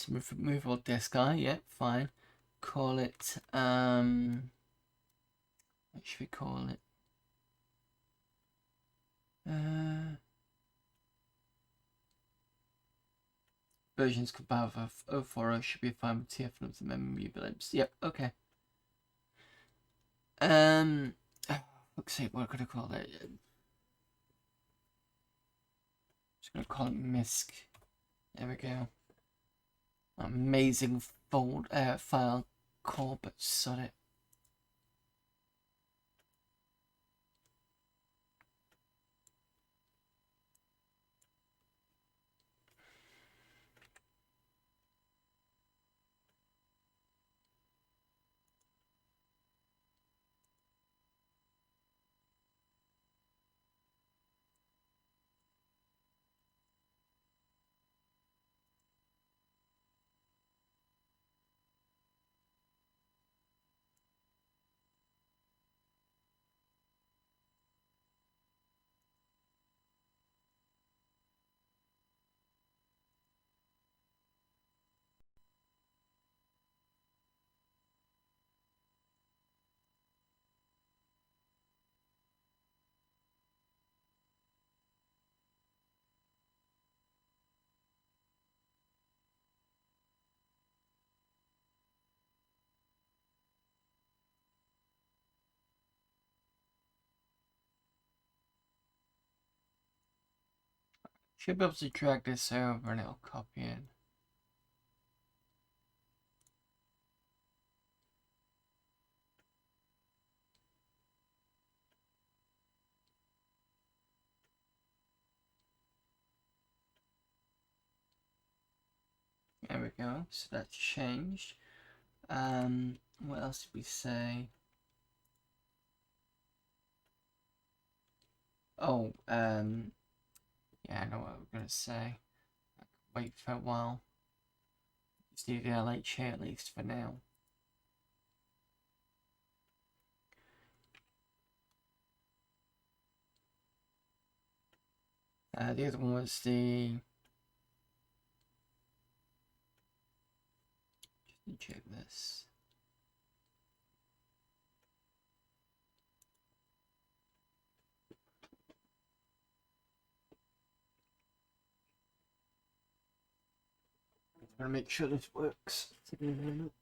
removable disk I, yeah, fine. Call it, what should we call it? Versions compiled for 040 should be fine with TF of the memory blips. Yep, okay. Let's see, what could I call it? Just gonna call it MISC. There we go. Amazing file call, but sod it. Should be able to drag this over and it'll copy it. There we go, so that's changed. What else did we say? Oh, yeah, I know what we're gonna say. I can wait for a while. Just need the LHA at least for now. The other one was the. Just check this. I'm gonna make sure this works. Take me a minute.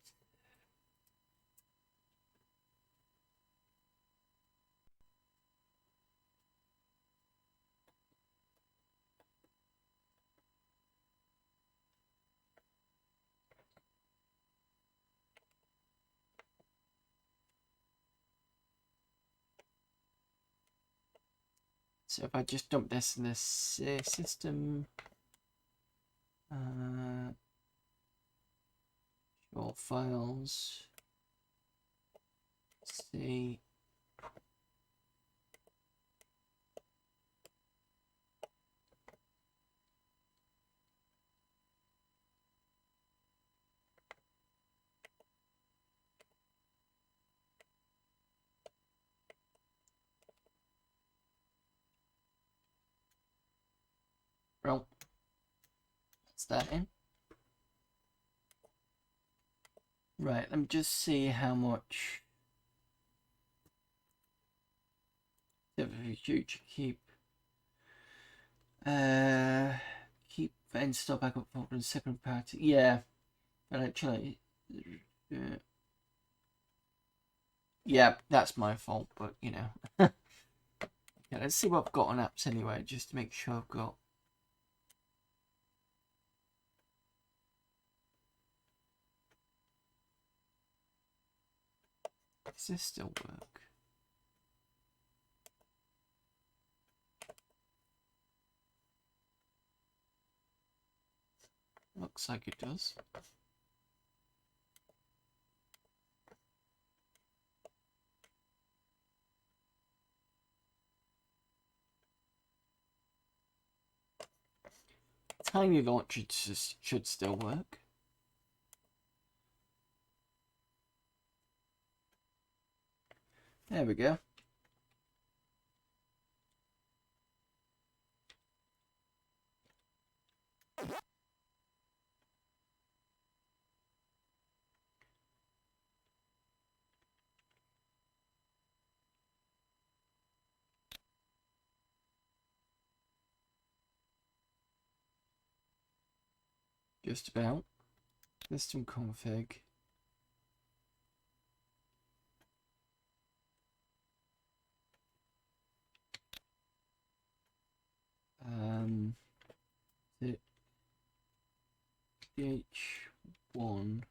So if I just dump this in this system, show files, see, Well, that's that in. Right, let me just see how much future keep and stop backup folder and second party. Yeah, but actually, yeah, that's my fault. But you know, yeah. Let's see what I've got on apps anyway, just to make sure I've got. Does this still work? Looks like it does. Tiny launcher should still work. There we go. Just about. System config. The DH1.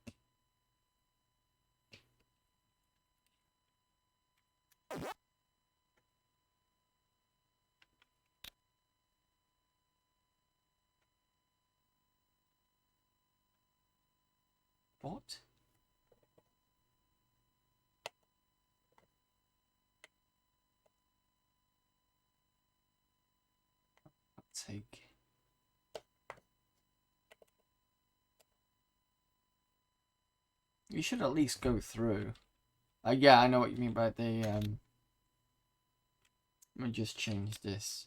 What? I'll take. You should at least go through. Yeah, I know what you mean by the Let me just change this.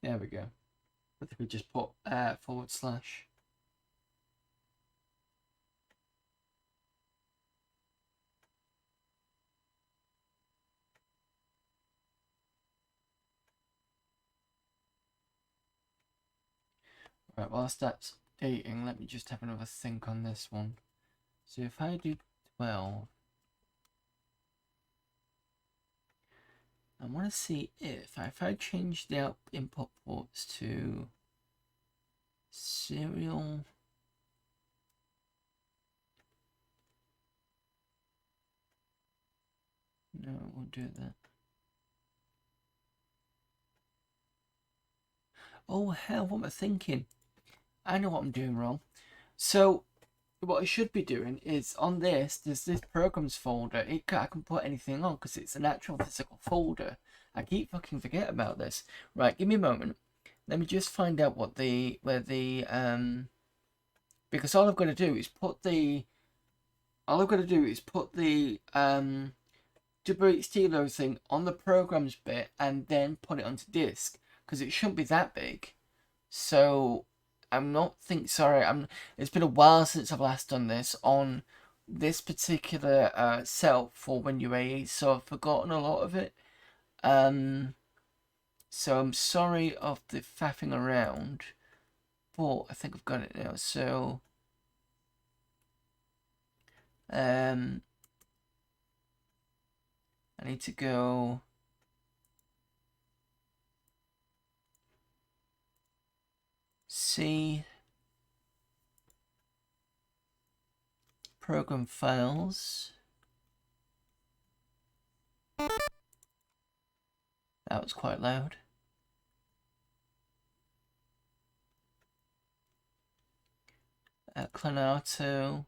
There we go. I think we just put /. Right, whilst that's updating, let me just have another think on this one. So if I do 12, I want to see if I change the input ports to serial. No, it won't do that. Oh hell, what am I thinking? I know what I'm doing wrong. So what I should be doing is on this, there's this programs folder. I can put anything on because it's an actual physical folder. I keep fucking forget about this. Right, give me a moment. Let me just find out what because all I've got to do is put the WHT thing on the programs bit and then put it onto disk because it shouldn't be that big. So it's been a while since I've last done this on this particular setup for WinUAE, so I've forgotten a lot of it. So I'm sorry of the faffing around, but I think I've got it now. So I need to go see program files. That was quite loud. Clanato,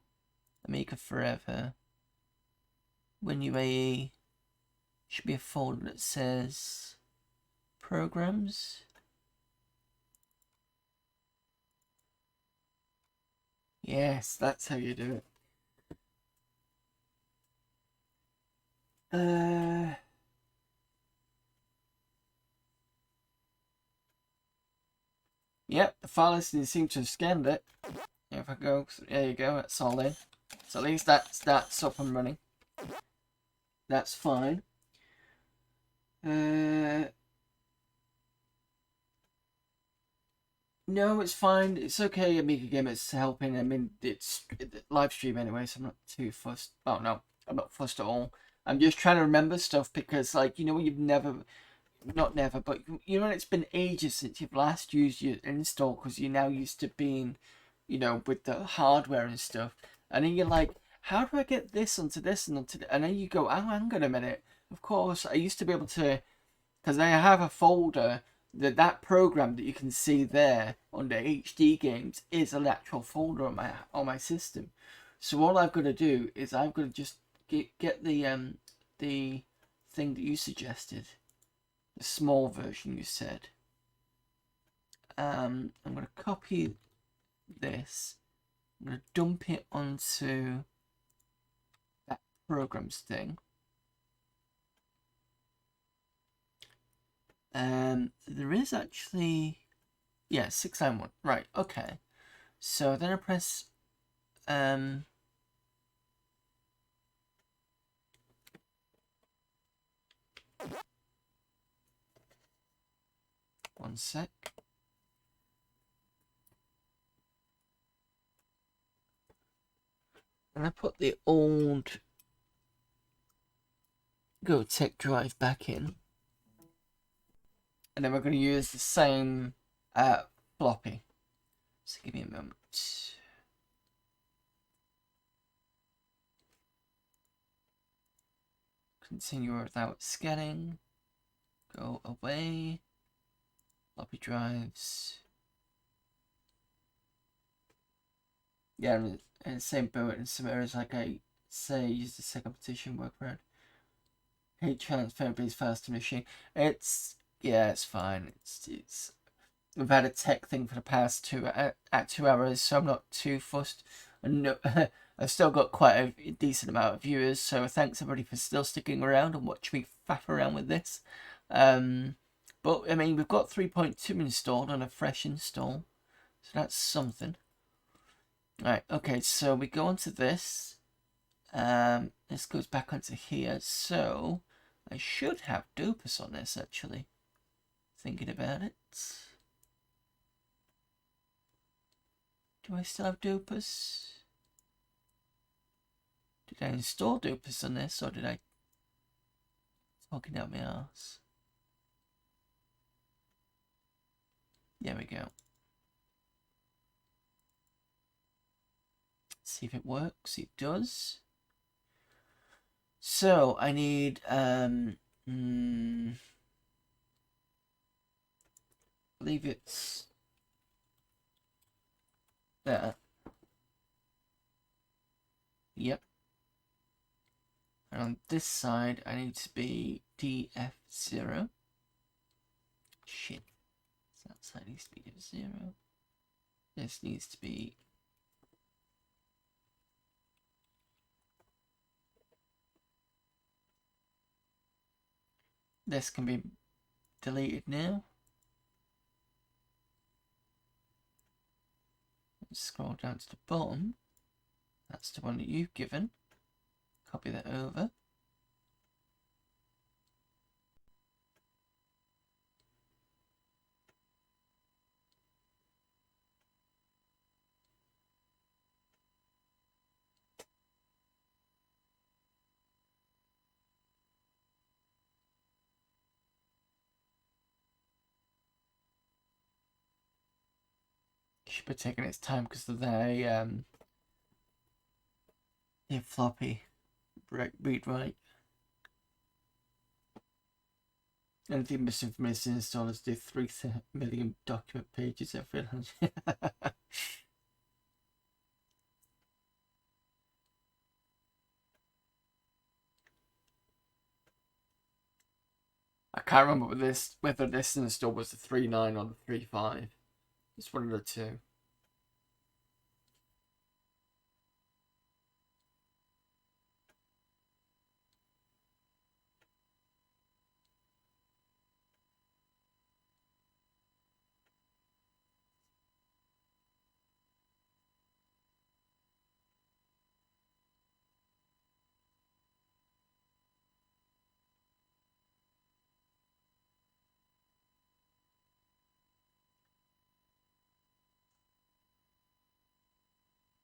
Amiga Forever, WinUAE. Should be a folder that says programs. Yes, that's how you do it. Yep, the file listening seems to have scanned it. If I go, there you go, that's all in. So at least that's up and running. That's fine. No, it's fine. It's okay. Amiga Gamer's helping. I mean, it's live stream anyway, so I'm not too fussed. Oh no, I'm not fussed at all. I'm just trying to remember stuff because, like, you know, you've never, not never, but you know, it's been ages since you've last used your install because you're now used to being, you know, with the hardware and stuff. And then you're like, how do I get this onto this and onto and then you go, oh, hang on a minute. Of course, I used to be able to, because I have a folder that program that you can see there under HD games is an actual folder on my system. So all I've got to do is I've got to just get the thing that you suggested, the small version you said. I'm going to copy this. I'm going to dump it onto that programs thing. There is actually, yeah, 691. Right, okay. So then I press, 1 sec. And I put the old GoTech drive back in. And then we're going to use the same floppy. So give me a moment. Continue without scanning. Go away. Floppy drives. Yeah, and same boat in some areas, like I say, use the second partition workaround. Hey, transfer please faster machine. It's, yeah, it's fine. It's we've had a tech thing for the past 2 hours, so I'm not too fussed. And no, I've still got quite a decent amount of viewers, so thanks everybody for still sticking around and watching me faff around with this. But I mean, we've got 3.2 installed on a fresh install, so that's something. Right, okay, so we go onto this. This goes back onto here, so I should have Dopus on this actually. Thinking about it. Do I still have Dopus? Did I install Dopus on this, or did I talking out my ass? There we go. See if it works. It does. So I need I believe it's there. Yep. And on this side I need to be DF0. Shit. So that side needs to be DF0. This needs to be this can be deleted now. Let's scroll down to the bottom. That's the one that you've given. Copy that over. Should be taking its time because of the floppy read write. Anything missing from this install is the 3 million document pages I feel. I can't remember whether this install was the 3.9 or the 3.5. It's one of the two.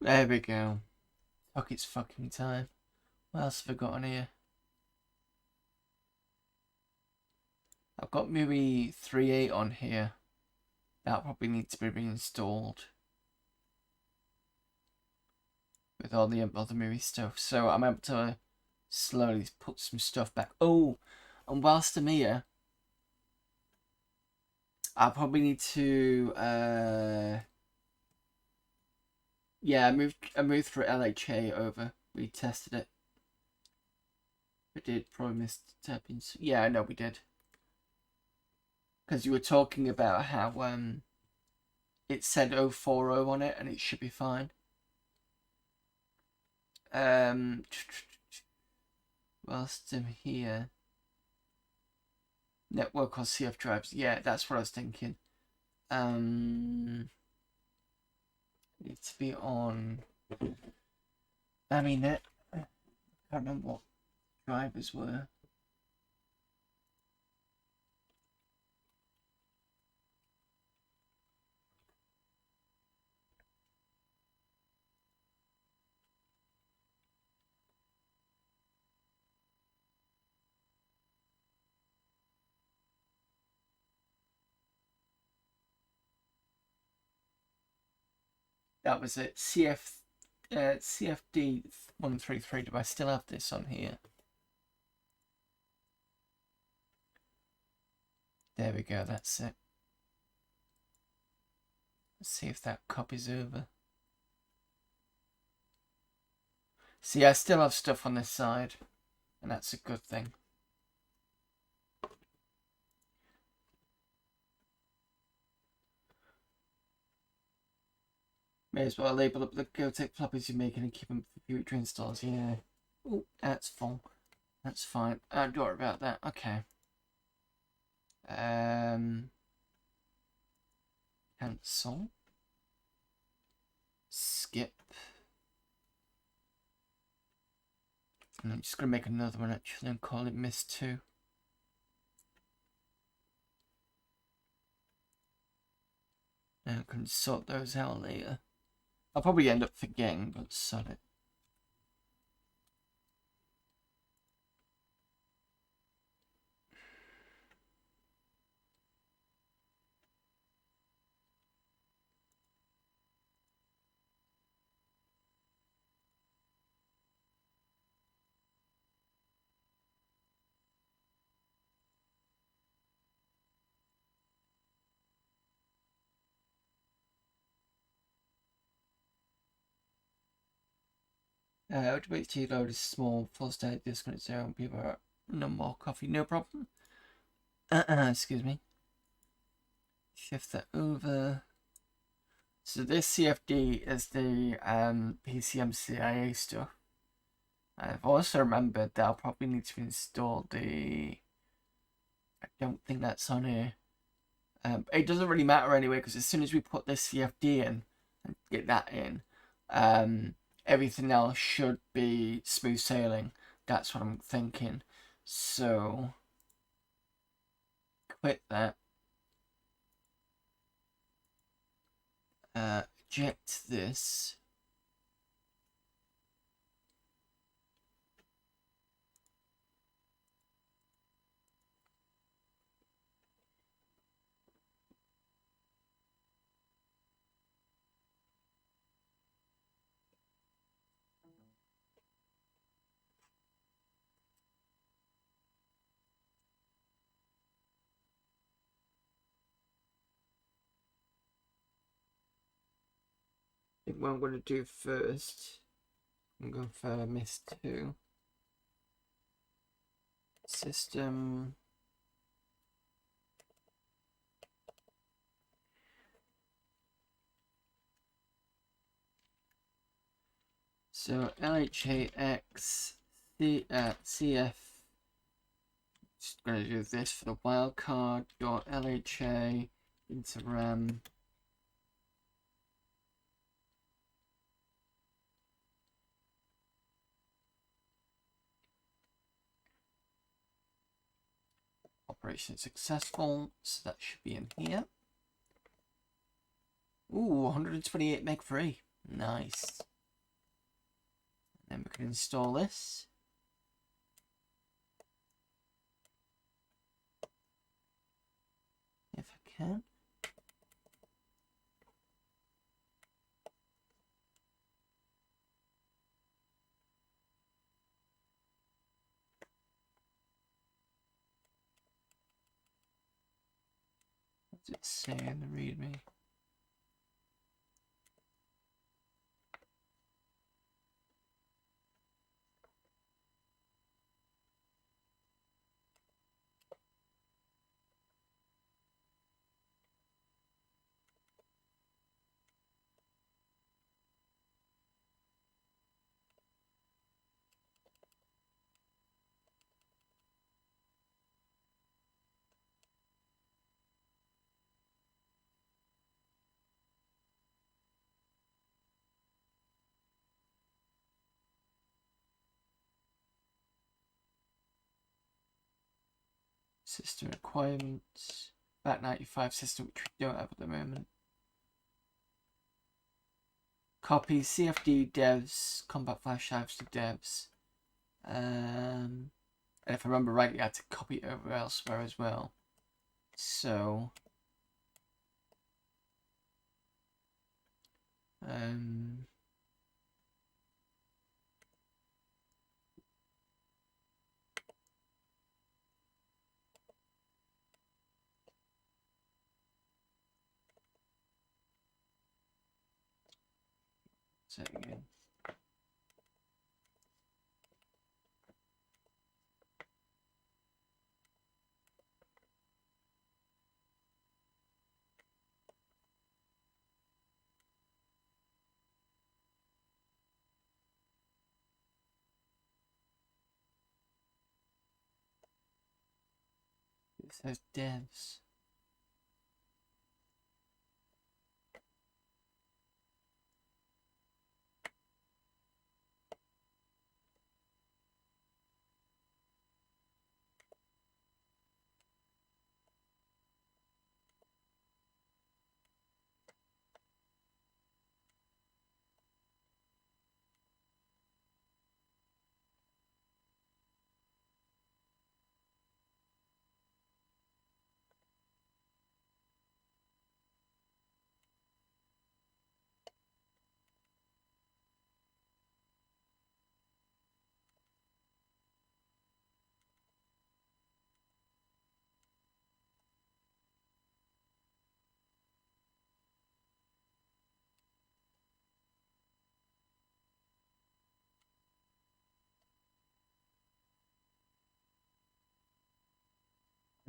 There we go. Fuck, it's fucking time. What else have I got on here? I've got MIUI 3.8 on here. That probably needs to be reinstalled with all the other MIUI stuff. So I'm able to slowly put some stuff back. Oh, and whilst I'm here, I probably need to yeah, I moved for LHA over. We tested it. We did, probably missed tapping. Yeah, I know we did. Because you were talking about how it said 040 on it and it should be fine. Whilst I'm here, network or CF drives. Yeah, that's what I was thinking. Need to be on Aminet. I can't remember what drivers were. That was it. CFD 133. Do I still have this on here? There we go. That's it. Let's see if that copies over. See, I still have stuff on this side, and that's a good thing. May as well label up the GoTech floppies you're making and keep them for future installs. Yeah. Oh, that's full. That's fine. Don't worry about that. Okay. Cancel. Skip. And I'm just going to make another one actually and call it Miss 2. And I can sort those out later. I'll probably end up forgetting, but sod it. Automated load is small, full state disconnect 0, people are no more coffee, no problem. Excuse me. Shift that over. So this CFD is the PCMCIA stuff. I've also remembered that I'll probably need to install the... I don't think that's on here. It doesn't really matter anyway, because as soon as we put this CFD in and get that in, everything else should be smooth sailing. That's what I'm thinking. So, quit that. Eject this. I think what I'm going to do first, I'm going for Miss 2. System. So LHAX CF. Just going to do this for the wildcard. Dot LHA into RAM. Operation successful, so that should be in here. Ooh, 128 meg free. Nice. Then we can install this. If I can. What does it say in the README? System requirements. Back 95 system, which we don't have at the moment. Copy CFD devs, combat flash drives to devs. And if I remember rightly, I had to copy it over elsewhere as well. So say it again. It says devs.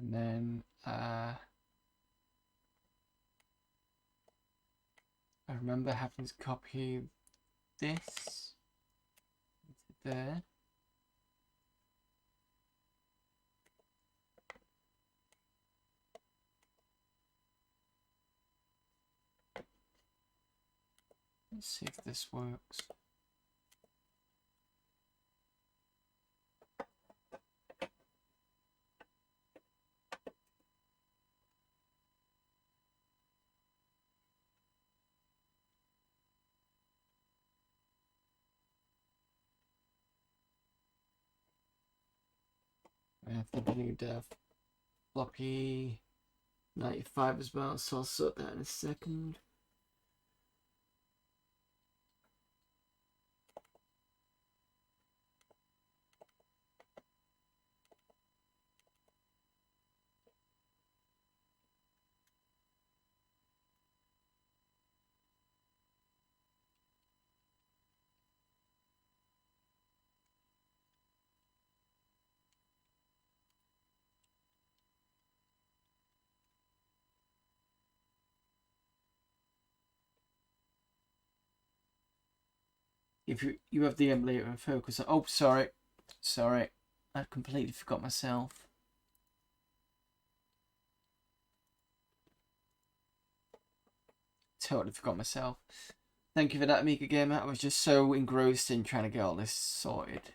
And then I remember having to copy this into there. Let's see if this works. I think I need floppy 95 as well, so I'll sort that in a second. If you have the emulator and focus. Oh, sorry, I completely forgot myself. Totally forgot myself. Thank you for that, Amiga Gamer. I was just so engrossed in trying to get all this sorted.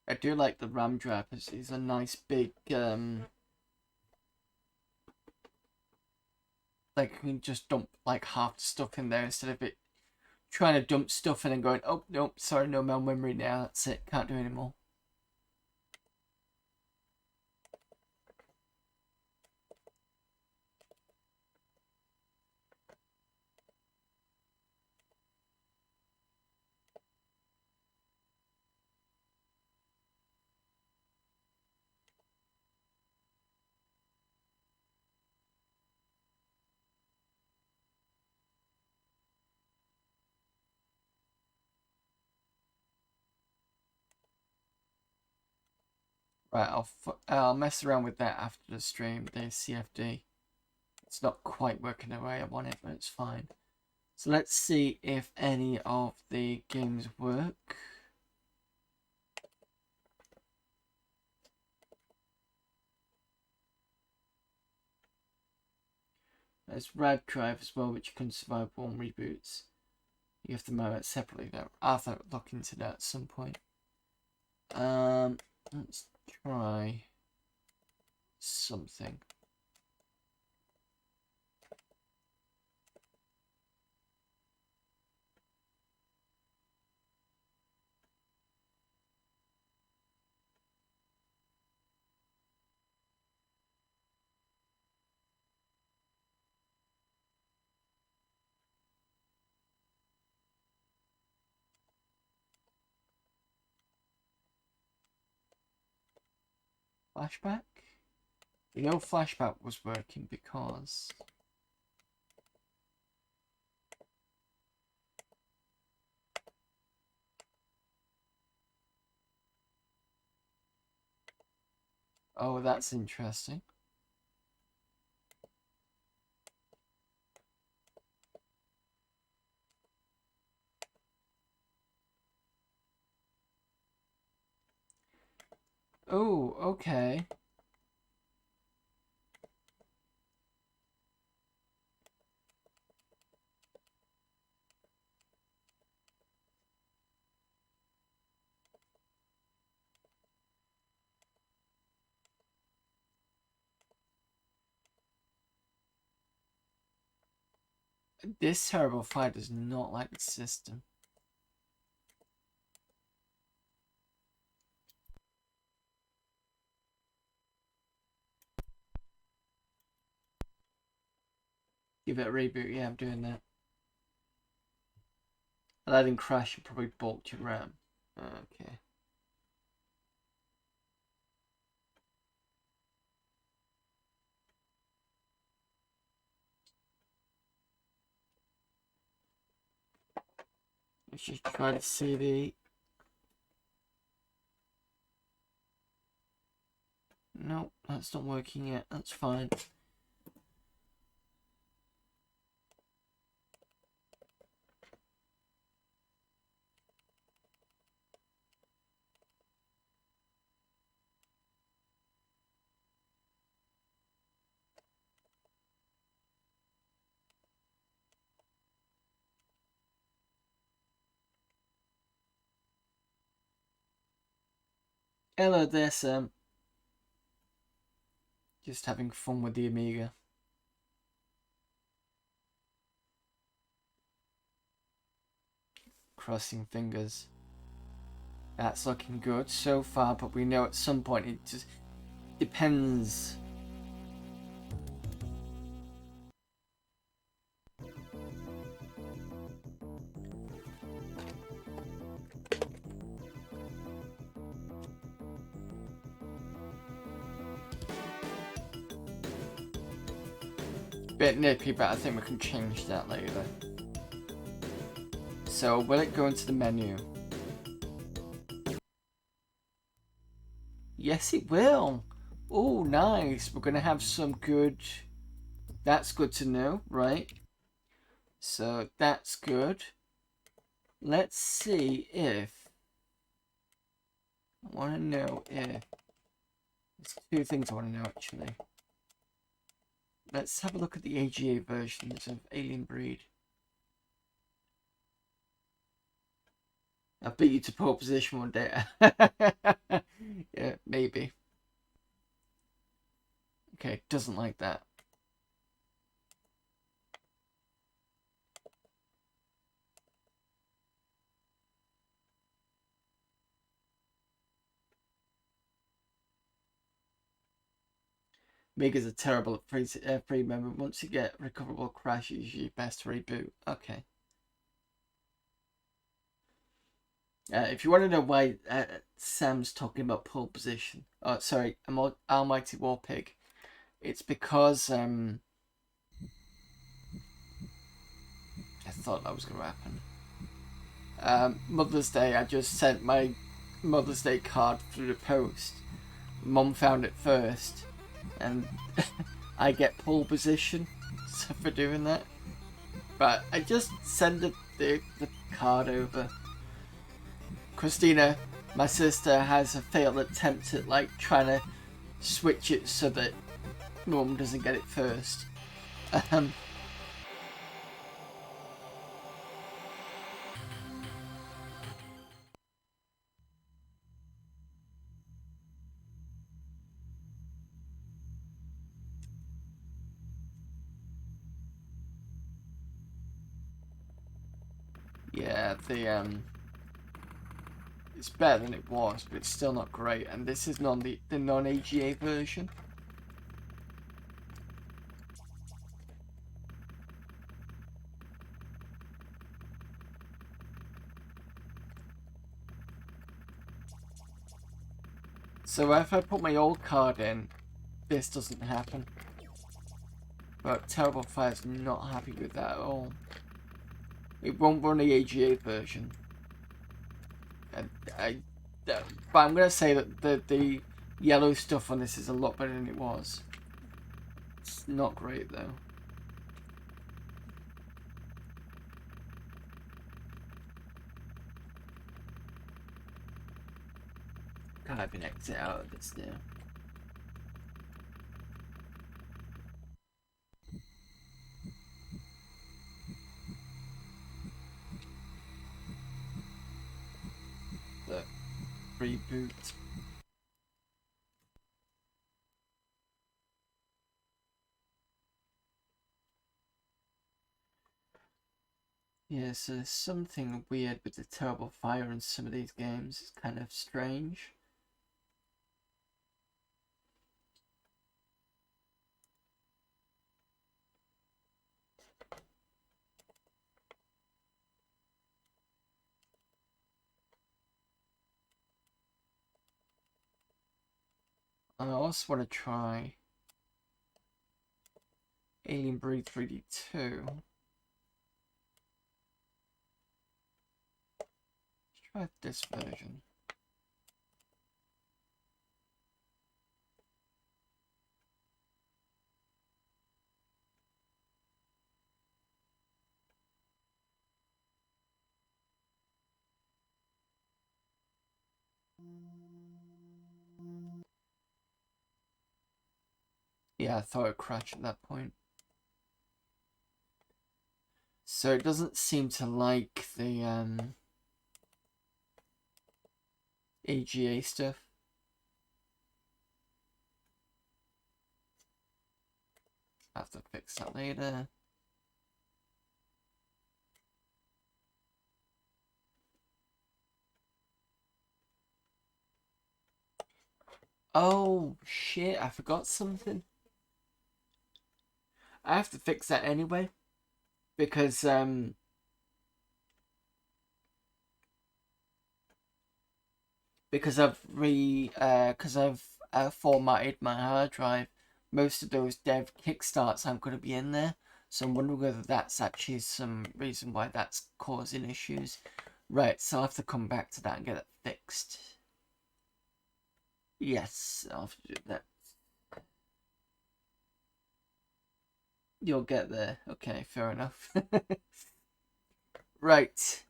I do like the RAM drive. It's a nice big like you can just dump like half the stuff in there instead of it trying to dump stuff and then going, oh nope, sorry, no more memory now, that's it, can't do anymore. Right, I'll mess around with that after the stream, the CFD. It's not quite working the way I want it, but it's fine. So let's see if any of the games work. There's Rad Drive as well, which can survive warm reboots. You have to mow it separately though. I'll have to look into that at some point. Let's try something. Flashback? The old flashback was working because oh, that's interesting. Oh, okay. This terrible fire does not like the system. Give it a reboot. Yeah, I'm doing that. That didn't crash and probably bulked your RAM. Okay. Let's just try to see the... Nope, that's not working yet. That's fine. Hello there, Sam. Just having fun with the Amiga. Crossing fingers. That's looking good so far, but we know at some point it just depends. Bit nippy, but I think we can change that later. So, will it go into the menu? Yes, it will. Oh, nice. We're going to have some good... That's good to know, right? So, that's good. Let's see if... I want to know if... There's two things I want to know, actually. Let's have a look at the AGA versions of Alien Breed. I beat you to pole position one day. maybe. Okay, doesn't like that. Amiga's are terrible at free memory. Once you get recoverable crash, it's usually best to reboot. Okay. If you want to know why Sam's talking about pole position, oh sorry, Almighty War Pig, it's because I thought that was going to happen. Mother's Day, I just sent my Mother's Day card through the post. Mum found it first, and I get pole position for doing that. But I just send the card over. Christina, my sister, has a failed attempt at like trying to switch it so that Mum doesn't get it first. Yeah, it's better than it was, but it's still not great. And this is the non-AGA version. So if I put my old card in, this doesn't happen. But Terrible Fire's not happy with that at all. It won't run the AGA version. But I'm gonna say that the yellow stuff on this is a lot better than it was. It's not great though. Can't even exit out of this now. The reboot. Yeah, so there's something weird with the Terrible Fire in some of these games. It's kind of strange. I also want to try Alien Breed 3D2. Let's try this version. Yeah, I thought it crashed at that point. So it doesn't seem to like the AGA stuff. I have to fix that later. Oh shit, I forgot something. I have to fix that anyway. Because I've formatted my hard drive. Most of those dev kickstarts aren't going to be in there, so I'm wondering whether that's actually some reason why that's causing issues. Right, so I'll have to come back to that and get it fixed. Yes, I'll have to do that. You'll get there. Okay, fair enough. Right.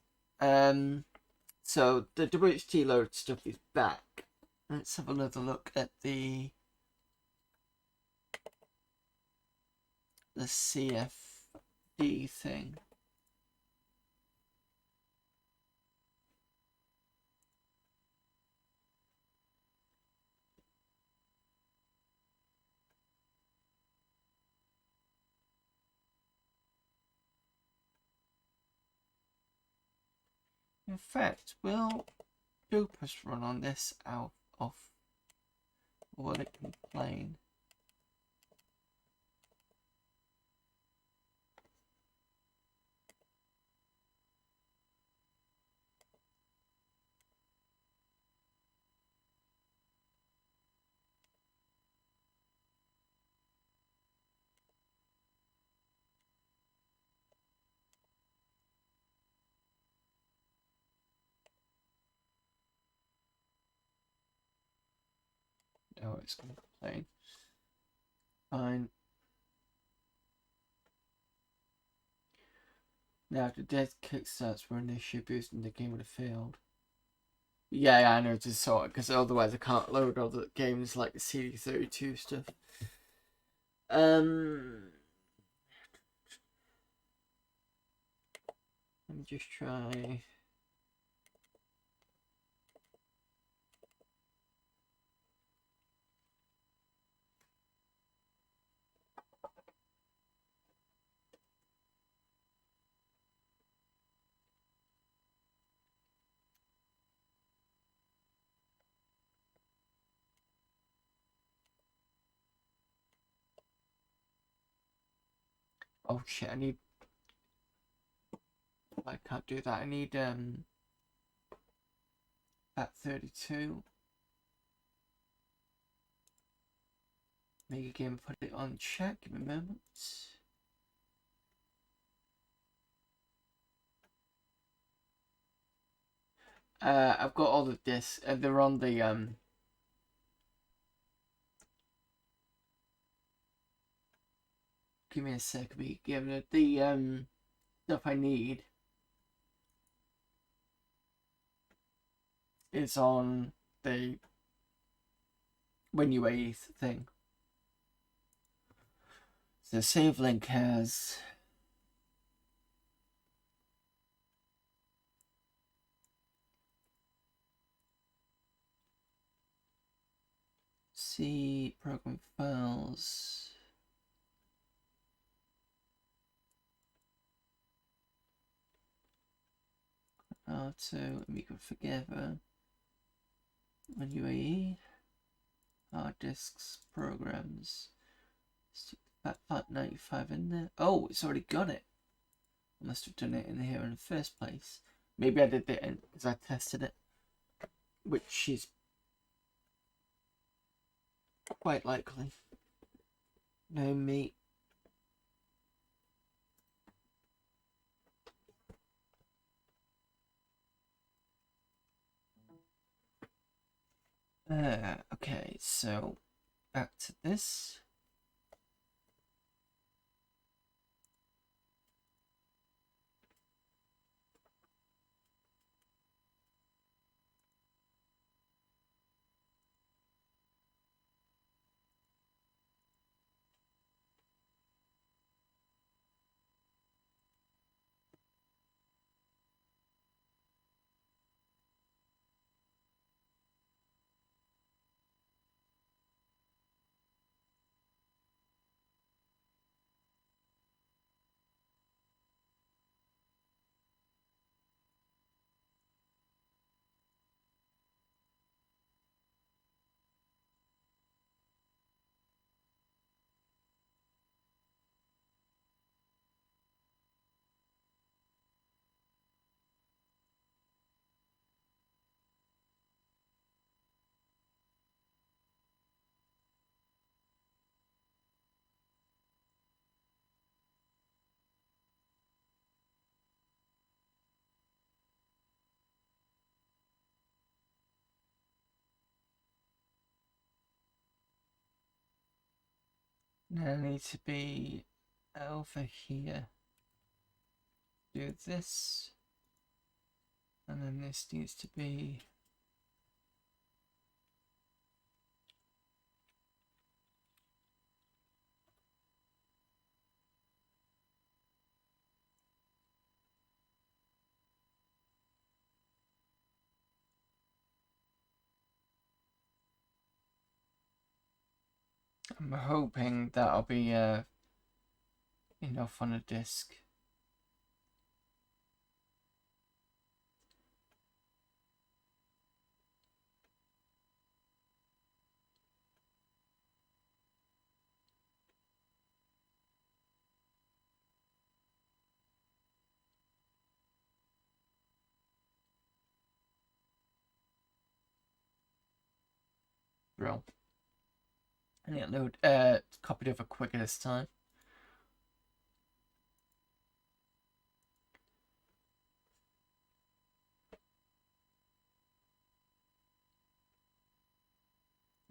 So the WHT load stuff is back. Let's have another look at the CFD thing. In fact, will Doopus run on this out off? Or will it complain? Oh, it's going to complain. Fine. Now, if the dead kickstarts were an issue, boosting the game would have failed. Yeah, I know, just sort of, because otherwise I can't load all the games like the CD32 stuff. Let me just try. Oh shit, I can't do that. I need that 32. Make a game, put it on check. Give me a moment. I've got all the discs. They're on the Give me a sec. Me give it the stuff I need. It's on the WinUAE thing. So save link has C program files. Auto Amiga Forgiver. WinUAE. Hard disks programs. Stick that FAT95 in there. Oh, it's already got it. I must have done it in here in the first place. Maybe I did it because I tested it, which is quite likely. No meat. Okay, so back to this. Now I need to be over here. Do this. And then this needs to be I'm hoping that'll be enough on a disk. Bro. And it load copied over quicker this time.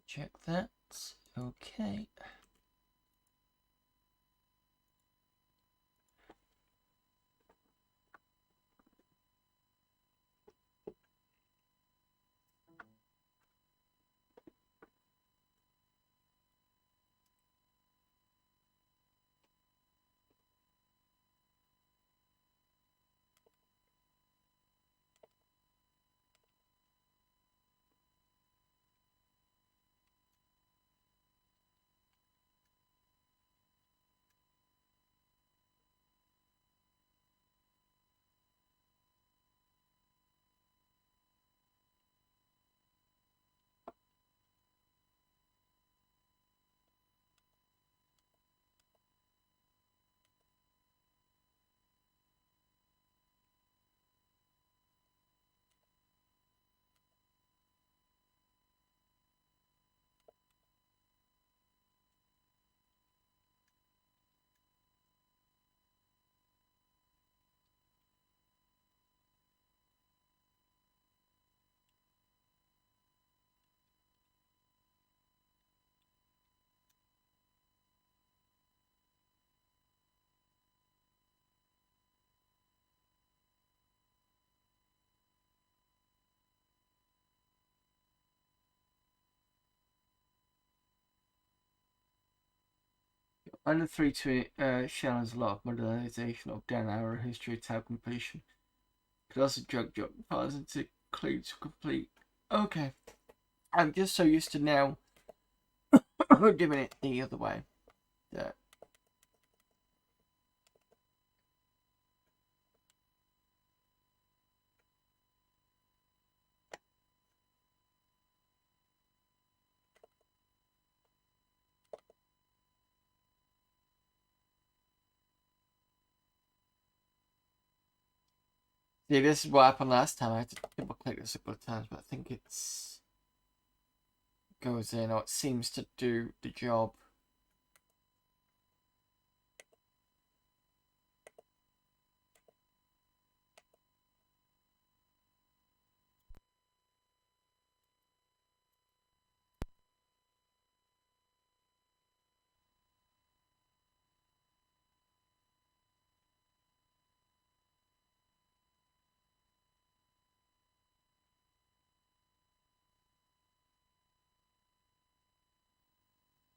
Check that. Okay. Under 3 shell has a lot of modernization of down arrow history tab completion. Could also drag jump files into clean to complete. Okay. I'm just so used to now doing it the other way. Yeah. See, this is what happened last time. I had to double click this a couple of times, but I think it's goes in, or it seems to do the job.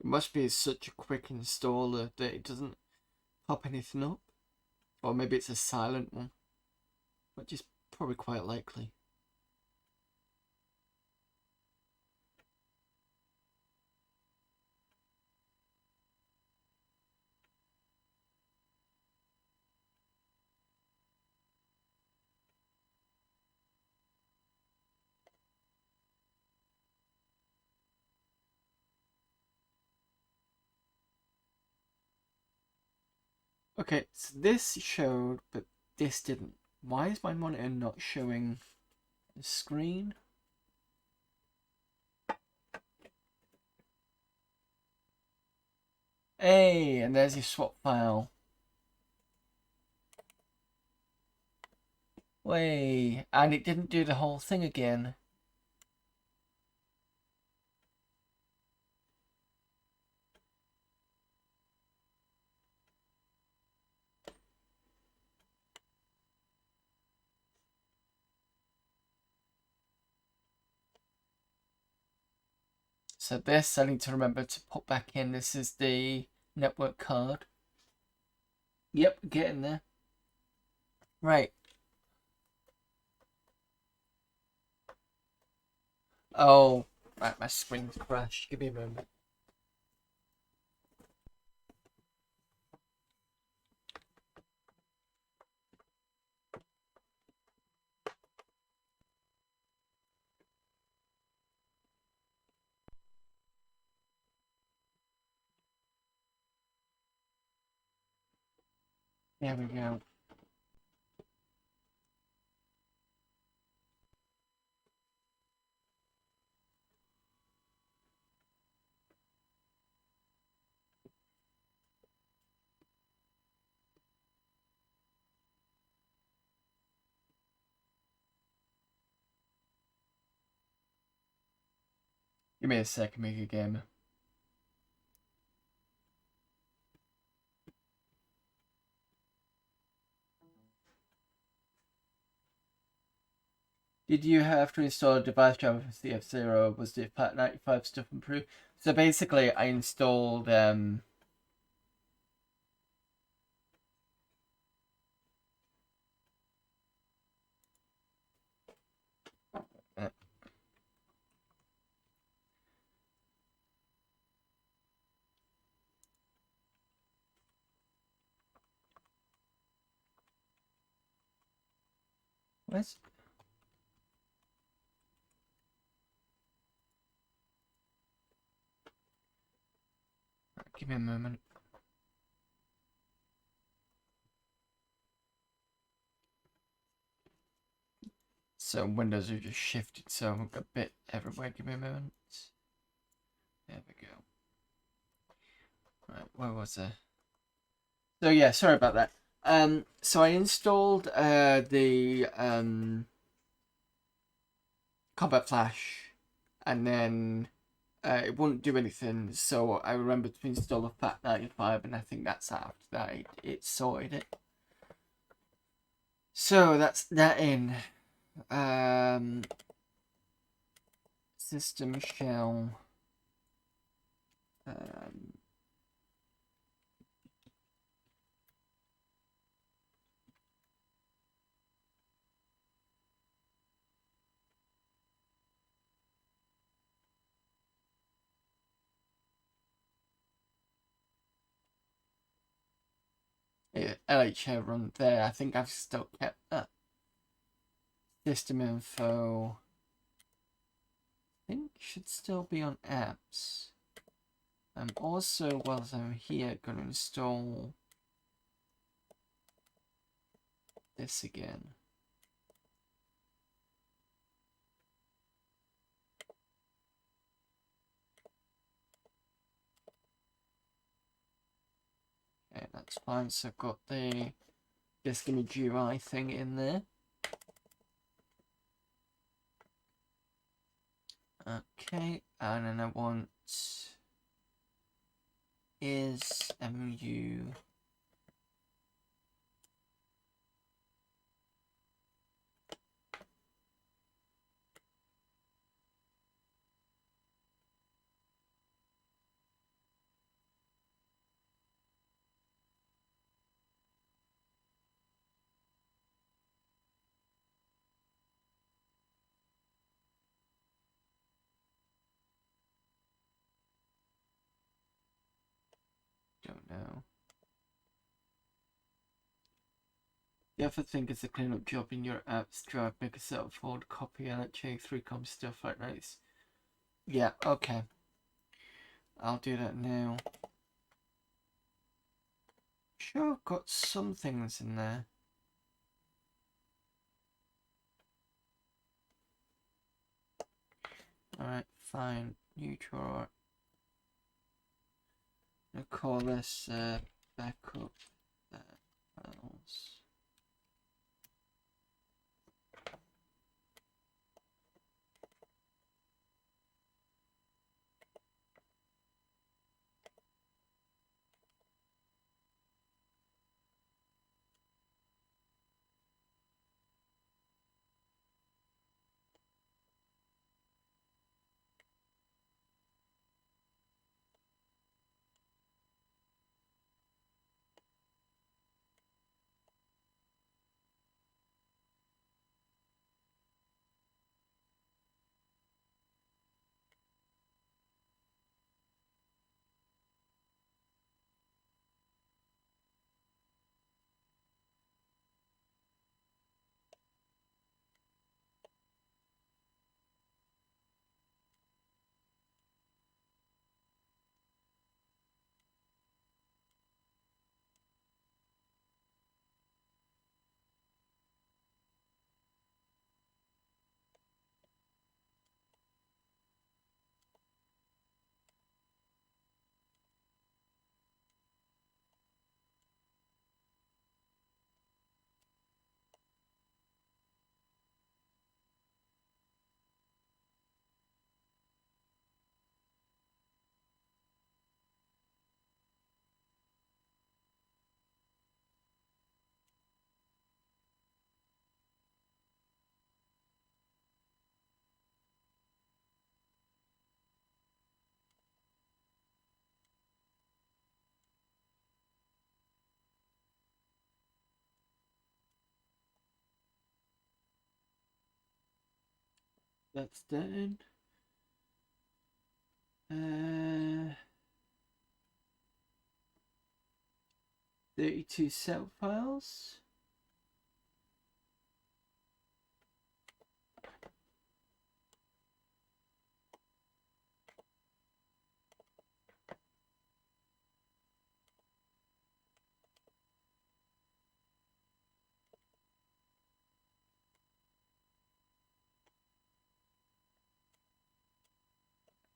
It must be such a quick installer that it doesn't pop anything up. Or maybe it's a silent one, which is probably quite likely. Okay, so this showed, but this didn't. Why is my monitor not showing the screen? Hey, and there's your swap file. Way, and it didn't do the whole thing again. So this I need to remember to put back in. This is the network card. Yep, getting there. Right. Oh, right, my screen's crashed. Give me a moment. There we go. Give me a sec, Amiga Gamer. Did you have to install a device driver for CF0? Was the Pat 95 stuff improved? So basically, I installed where's... Give me a moment. So Windows have just shifted so a bit everywhere. Give me a moment. There we go. Right, where was I? So yeah, sorry about that. So I installed the Combat Flash, and then it wouldn't do anything. So I remembered to install the FAT95, and I think that's after that it sorted it. So that's that in. System shell. LHA run there. I think I've still kept that. System info. I think should still be on apps. I'm also, whilst I'm here, going to install this again. Okay, that's fine. So I've got the disk image UI thing in there. Okay, and then I want is mu don't know. The other thing is the cleanup job in your apps drive, make a set of forward copy LHA 3com stuff like that. Yeah, okay. I'll do that now. Sure, I've got some things in there. Alright, fine. New drawer. I'll call this backup files. That's done. 32 set files.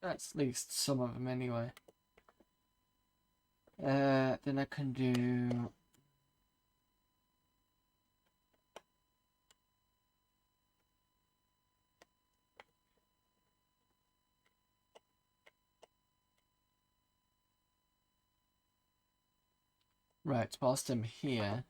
That's at least some of them anyway. Then I can do right whilst I'm here.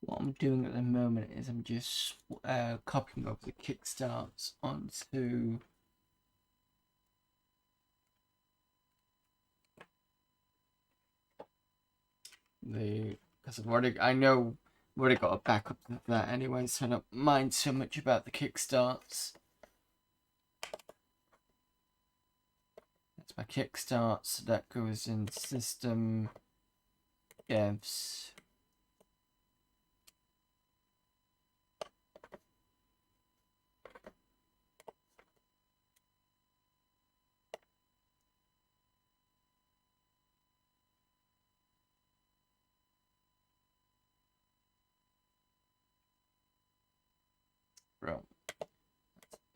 What I'm doing at the moment is I'm just copying over the kickstarts onto the, because I know I've already got a backup of that anyway, so I don't mind so much about the kickstarts. That's my kickstarts, so that goes in system devs.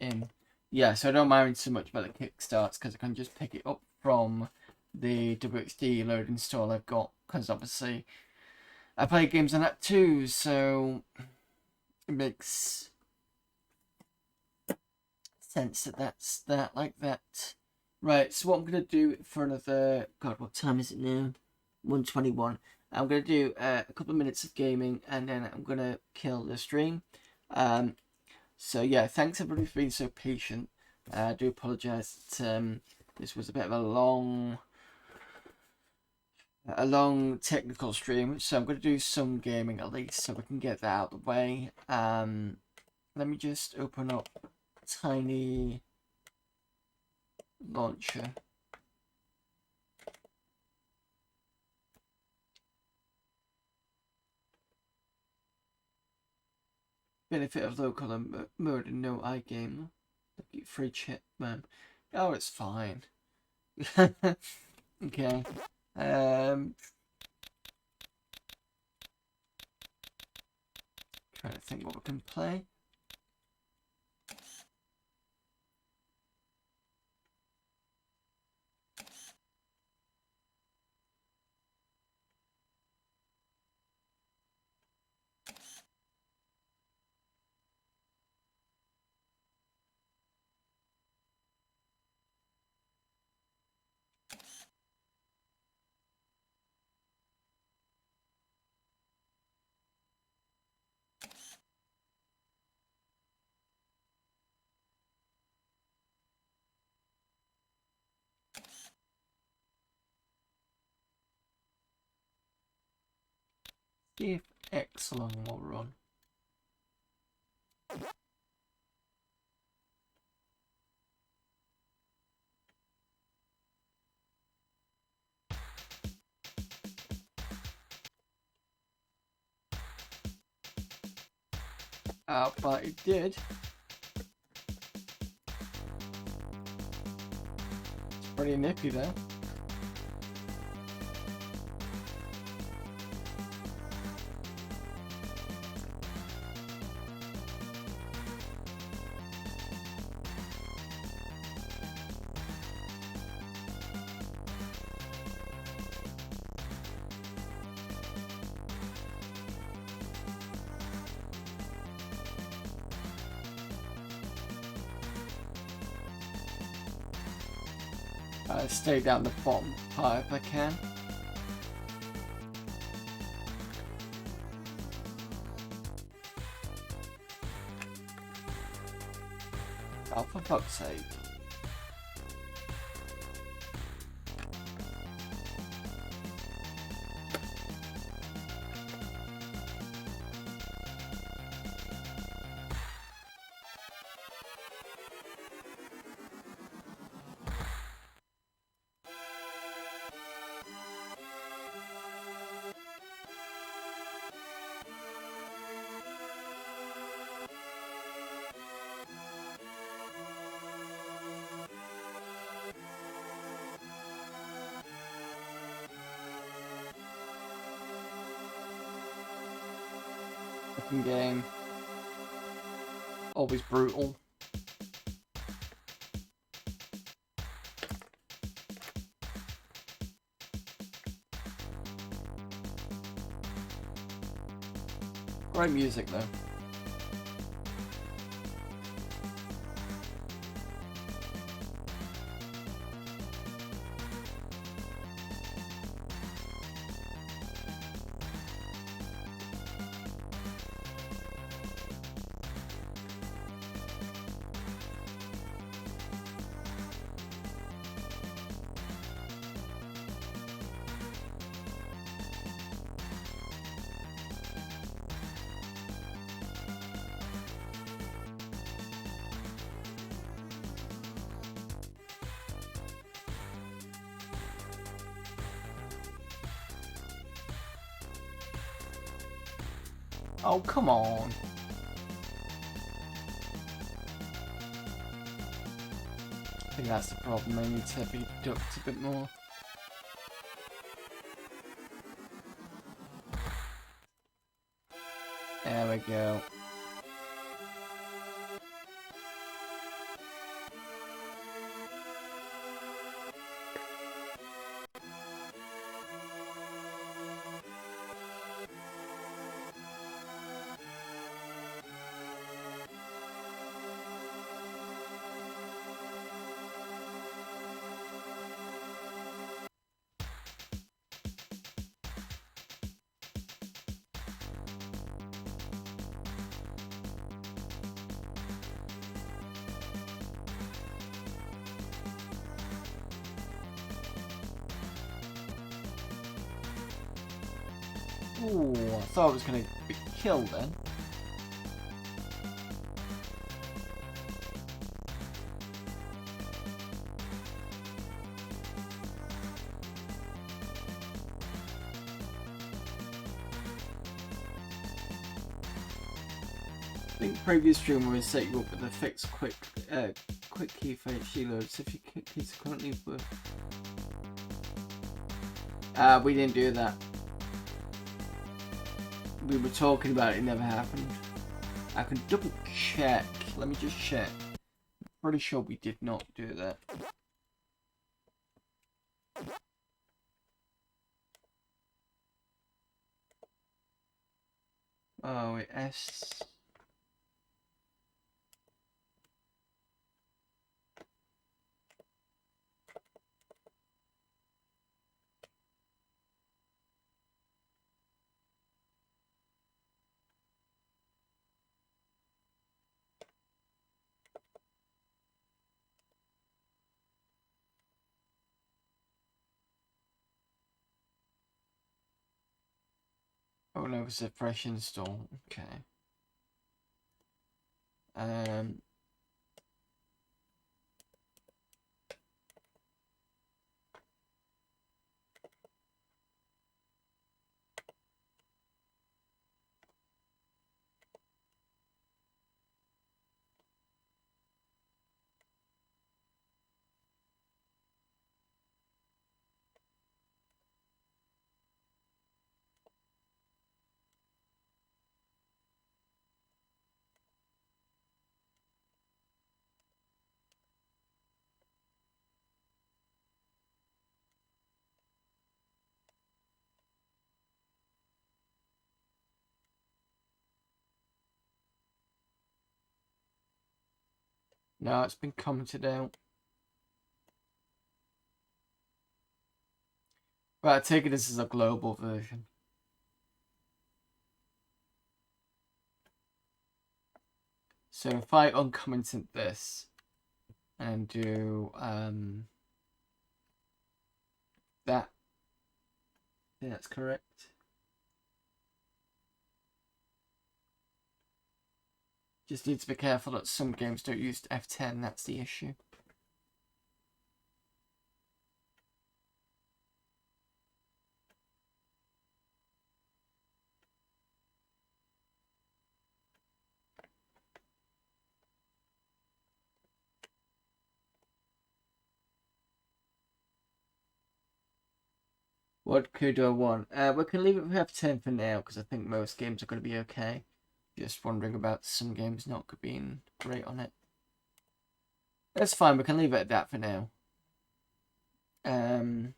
In so I don't mind so much about the kickstarts because I can just pick it up from the WXD load install I've got, because obviously I play games on that too, so it makes sense that that's that like that. Right, so what I'm gonna do for another, God, what time is it now? 1:21. I'm gonna do a couple of minutes of gaming and then I'm gonna kill the stream. So yeah, thanks everybody for being so patient. I do apologise that this was a bit of a long technical stream, so I'm going to do some gaming at least so we can get that out of the way. Let me just open up Tiny Launcher. Benefit of local mode and no iGame. Free chip, man. Oh, it's fine. Okay. Trying to think what we can play. See if Excellent will run. But it did. It's pretty nippy there. Stay down the bottom part if I can. Oh, for fuck's sake. Game. Always brutal. Great music though. Oh, come on. I think that's the problem. They need to be ducked a bit more. There we go. Ooh, I thought I was going to be killed then. I think previous stream we set you up with a fixed quick key for HD load. So if your keys are currently worth, we didn't do that. We were talking about it, it never happened. I can double check. Let me just check. I'm pretty sure we did not do that. Oh, wait, S. Oh no, it's a fresh install. Okay. No, it's been commented out. Right, I take it this is a global version. So if I uncommented this and do that, yeah, that's correct. Just need to be careful that some games don't use F10, that's the issue. What could I want? We can leave it with F10 for now, because I think most games are going to be okay. Just wondering about some games not being great on it. That's fine, we can leave it at that for now. On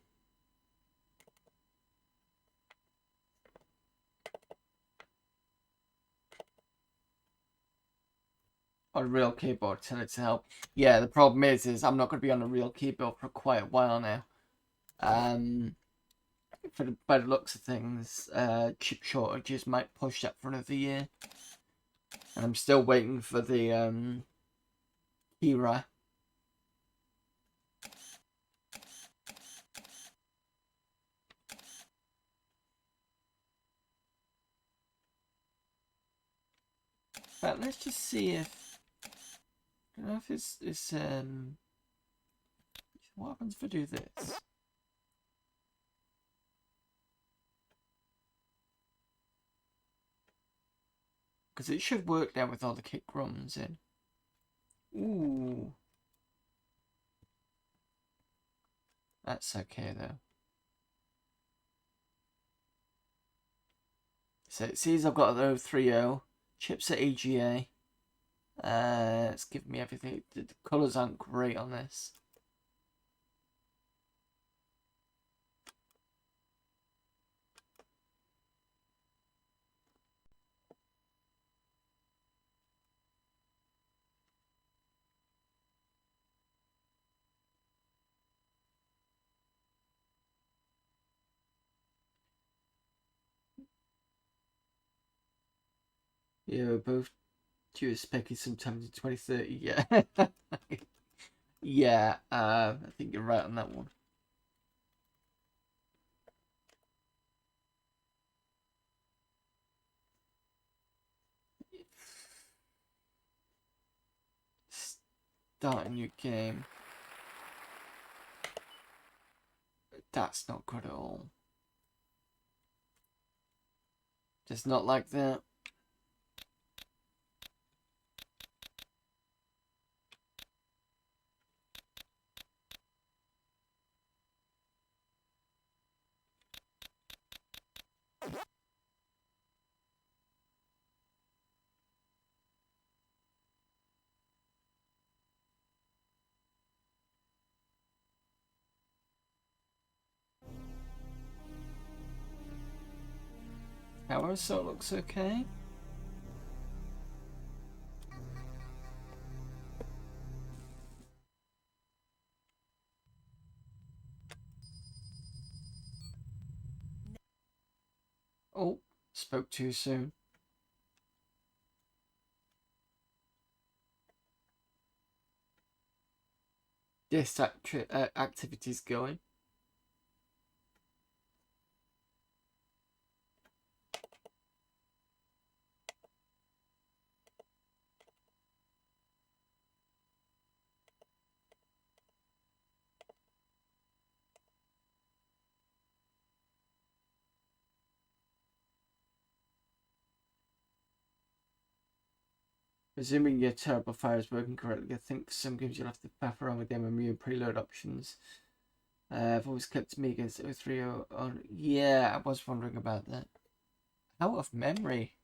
a real keyboard, tell it to help. Yeah, the problem is I'm not going to be on a real keyboard for quite a while now. By the looks of things, chip shortages might push that for another year. And I'm still waiting for the Kira. But let's just see if I don't know if it's what happens if I do this? Because it should work now with all the kick drums in. Ooh. That's okay though. So it sees I've got the 030 chips at AGA. It's giving me everything. The colours aren't great on this. Yeah, we're both due specky sometime in 2030. Yeah. Yeah, I think you're right on that one. Start a new game. That's not good at all. Just not like that. tower, so it looks okay. Oh, spoke too soon. This activity's going. Presuming your turbo fire is working correctly, I think for some games you'll have to faff around with the MMU and preload options. I've always kept Amiga's 030 on. Yeah, I was wondering about that. Out of memory.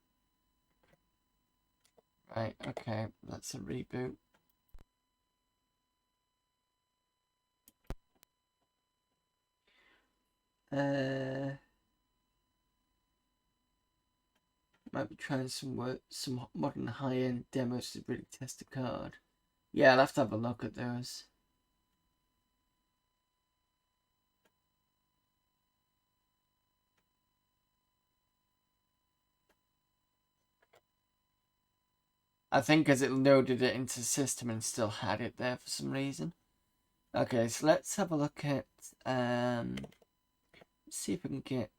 Right, okay, that's a reboot. Might be trying some modern high-end demos to really test the card. Yeah, I'll have to have a look at those. I think because it loaded it into the system and still had it there for some reason. Okay, so let's have a look at see if we can get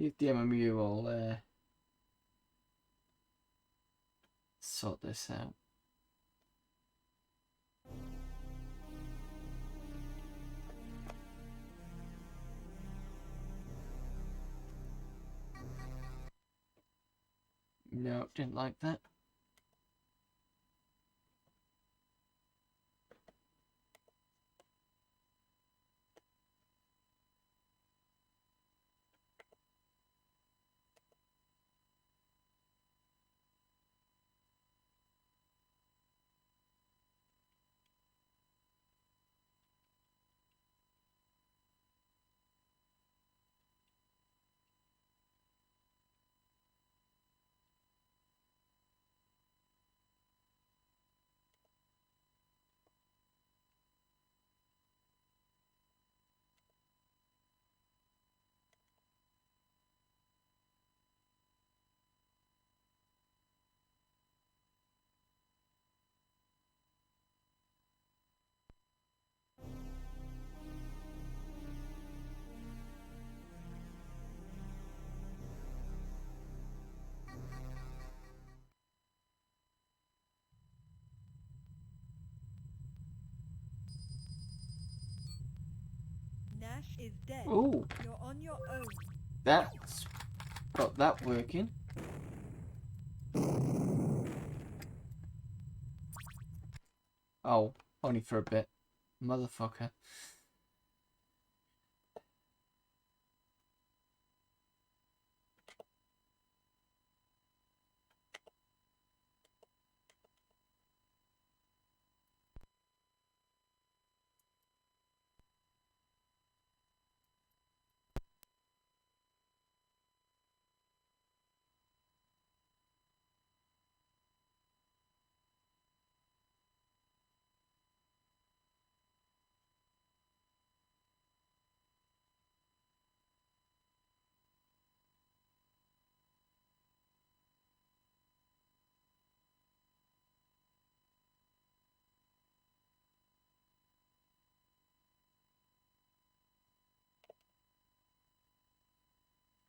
if the MMU will sort this out. No, didn't like that. Nash is dead. Oh, You're on your own. that's got that working. Oh, only for a bit. Motherfucker.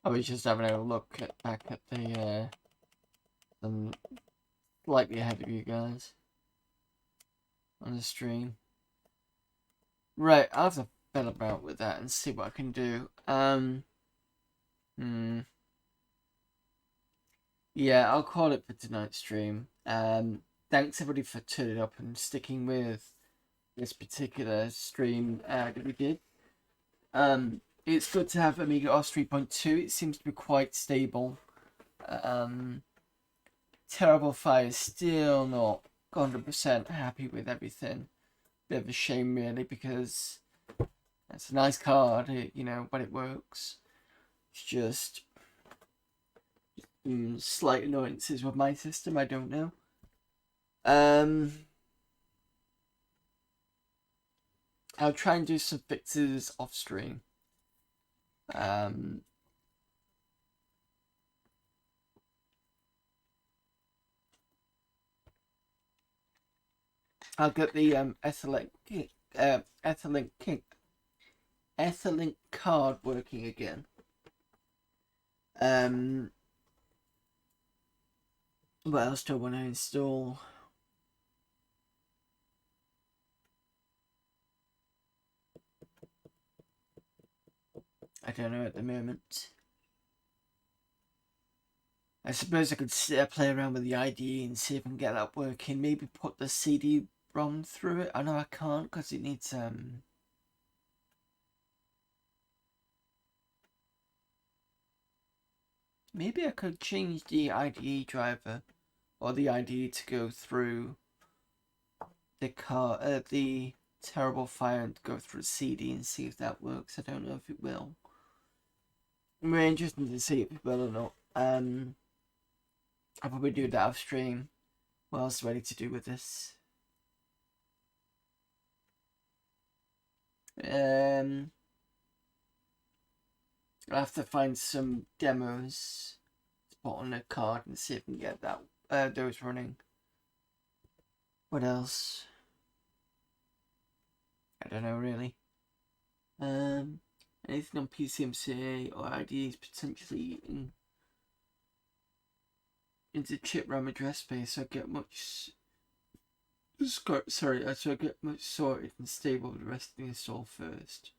I was just having a look back at the I'm slightly ahead of you guys on the stream. Right, I'll have to fiddle about with that and see what I can do. Yeah, I'll call it for tonight's stream. Thanks everybody for turning up and sticking with this particular stream that we did. It's good to have AmigaOS 3.2. It seems to be quite stable. Terrible Fire is still not 100% happy with everything. Bit of a shame really, because it's a nice card, you know, when it works. It's just slight annoyances with my system, I don't know. I'll try and do some fixes off stream. I'll get the Etherlink card working again. What else do I want to install? I don't know at the moment. I suppose I could play around with the IDE and see if I can get that working. Maybe put the CD-ROM through it. I know I can't because it needs maybe I could change the IDE driver or the IDE to go through the Terrible Fire and go through the CD and see if that works. I don't know if it will. I'm really interested to see if it will or not. I'll probably do that off stream. What else do I need to do with this? I'll have to find some demos to put on a card and see if I can get that those running. What else? I don't know really. Anything on PCMCA or IDEs potentially into chip RAM address space, so I get much. Sorry, so I get much sorted and stable with the rest of the install first.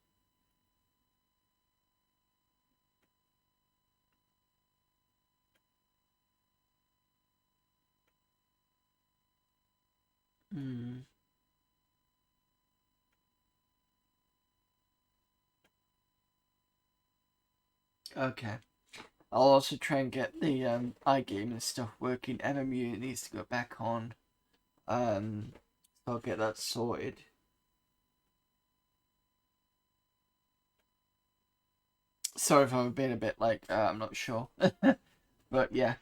Okay. I'll also try and get the iGame and stuff working. MMU needs to go back on. So I'll get that sorted. Sorry if I'm being a bit like I'm not sure, but yeah.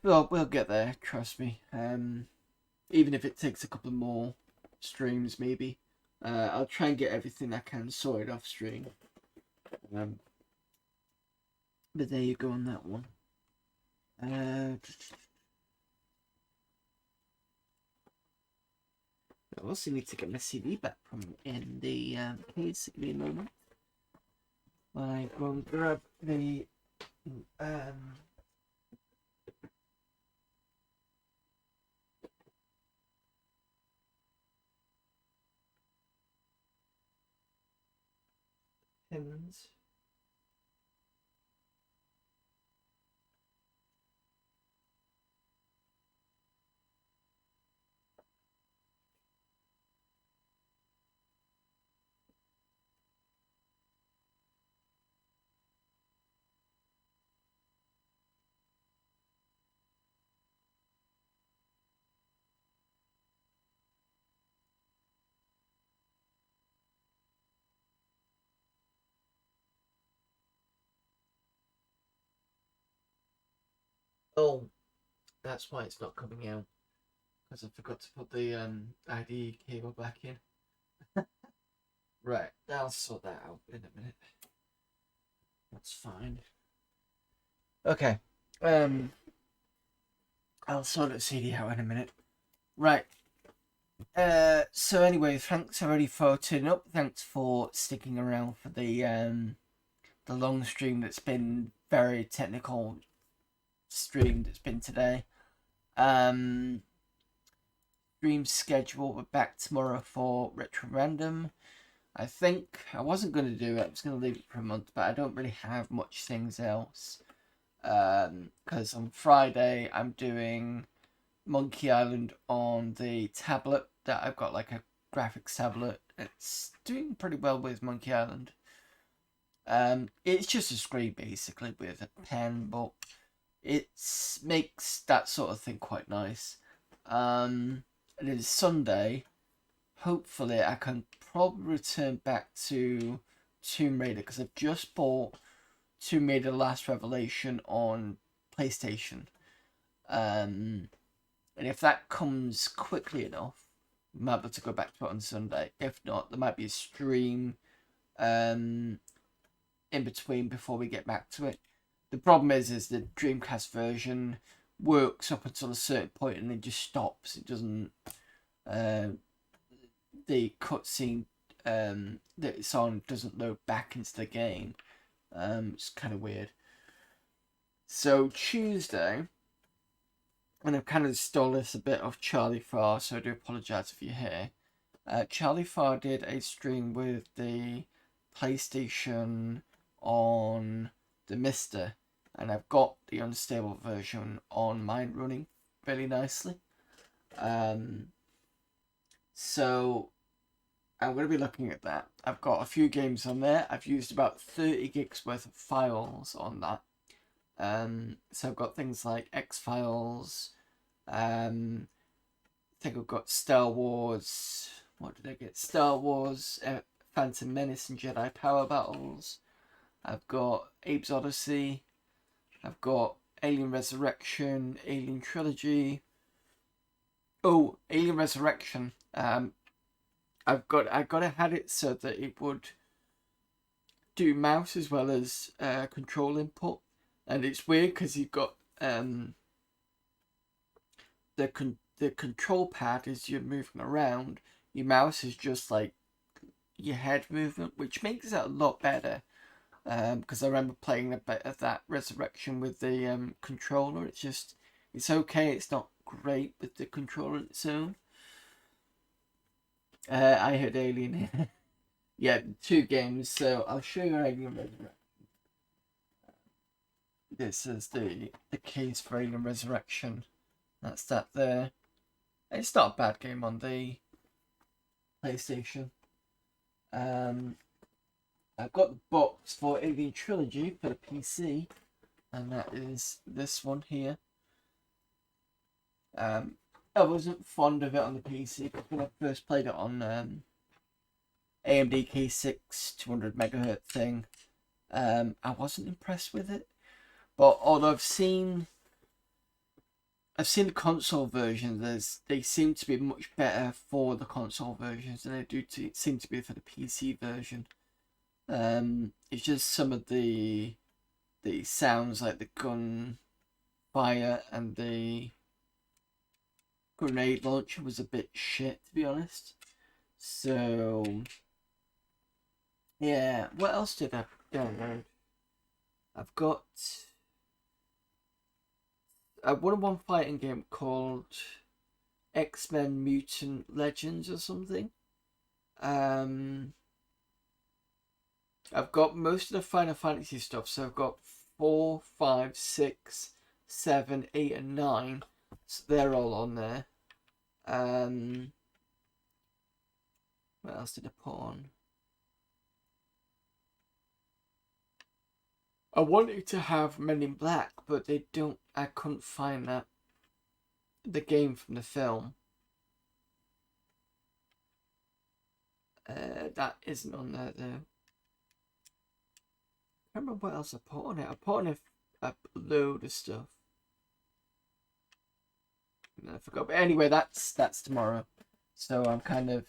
We'll get there. Trust me. Even if it takes a couple more streams, maybe. I'll try and get everything I can sorted off stream. But there you go on that one. I also need to get my CD back from in the case. Give me a moment. I go and grab the pins. Oh, that's why it's not coming out. Because I forgot to put the ID cable back in. Right, I'll sort that out in a minute. That's fine. Okay. I'll sort the CD out in a minute. Right. So anyway, thanks everybody for tuning up. Thanks for sticking around for the long stream that's been very technical stream that's been today. Stream schedule, we're back tomorrow for Retro Random. I think I wasn't going to do it, I was going to leave it for a month, but I don't really have much things else. Because on Friday I'm doing Monkey Island on the tablet that I've got, like a graphics tablet. It's doing pretty well with Monkey Island. It's just a screen basically with a pen, but it makes that sort of thing quite nice. And then Sunday, hopefully I can probably return back to Tomb Raider, because I've just bought Tomb Raider: Last Revelation on PlayStation. And if that comes quickly enough, I might be able to go back to it on Sunday. If not, there might be a stream in between before we get back to it. The problem is the Dreamcast version works up until a certain point and then just stops. It doesn't. The cutscene that it's on doesn't load back into the game. It's kind of weird. So Tuesday, and I've kind of stole this a bit of Charlie Farr, so I do apologise if you're here. Charlie Farr did a stream with the PlayStation on the Mister, and I've got the unstable version on mine running really nicely. So I'm going to be looking at that. I've got a few games on there. I've used about 30 gigs worth of files on that. So I've got things like X-Files. I think I've got Star Wars. What did I get? Star Wars, Phantom Menace and Jedi Power Battles. I've got Abe's Odyssey. I've got Alien Resurrection, Alien Trilogy. Oh, Alien Resurrection. I had it so that it would do mouse as well as control input, and it's weird because you've got the control pad as you're moving around. Your mouse is just like your head movement, which makes it a lot better. Because I remember playing a bit of that Resurrection with the controller. It's okay. It's not great with the controller on its own. I heard Alien. Yeah, 2 games. So I'll show you Alien Resurrection. This is the case for Alien Resurrection. That's that there. It's not a bad game on the PlayStation. I've got the box for Alien Trilogy for the PC, and that is this one here. I wasn't fond of it on the PC, because when I first played it on AMD K6 200 megahertz thing, I wasn't impressed with it. But although I've seen the console versions, they seem to be much better for the console versions than they do seem to be for the PC version. It's just some of the sounds, like the gun fire and the grenade launcher, was a bit shit, to be honest. So yeah, what else did I download? I've got a 1-on-1 fighting game called X-Men Mutant Legends or something. I've got most of the Final Fantasy stuff, so I've got 4, 5, 6, 7, 8 and 9. So they're all on there. What else did I put on? I wanted to have Men in Black, but I couldn't find the game from the film. That isn't on there though. I don't remember what else I put on it. I put on a load of stuff. And I forgot. But anyway, that's tomorrow. So I'm kind of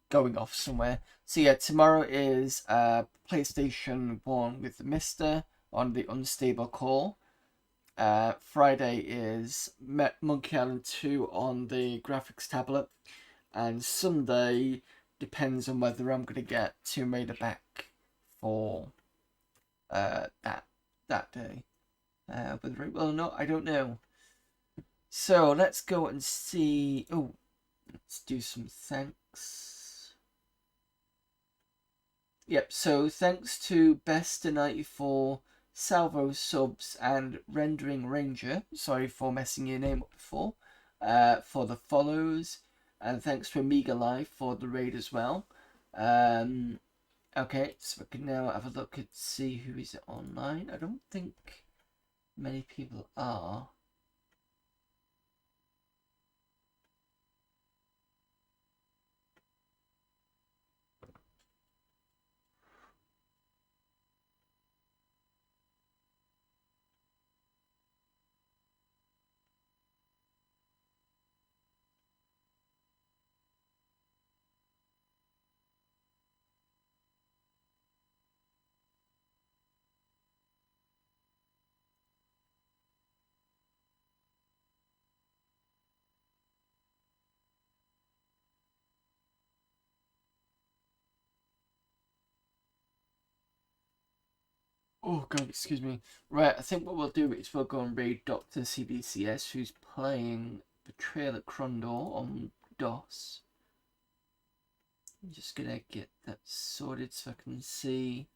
going off somewhere. So yeah, tomorrow is PlayStation 1 with the Mister on the unstable core. Friday is Monkey Island 2 on the graphics tablet. And Sunday depends on whether I'm going to get Tomb Raider back for that day. Whether it will or not, I don't know. So let's go and see. Oh, let's do some thanks. Yep, so thanks to Bester94, Salvo Subs, and Rendering Ranger. Sorry for messing your name up before. For the follows. And thanks to Amiga Live for the raid as well. Okay, so we can now have a look and see who is online. I don't think many people are. Oh god, excuse me. Right, I think what we'll do is we'll go and raid Dr. CBCS, who's playing Betrayal at Crondor on DOS. I'm just gonna get that sorted so I can see.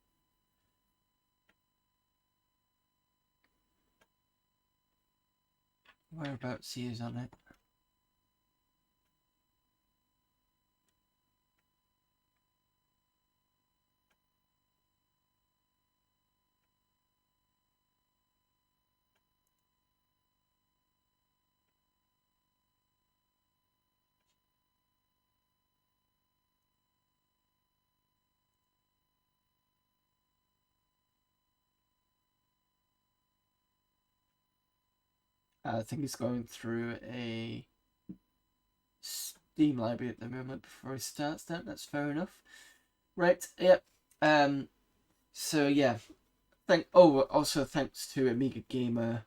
Whereabouts he is on it. I think he's going through a Steam library at the moment before he starts that. That's fair enough. Right, yep. So yeah. Also thanks to Amiga Gamer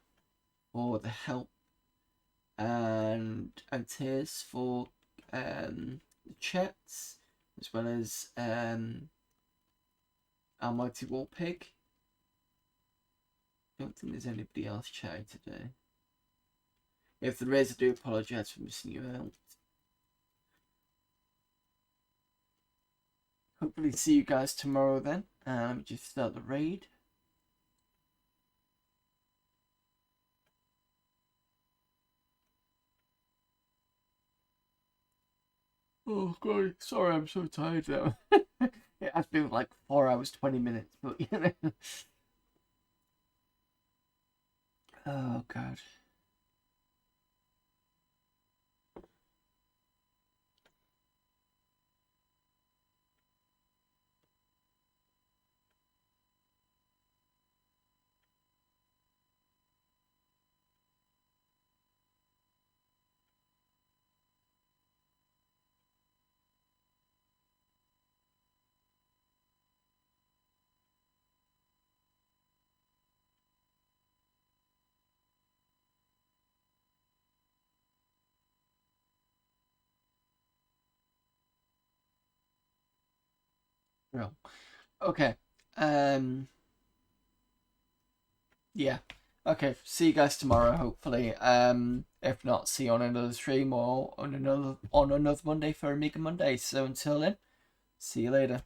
for the help, and Tears for the chats, as well as Almighty Warpig. Don't think there's anybody else chatting today. If there is, I do apologise for missing you out. Hopefully see you guys tomorrow then. Let me just start the raid. Oh god, sorry, I'm so tired though. It has been like 4 hours, 20 minutes, but you know. Oh god. Well, okay. Yeah. Okay, see you guys tomorrow, hopefully. If not, see you on another stream or on another Monday for Amiga Monday. So until then, see you later.